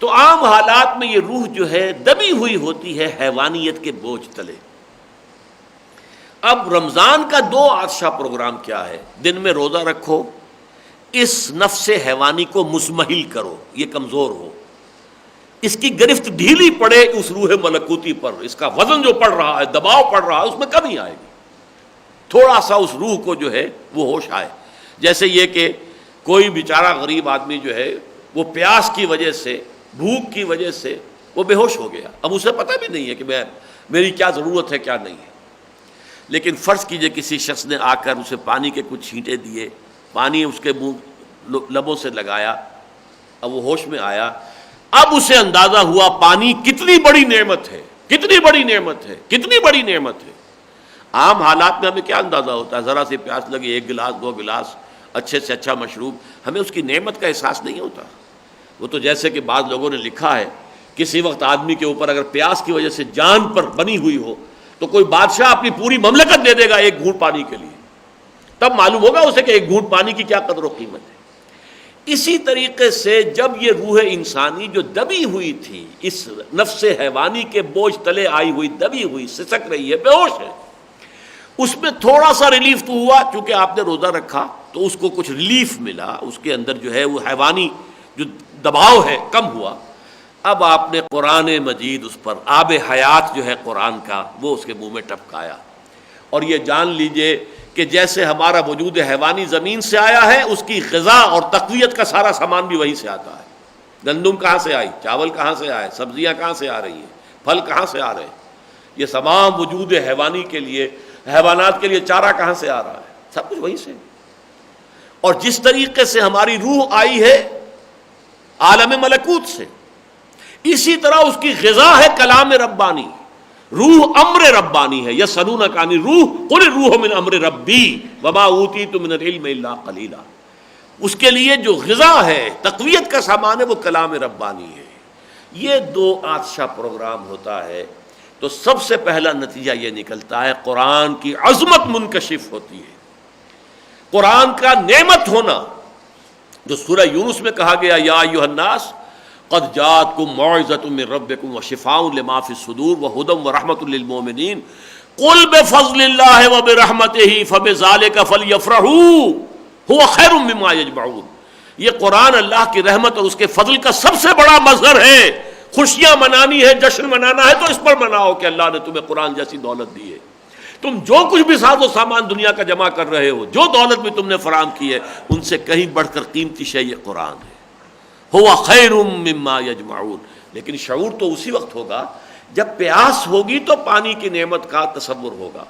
[SPEAKER 2] تو عام حالات میں یہ روح جو ہے دبی ہوئی ہوتی ہے حیوانیت کے بوجھ تلے۔ اب رمضان کا دو عطشہ پروگرام کیا ہے؟ دن میں روزہ رکھو، اس نفس حیوانی کو مزمحل کرو، یہ کمزور ہو، اس کی گرفت ڈھیلی پڑے اس روح ملکوتی پر، اس کا وزن جو پڑ رہا ہے، دباؤ پڑ رہا ہے، اس میں کمی آئے گی، تھوڑا سا اس روح کو جو ہے وہ ہوش آئے۔ جیسے یہ کہ کوئی بیچارہ غریب آدمی جو ہے وہ پیاس کی وجہ سے، بھوک کی وجہ سے وہ بے ہوش ہو گیا، اب اسے پتہ بھی نہیں ہے کہ میری کیا ضرورت ہے کیا نہیں ہے، لیکن فرض کیجئے کسی شخص نے آ کر اسے پانی کے کچھ چھینٹے دیے، پانی اس کے منہ لبوں سے لگایا، اب وہ ہوش میں آیا، اب اسے اندازہ ہوا پانی کتنی بڑی نعمت ہے، کتنی بڑی نعمت ہے، کتنی بڑی نعمت ہے۔ عام حالات میں ہمیں کیا اندازہ ہوتا ہے؟ ذرا سی پیاس لگی، ایک گلاس، دو گلاس، اچھے سے اچھا مشروب، ہمیں اس کی نعمت کا احساس نہیں ہوتا۔ وہ تو جیسے کہ بعض لوگوں نے لکھا ہے، کسی وقت آدمی کے اوپر اگر پیاس کی وجہ سے جان پر بنی ہوئی ہو تو کوئی بادشاہ اپنی پوری مملکت دے دے گا ایک گھونٹ پانی کے لیے، تب معلوم ہوگا اسے کہ ایک گھونٹ پانی کی کیا قدر و قیمت ہے۔ اسی طریقے سے جب یہ روح انسانی جو دبی ہوئی تھی، اس نفس حیوانی کے بوجھ تلے آئی ہوئی، دبی ہوئی، سسک رہی ہے، بے ہوش ہے، اس میں تھوڑا سا ریلیف تو ہوا، چونکہ آپ نے روزہ رکھا تو اس کو کچھ ریلیف ملا، اس کے اندر جو ہے وہ حیوانی جو دباؤ ہے کم ہوا۔ اب آپ نے قرآن مجید اس پر آب حیات جو ہے قرآن کا وہ اس کے منہ میں ٹپکایا، اور یہ جان لیجئے کہ جیسے ہمارا وجود حیوانی زمین سے آیا ہے، اس کی غذا اور تقویت کا سارا سامان بھی وہیں سے آتا ہے۔ گندم کہاں سے آئی، چاول کہاں سے آئے، سبزیاں کہاں سے آ رہی ہیں، پھل کہاں سے آ رہے ہیں، یہ تمام وجود حیوانی کے لیے، حیوانات کے لیے چارہ کہاں سے آ رہا ہے، سب کچھ وہیں سے۔ اور جس طریقے سے ہماری روح آئی ہے عالم ملکوت سے، اسی طرح اس کی غذا ہے کلام ربانی، روح امر ربانی ہے۔ یسألونک عن الروح قل الروح من امر ربی وما اوتیتم من العلم الا قلیلا، اس کے لیے جو غذا ہے، تقویت کا سامان ہے، وہ کلام ربانی ہے۔ یہ دو عطشہ پروگرام ہوتا ہے تو سب سے پہلا نتیجہ یہ نکلتا ہے قرآن کی عظمت منکشف ہوتی ہے، قرآن کا نعمت ہونا، جو سورہ یونس میں کہا گیا یا ایھا الناس قد جاءتکم موعظۃ من ربکم وشفاء لما فی الصدور وہدی ورحمۃ للمؤمنین قل بفضل اللہ وبرحمتہ فبذلک فلیفرحوا ھو خیر مما یجمعون۔ یہ قرآن اللہ کی رحمت اور اس کے فضل کا سب سے بڑا مظہر ہے۔ خوشیاں منانی ہے، جشن منانا ہے تو اس پر مناؤ کہ اللہ نے تمہیں قرآن جیسی دولت دی ہے، تم جو کچھ بھی ساز و سامان دنیا کا جمع کر رہے ہو، جو دولت بھی تم نے فراہم کی ہے، ان سے کہیں بڑھ کر قیمتی شے یہ قرآن ہے۔ ہوا خیر مما یجمعون۔ لیکن شعور تو اسی وقت ہوگا جب پیاس ہوگی تو پانی کی نعمت کا تصور ہوگا،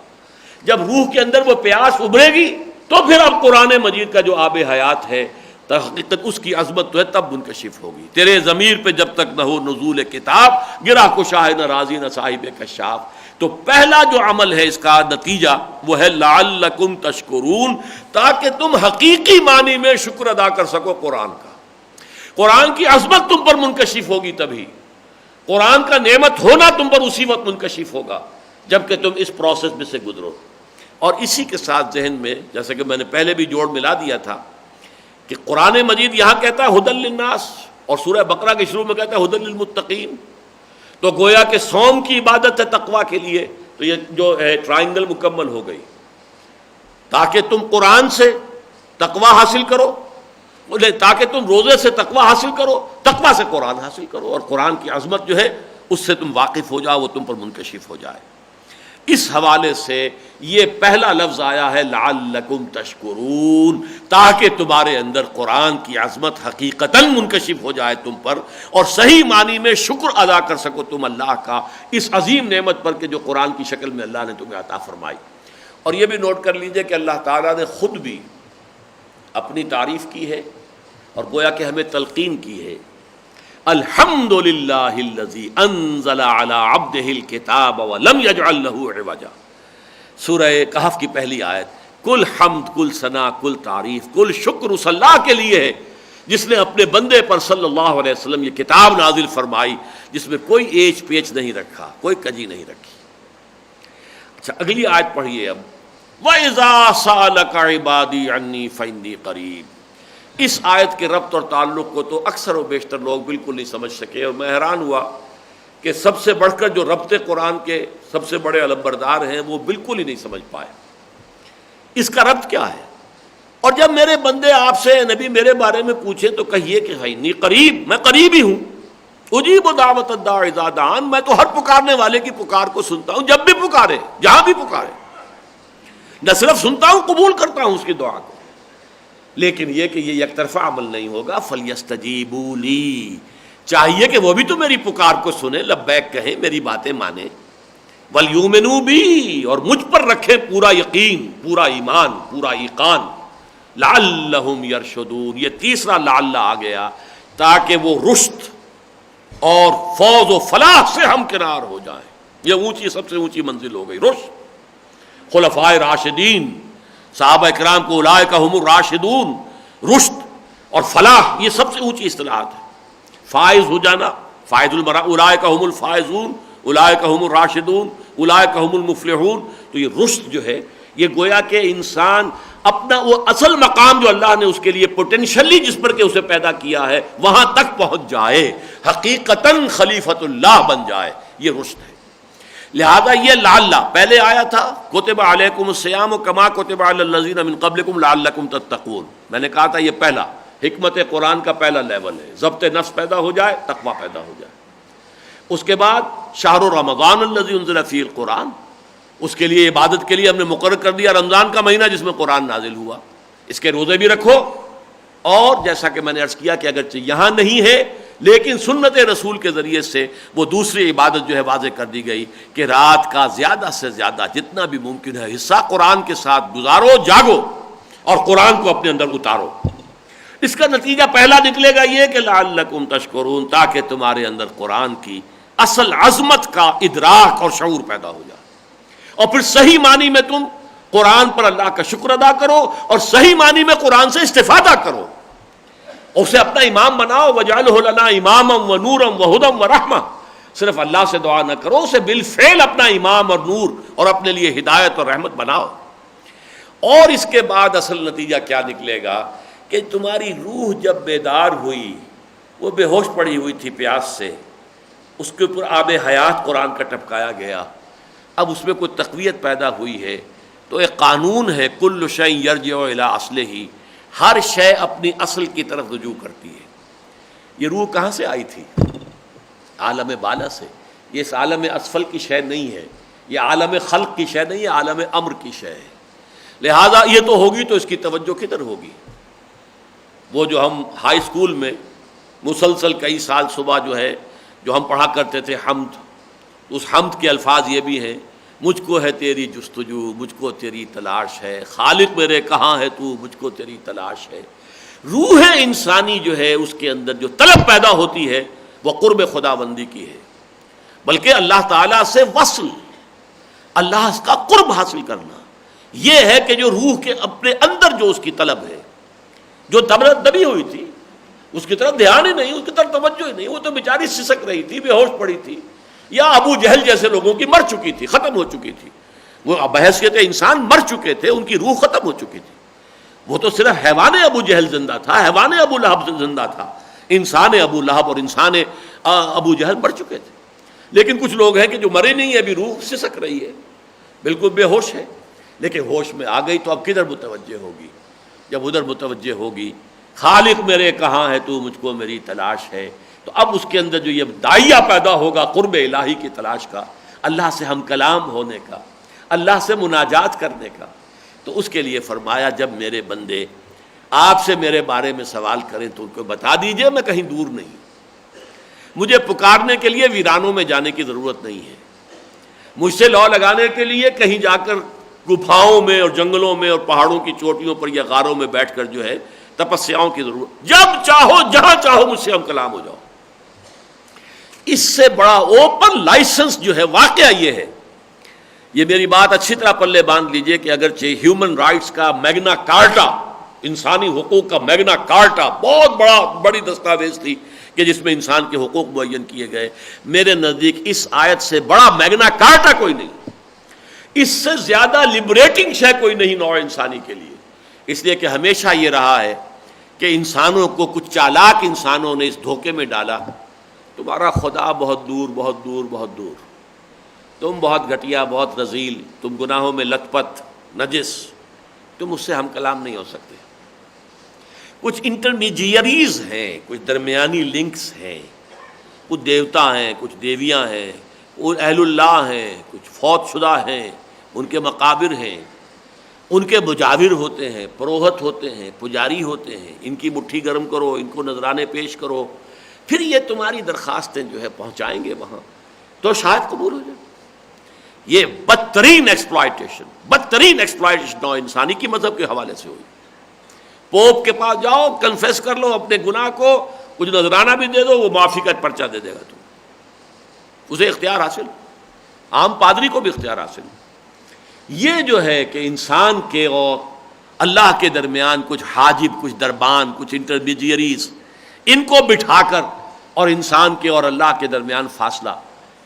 [SPEAKER 2] جب روح کے اندر وہ پیاس ابھرے گی تو پھر اب قرآن مجید کا جو آب حیات ہے، حقیقت اس کی عظمت تو ہے، تب منکشف ہوگی۔ تیرے ضمیر پہ جب تک نہ ہو نزول کتاب، گرا کشا ہے نہ راضی نہ صاحب کشاف۔ تو پہلا جو عمل ہے اس کا نتیجہ وہ ہے لعلکم تشکرون، تاکہ تم حقیقی معنی میں شکر ادا کر سکو قرآن کا۔ قرآن کی عظمت تم پر منکشف ہوگی تبھی، قرآن کا نعمت ہونا تم پر اسی وقت منکشف ہوگا جب کہ تم اس پروسیس میں سے گزرو۔ اور اسی کے ساتھ ذہن میں، جیسے کہ میں نے پہلے بھی جوڑ ملا دیا تھا کہ قرآن مجید یہاں کہتا ہے ھدی للناس، اور سورہ بقرہ کے شروع میں کہتا ہے ھدی للمتقین، تو گویا کہ صوم کی عبادت ہے تقویٰ کے لیے، تو یہ جو ہے ٹرائنگل مکمل ہو گئی، تاکہ تم قرآن سے تقویٰ حاصل کرو، تاکہ تم روزے سے تقویٰ حاصل کرو، تقویٰ سے قرآن حاصل کرو، اور قرآن کی عظمت جو ہے اس سے تم واقف ہو جاؤ، وہ تم پر منکشف ہو جائے۔ اس حوالے سے یہ پہلا لفظ آیا ہے لعلکم تشکرون، تاکہ تمہارے اندر قرآن کی عظمت حقیقتاً منکشف ہو جائے تم پر، اور صحیح معنی میں شکر ادا کر سکو تم اللہ کا اس عظیم نعمت پر کہ جو قرآن کی شکل میں اللہ نے تمہیں عطا فرمائی۔ اور یہ بھی نوٹ کر لیجئے کہ اللہ تعالیٰ نے خود بھی اپنی تعریف کی ہے اور گویا کہ ہمیں تلقین کی ہے، الحمدللہ الذی انزل علی عبدہ الکتاب ولم یجعل لہ عوجا۔ سورہ کہف کی پہلی آیت، کل حمد، کل ثنا، کل تعریف، کل شکر اس اللہ کے لیے ہے جس نے اپنے بندے پر صلی اللہ علیہ وسلم یہ کتاب نازل فرمائی جس میں کوئی ایچ پیچ نہیں رکھا، کوئی کجی نہیں رکھی۔ اچھا اگلی آیت پڑھیے اب، وَإِذَا سَأَلَكَ عِبَادِي عَنِّي فَإِنِّي قَرِيبٌ۔ اس آیت کے ربط اور تعلق کو تو اکثر و بیشتر لوگ بالکل نہیں سمجھ سکے، اور میں حیران ہوا کہ سب سے بڑھ کر جو ربط قرآن کے سب سے بڑے علمبردار ہیں وہ بالکل ہی نہیں سمجھ پائے اس کا ربط کیا ہے۔ اور جب میرے بندے آپ سے نبی میرے بارے میں پوچھیں تو کہیے کہ انی قریب، میں قریب ہی ہوں، اجیب دعوت الداع اذا دعان، میں تو ہر پکارنے والے کی پکار کو سنتا ہوں، جب بھی پکارے، جہاں بھی پکارے، نہ صرف سنتا ہوں، قبول کرتا ہوں اس کی دعا کو۔ لیکن یہ کہ یہ یک طرفہ عمل نہیں ہوگا، فَلْيَسْتَجِيبُوا لِي، چاہیے کہ وہ بھی تو میری پکار کو سنیں، لبیک کہیں، میری باتیں مانیں، وَلْيُؤْمِنُوا بِي، اور مجھ پر رکھیں پورا یقین، پورا ایمان، پورا ایقان، لَعَلَّهُمْ يَرْشُدُونَ۔ یہ تیسرا لعل آ گیا تاکہ وہ رشد اور فوز و فلاح سے ہمکنار ہو جائیں۔ یہ اونچی، سب سے اونچی منزل ہو گئی رشد۔ خلفائے راشدین، صحابہ اکرام کو اولئک ھم الراشدون، رشد اور فلاح یہ سب سے اونچی اصطلاحات ہے۔ فائز ہو جانا، فائز المرا، اولئک ھم الفائزون، اولئک ھم الراشدون، اولئک ھم المفلحون۔ تو یہ رشد جو ہے یہ گویا کہ انسان اپنا وہ اصل مقام جو اللہ نے اس کے لیے پوٹینشلی جس پر کہ اسے پیدا کیا ہے وہاں تک پہنچ جائے، حقیقتاً خلیفۃ اللہ بن جائے، یہ رشد ہے۔ لہذا یہ لعل پہلے آیا تھا، کتب علیکم الصیام کما کتب علی الذین من قبلکم لعلکم تتقون۔ میں نے کہا تھا یہ پہلا حکمت قرآن کا پہلا لیول ہے، ضبط نفس پیدا ہو جائے، تقویٰ پیدا ہو جائے۔ اس کے بعد شہر رمضان الذی انزل فیہ القرآن، اس کے لیے عبادت کے لیے ہم نے مقرر کر دیا رمضان کا مہینہ جس میں قرآن نازل ہوا، اس کے روزے بھی رکھو۔ اور جیسا کہ میں نے عرض کیا کہ اگرچہ یہاں نہیں ہے لیکن سنت رسول کے ذریعے سے وہ دوسری عبادت جو ہے واضح کر دی گئی کہ رات کا زیادہ سے زیادہ جتنا بھی ممکن ہے حصہ قرآن کے ساتھ گزارو، جاگو اور قرآن کو اپنے اندر اتارو۔ اس کا نتیجہ پہلا نکلے گا یہ کہ لعلکم تشکرون، تاکہ تمہارے اندر قرآن کی اصل عظمت کا ادراک اور شعور پیدا ہو جائے، اور پھر صحیح معنی میں تم قرآن پر اللہ کا شکر ادا کرو اور صحیح معنی میں قرآن سے استفادہ کرو، اسے اپنا امام بناؤ۔ وَجَعَلْهُ لَنَا إِمَامًا وَنُورًا وَهُدًى وَرَحْمَةً، صرف اللہ سے دعا نہ کرو، اسے بالفعل اپنا امام اور نور اور اپنے لیے ہدایت اور رحمت بناؤ۔ اور اس کے بعد اصل نتیجہ کیا نکلے گا کہ تمہاری روح جب بیدار ہوئی، وہ بے ہوش پڑی ہوئی تھی پیاس سے، اس کے اوپر آب حیات قرآن کا ٹپکایا گیا، اب اس میں کوئی تقویت پیدا ہوئی ہے، تو ایک قانون ہے، کل شیء یرجع الی اصلہ، ہر شے اپنی اصل کی طرف رجوع کرتی ہے۔ یہ روح کہاں سے آئی تھی؟ عالم بالا سے، یہ اس عالم اسفل کی شے نہیں ہے، یہ عالم خلق کی شے نہیں، یہ عالم امر کی شے ہے، لہذا یہ تو ہوگی تو اس کی توجہ کدھر ہوگی؟ وہ جو ہم ہائی اسکول میں مسلسل کئی سال صبح جو ہم پڑھا کرتے تھے حمد، اس حمد کے الفاظ یہ بھی ہیں، مجھ کو ہے تیری جستجو، مجھ کو تیری تلاش ہے، خالق میرے کہاں ہے تو، مجھ کو تیری تلاش ہے۔ روح انسانی جو ہے اس کے اندر جو طلب پیدا ہوتی ہے وہ قرب خداوندی کی ہے، بلکہ اللہ تعالیٰ سے وصل، اللہ کا قرب حاصل کرنا، یہ ہے کہ جو روح کے اپنے اندر جو اس کی طلب ہے، جو دبی ہوئی تھی، اس کی طرف دھیان ہی نہیں، اس کی طرف توجہ ہی نہیں، وہ تو بیچاری سسک رہی تھی، بے ہوش پڑی تھی، یا ابو جہل جیسے لوگوں کی مر چکی تھی، ختم ہو چکی تھی، وہ بحیثیت انسان مر چکے تھے، ان کی روح ختم ہو چکی تھی۔ وہ تو صرف حیوان ابو جہل زندہ تھا، حیوان ابو لہب زندہ تھا، انسان ابو لہب اور انسان ابو جہل مر چکے تھے۔ لیکن کچھ لوگ ہیں کہ جو مرے نہیں، ابھی روح سسک رہی ہے، بالکل بے ہوش ہے، لیکن ہوش میں آ گئی تو اب کدھر متوجہ ہوگی؟ جب ادھر متوجہ ہوگی، خالق میرے کہاں ہے تو، مجھ کو میری تلاش ہے، تو اب اس کے اندر جو یہ داعیہ پیدا ہوگا قرب الہی کی تلاش کا، اللہ سے ہم کلام ہونے کا، اللہ سے مناجات کرنے کا، تو اس کے لیے فرمایا جب میرے بندے آپ سے میرے بارے میں سوال کریں تو ان کو بتا دیجئے میں کہیں دور نہیں، مجھے پکارنے کے لیے ویرانوں میں جانے کی ضرورت نہیں ہے، مجھ سے لو لگانے کے لیے کہیں جا کر گپھاؤں میں اور جنگلوں میں اور پہاڑوں کی چوٹیوں پر یا غاروں میں بیٹھ کر جو ہے تپسیاؤں کی ضرورت، جب چاہو جہاں چاہو مجھ سے ہم کلام ہو جاؤ۔ اس سے بڑا اوپن لائسنس جو ہے واقعہ یہ ہے، یہ میری بات اچھی طرح پلے باندھ لیجئے کہ اگرچہ ہیومن رائٹس کا میگنا کارٹا، انسانی حقوق کا میگنا کارٹا بہت بڑی دستاویز تھی کہ جس میں انسان کے حقوق معین کیے گئے، میرے نزدیک اس آیت سے بڑا میگنا کارٹا کوئی نہیں، اس سے زیادہ لبریٹنگ شے کوئی نہیں نوع انسانی کے لیے، اس لیے کہ ہمیشہ یہ رہا ہے کہ انسانوں کو کچھ چالاک انسانوں نے اس دھوکے میں ڈالا، تمہارا خدا بہت دور بہت دور بہت دور، تم بہت گھٹیا بہت رذیل، تم گناہوں میں لت پت نجس، تم اس سے ہم کلام نہیں ہو سکتے۔ کچھ انٹرمیڈیریز ہیں، کچھ درمیانی لنکس ہیں، کچھ دیوتا ہیں، کچھ دیویاں ہیں، اور اہل اللہ ہیں، کچھ فوت شدہ ہیں، ان کے مقابر ہیں، ان کے مجاور ہوتے ہیں، پروہت ہوتے ہیں، پجاری ہوتے ہیں، ان کی مٹھی گرم کرو، ان کو نذرانے پیش کرو، پھر یہ تمہاری درخواستیں جو ہے پہنچائیں گے وہاں تو شاید قبول ہو جائے۔ یہ بدترین ایکسپلائٹیشن نو انسانی کی مذہب کے حوالے سے ہوئی۔ پوپ کے پاس جاؤ، کنفیس کر لو اپنے گناہ کو، کچھ نذرانہ بھی دے دو، وہ معافی کا پرچہ دے دے گا تم، اسے اختیار حاصل، عام پادری کو بھی اختیار حاصل۔ یہ جو ہے کہ انسان کے اور اللہ کے درمیان کچھ حاجب، کچھ دربان، کچھ انٹرمیڈیریز، ان کو بٹھا کر اور انسان کے اور اللہ کے درمیان فاصلہ،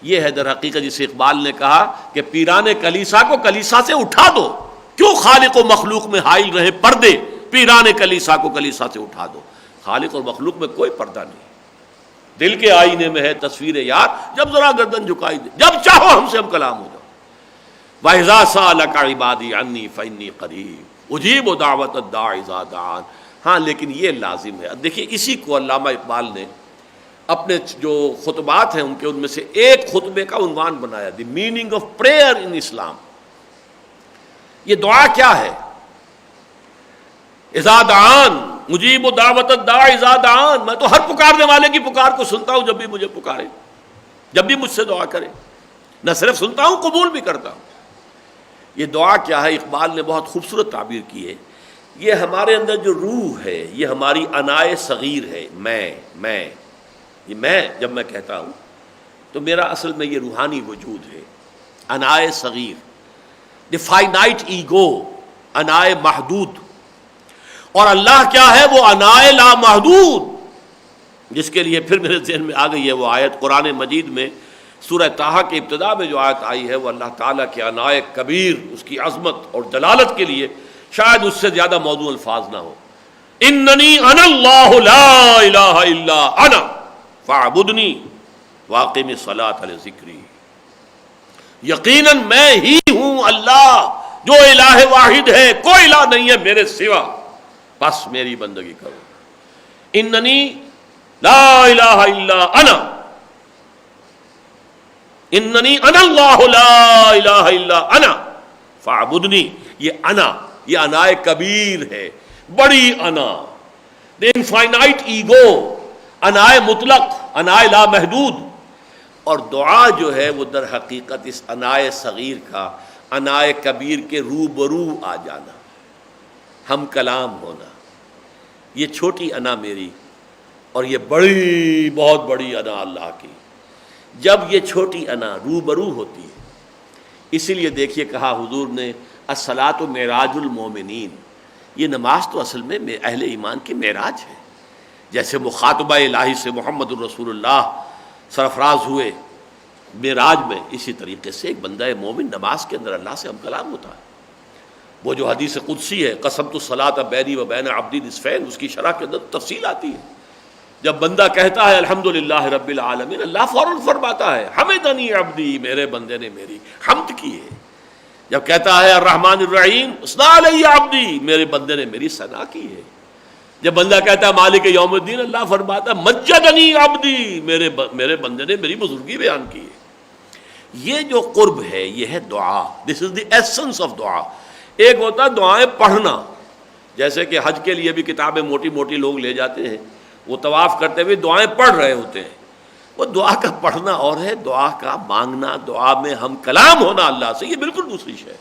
[SPEAKER 2] یہ ہے در حقیقت جسے اقبال نے کہا کہ پیران کلیسا کو کلیسا سے اٹھا دو، کیوں خالق و مخلوق میں حائل رہے پردے، پیران کلیسا کو کلیسا سے اٹھا دو۔ خالق اور مخلوق میں کوئی پردہ نہیں، دل کے آئینے میں ہے تصویر یار، جب ذرا گردن جھکائی دے، جب چاہو ہم سے ہم کلام ہو جاؤ۔ وَإِذَا سَأَلَكَ عِبَادِي عَنِّي فَإِنِّي قَرِيبٌ أُجِيبُ دَعْوَةَ الدَّاعِ إِذَا دَعَانِ۔ ہاں لیکن یہ لازم ہے، دیکھیے اسی کو علامہ اقبال نے اپنے جو خطبات ہیں ان میں سے ایک خطبے کا عنوان بنایا، دی میننگ آف پریئر ان اسلام۔ یہ دعا کیا ہے؟ اذا دعان، مجیب دعوت الداع اذا دعان، میں تو ہر پکارنے والے کی پکار کو سنتا ہوں جب بھی مجھے پکارے، جب بھی مجھ سے دعا کرے، نہ صرف سنتا ہوں قبول بھی کرتا ہوں۔ یہ دعا کیا ہے؟ اقبال نے بہت خوبصورت تعبیر کی ہے، یہ ہمارے اندر جو روح ہے، یہ ہماری انائے صغیر ہے، میں یہ میں جب میں کہتا ہوں تو میرا اصل میں یہ روحانی وجود ہے، انائے صغیر، دی فائنائٹ ایگو، انائے محدود، اور اللہ کیا ہے؟ وہ انائے لامحدود، جس کے لیے پھر میرے ذہن میں آ گئی ہے وہ آیت قرآن مجید میں سورہ طٰہٰ کے ابتدا میں جو آیت آئی ہے، وہ اللہ تعالیٰ کے انائے کبیر، اس کی عظمت اور جلالت کے لیے شاید اس سے زیادہ موضوع الفاظ نہ ہو۔ اننی انا اللہ لا الہ الا انا فاعبدنی واقم الصلاۃ لذکری، یقیناً میں ہی ہوں اللہ جو الہ واحد ہے، کوئی الہ نہیں ہے میرے سوا، بس میری بندگی کرو۔ اننی لا الہ الا انا اننی انا اللہ لا الہ الا انا فاعبدنی. یہ انا کبیر ہے، بڑی انا، انفائنائٹ ایگو، انا مطلق، انا لا محدود. اور دعا جو ہے وہ در حقیقت اس انا صغیر کا انا کبیر کے روبرو آ جانا، ہم کلام ہونا. یہ چھوٹی انا میری اور یہ بڑی، بہت بڑی انا اللہ کی. جب یہ چھوٹی انا روبرو ہوتی ہے، اسی لیے دیکھیے کہا حضور نے الصلاۃ معراج المومنین. یہ نماز تو اصل میں اہل ایمان کی معراج ہے. جیسے مخاطبہ الہی سے محمد الرسول اللہ سرفراز ہوئے معراج میں، اسی طریقے سے ایک بندہ مومن نماز کے اندر اللہ سے ہم کلام ہوتا ہے. وہ جو حدیث قدسی ہے قسمت الصلاۃ بینی و بین عبدی نصفین، اس کی شرح کے اندر تفصیل آتی ہے. جب بندہ کہتا ہے الحمدللہ رب العالمین، اللہ فوراً فرماتا ہے حمدنی عبدی، میرے بندے نے میری حمد کی ہے. جب کہتا ہے الرحمن الرحیم اثنا علی عبدی، میرے بندے نے میری ثنا کی ہے. جب بندہ کہتا ہے مالک یوم الدین، اللہ فرماتا ہے مجدنی عبدی، میرے بندے نے میری بزرگی بیان کی ہے. یہ جو قرب ہے یہ ہے دعا. دس از دی ایسنس آف دعا. ایک ہوتا ہے دعائیں پڑھنا، جیسے کہ حج کے لیے بھی کتابیں موٹی موٹی لوگ لے جاتے ہیں، وہ طواف کرتے ہوئے دعائیں پڑھ رہے ہوتے ہیں. وہ دعا کا پڑھنا اور ہے دعا کا مانگنا، دعا میں ہم کلام ہونا اللہ سے، یہ بالکل دوسری شے ہے.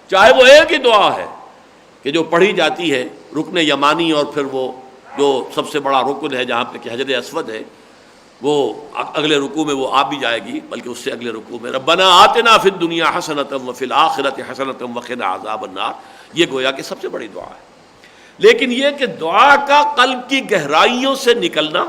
[SPEAKER 2] چاہے وہ ایک ہی دعا ہے کہ جو پڑھی جاتی ہے رکن یمانی، اور پھر وہ جو سب سے بڑا رکن ہے جہاں پہ کہ حجر اسود ہے، وہ اگلے رکوع میں وہ آ بھی جائے گی، بلکہ اس سے اگلے رکوع میں ربنا آتنا فی الدنیا حسنۃ وفی الآخرۃ حسنۃ وقنا عذاب النار. یہ گویا کہ سب سے بڑی دعا ہے. لیکن یہ کہ دعا کا قلب کی گہرائیوں سے نکلنا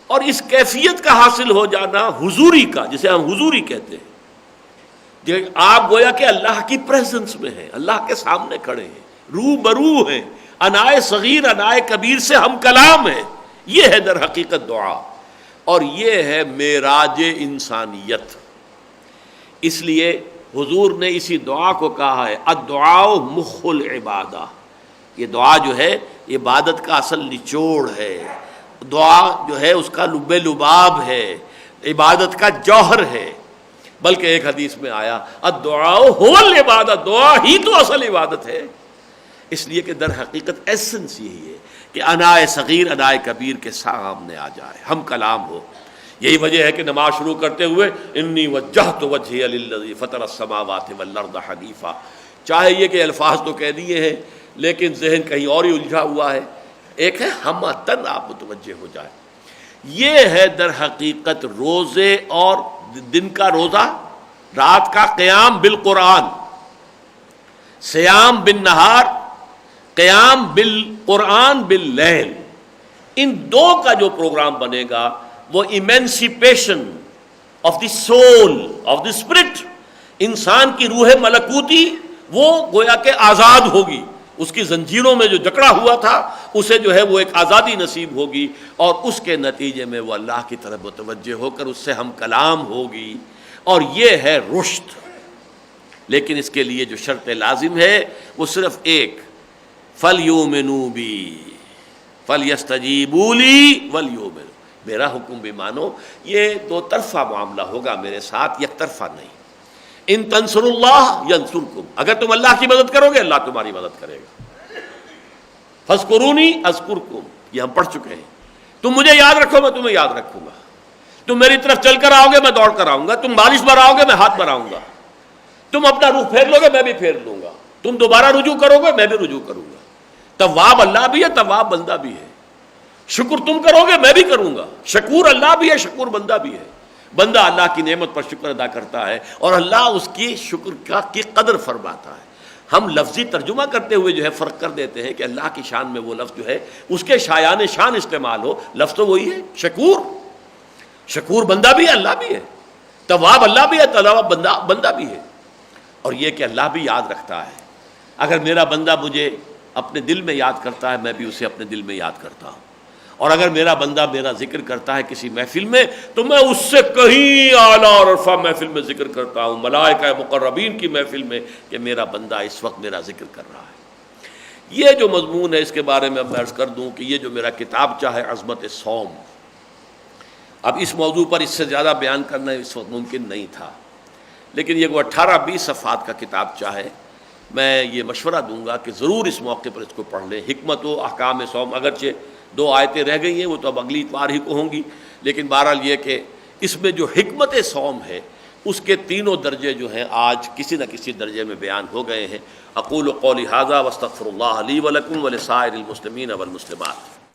[SPEAKER 2] اور اس کیفیت کا حاصل ہو جانا حضوری کا، جسے ہم حضوری کہتے ہیں، آپ گویا کہ اللہ کی پریزنس میں ہیں، اللہ کے سامنے کھڑے ہیں، روبرو ہیں، انائے صغیر انائے کبیر سے ہم کلام ہیں. یہ ہے در حقیقت دعا، اور یہ ہے معراج انسانیت. اس لیے حضور نے اسی دعا کو کہا ہے الدعاء مخ العبادہ. یہ دعا جو ہے عبادت کا اصل نچوڑ ہے. دعا جو ہے اس کا لب لباب ہے، عبادت کا جوہر ہے. بلکہ ایک حدیث میں آیا الدعاء هو العبادہ، دعا ہی تو اصل عبادت ہے. اس لیے کہ در حقیقت ایسنس یہی ہے کہ انائے صغیر انائے کبیر کے سامنے آ جائے، ہم کلام ہو. یہی وجہ ہے کہ نماز شروع کرتے ہوئے انی وجہت وجہی للذی فطر السماوات والارض حنیفا. چاہے یہ کہ الفاظ تو کہہ دیے ہیں لیکن ذہن کہیں اور ہی الجھا ہوا ہے. ایک ہے ہمتن آپ متوجہ ہو جائے. یہ ہے در حقیقت روزے اور دن کا روزہ، رات کا قیام بالقرآن، سیام بالنہار، قیام بالقرآن باللیل. ان دو کا جو پروگرام بنے گا وہ emancipation of the soul of the spirit, انسان کی روح ملکوتی وہ گویا کہ آزاد ہوگی. اس کی زنجیروں میں جو جکڑا ہوا تھا اسے جو ہے وہ ایک آزادی نصیب ہوگی، اور اس کے نتیجے میں وہ اللہ کی طرف متوجہ ہو کر اس سے ہم کلام ہوگی. اور یہ ہے رشد. لیکن اس کے لیے جو شرط لازم ہے وہ صرف ایک، فَلْيُؤْمِنُوا بِي فَلْيَسْتَجِيبُوا لِي وَلْيُؤْمِنُوا، میرا حکم بھی مانو. یہ دو طرفہ معاملہ ہوگا میرے ساتھ، یک طرفہ نہیں. ان تنصر اللہ ینصرکم، اگر تم اللہ کی مدد کرو گے اللہ تمہاری مدد کرے گا. فاذکرونی اذکرکم، یہ ہم پڑھ چکے ہیں. تم مجھے یاد رکھو میں تمہیں یاد رکھوں گا. تم میری طرف چل کر آؤ گے میں دوڑ کر آؤں گا. تم بالش بڑھاؤ گے میں ہاتھ بڑھاؤں گا. تم اپنا رخ پھیر لو گے میں بھی پھیر لوں گا. تم دوبارہ رجوع کرو گے میں بھی رجوع کروں گا. تواب اللہ بھی ہے، تواب بندہ بھی ہے. شکر تم کرو گے میں بھی کروں گا. شکور اللہ بھی ہے، شکور بندہ بھی ہے. بندہ اللہ کی نعمت پر شکر ادا کرتا ہے اور اللہ اس کی شکر کی قدر فرماتا ہے. ہم لفظی ترجمہ کرتے ہوئے جو ہے فرق کر دیتے ہیں کہ اللہ کی شان میں وہ لفظ جو ہے اس کے شایان شان استعمال ہو. لفظ تو وہی ہے شکور. شکور بندہ بھی ہے، اللہ بھی ہے. تواب اللہ بھی ہے، تواب بندہ بھی ہے. اور یہ کہ اللہ بھی یاد رکھتا ہے. اگر میرا بندہ مجھے اپنے دل میں یاد کرتا ہے میں بھی اسے اپنے دل میں یاد کرتا ہوں. اور اگر میرا بندہ میرا ذکر کرتا ہے کسی محفل میں تو میں اس سے کہیں اعلیٰ اور عرفہ محفل میں ذکر کرتا ہوں، ملائکہ مقربین کی محفل میں، کہ میرا بندہ اس وقت میرا ذکر کر رہا ہے. یہ جو مضمون ہے اس کے بارے میں میں عرض کر دوں کہ یہ جو میرا کتاب چاہے عظمت صوم، اب اس موضوع پر اس سے زیادہ بیان کرنا اس وقت ممکن نہیں تھا، لیکن یہ وہ 18-20 صفحات کا کتاب چاہے، میں یہ مشورہ دوں گا کہ ضرور اس موقع پر اس کو پڑھ لیں۔ حکمت و احکام صوم، اگرچہ 2 آیتیں رہ گئی ہیں، وہ تو اب اگلی اتوار ہی کو ہوں گی، لیکن بہرحال یہ کہ اس میں جو حکمت صوم ہے اس کے تینوں درجے جو ہیں آج کسی نہ کسی درجے میں بیان ہو گئے ہیں۔ اقول قولی ھذا واستغفر اللہ لی ولکم ولسائر المسلمین والمسلمات۔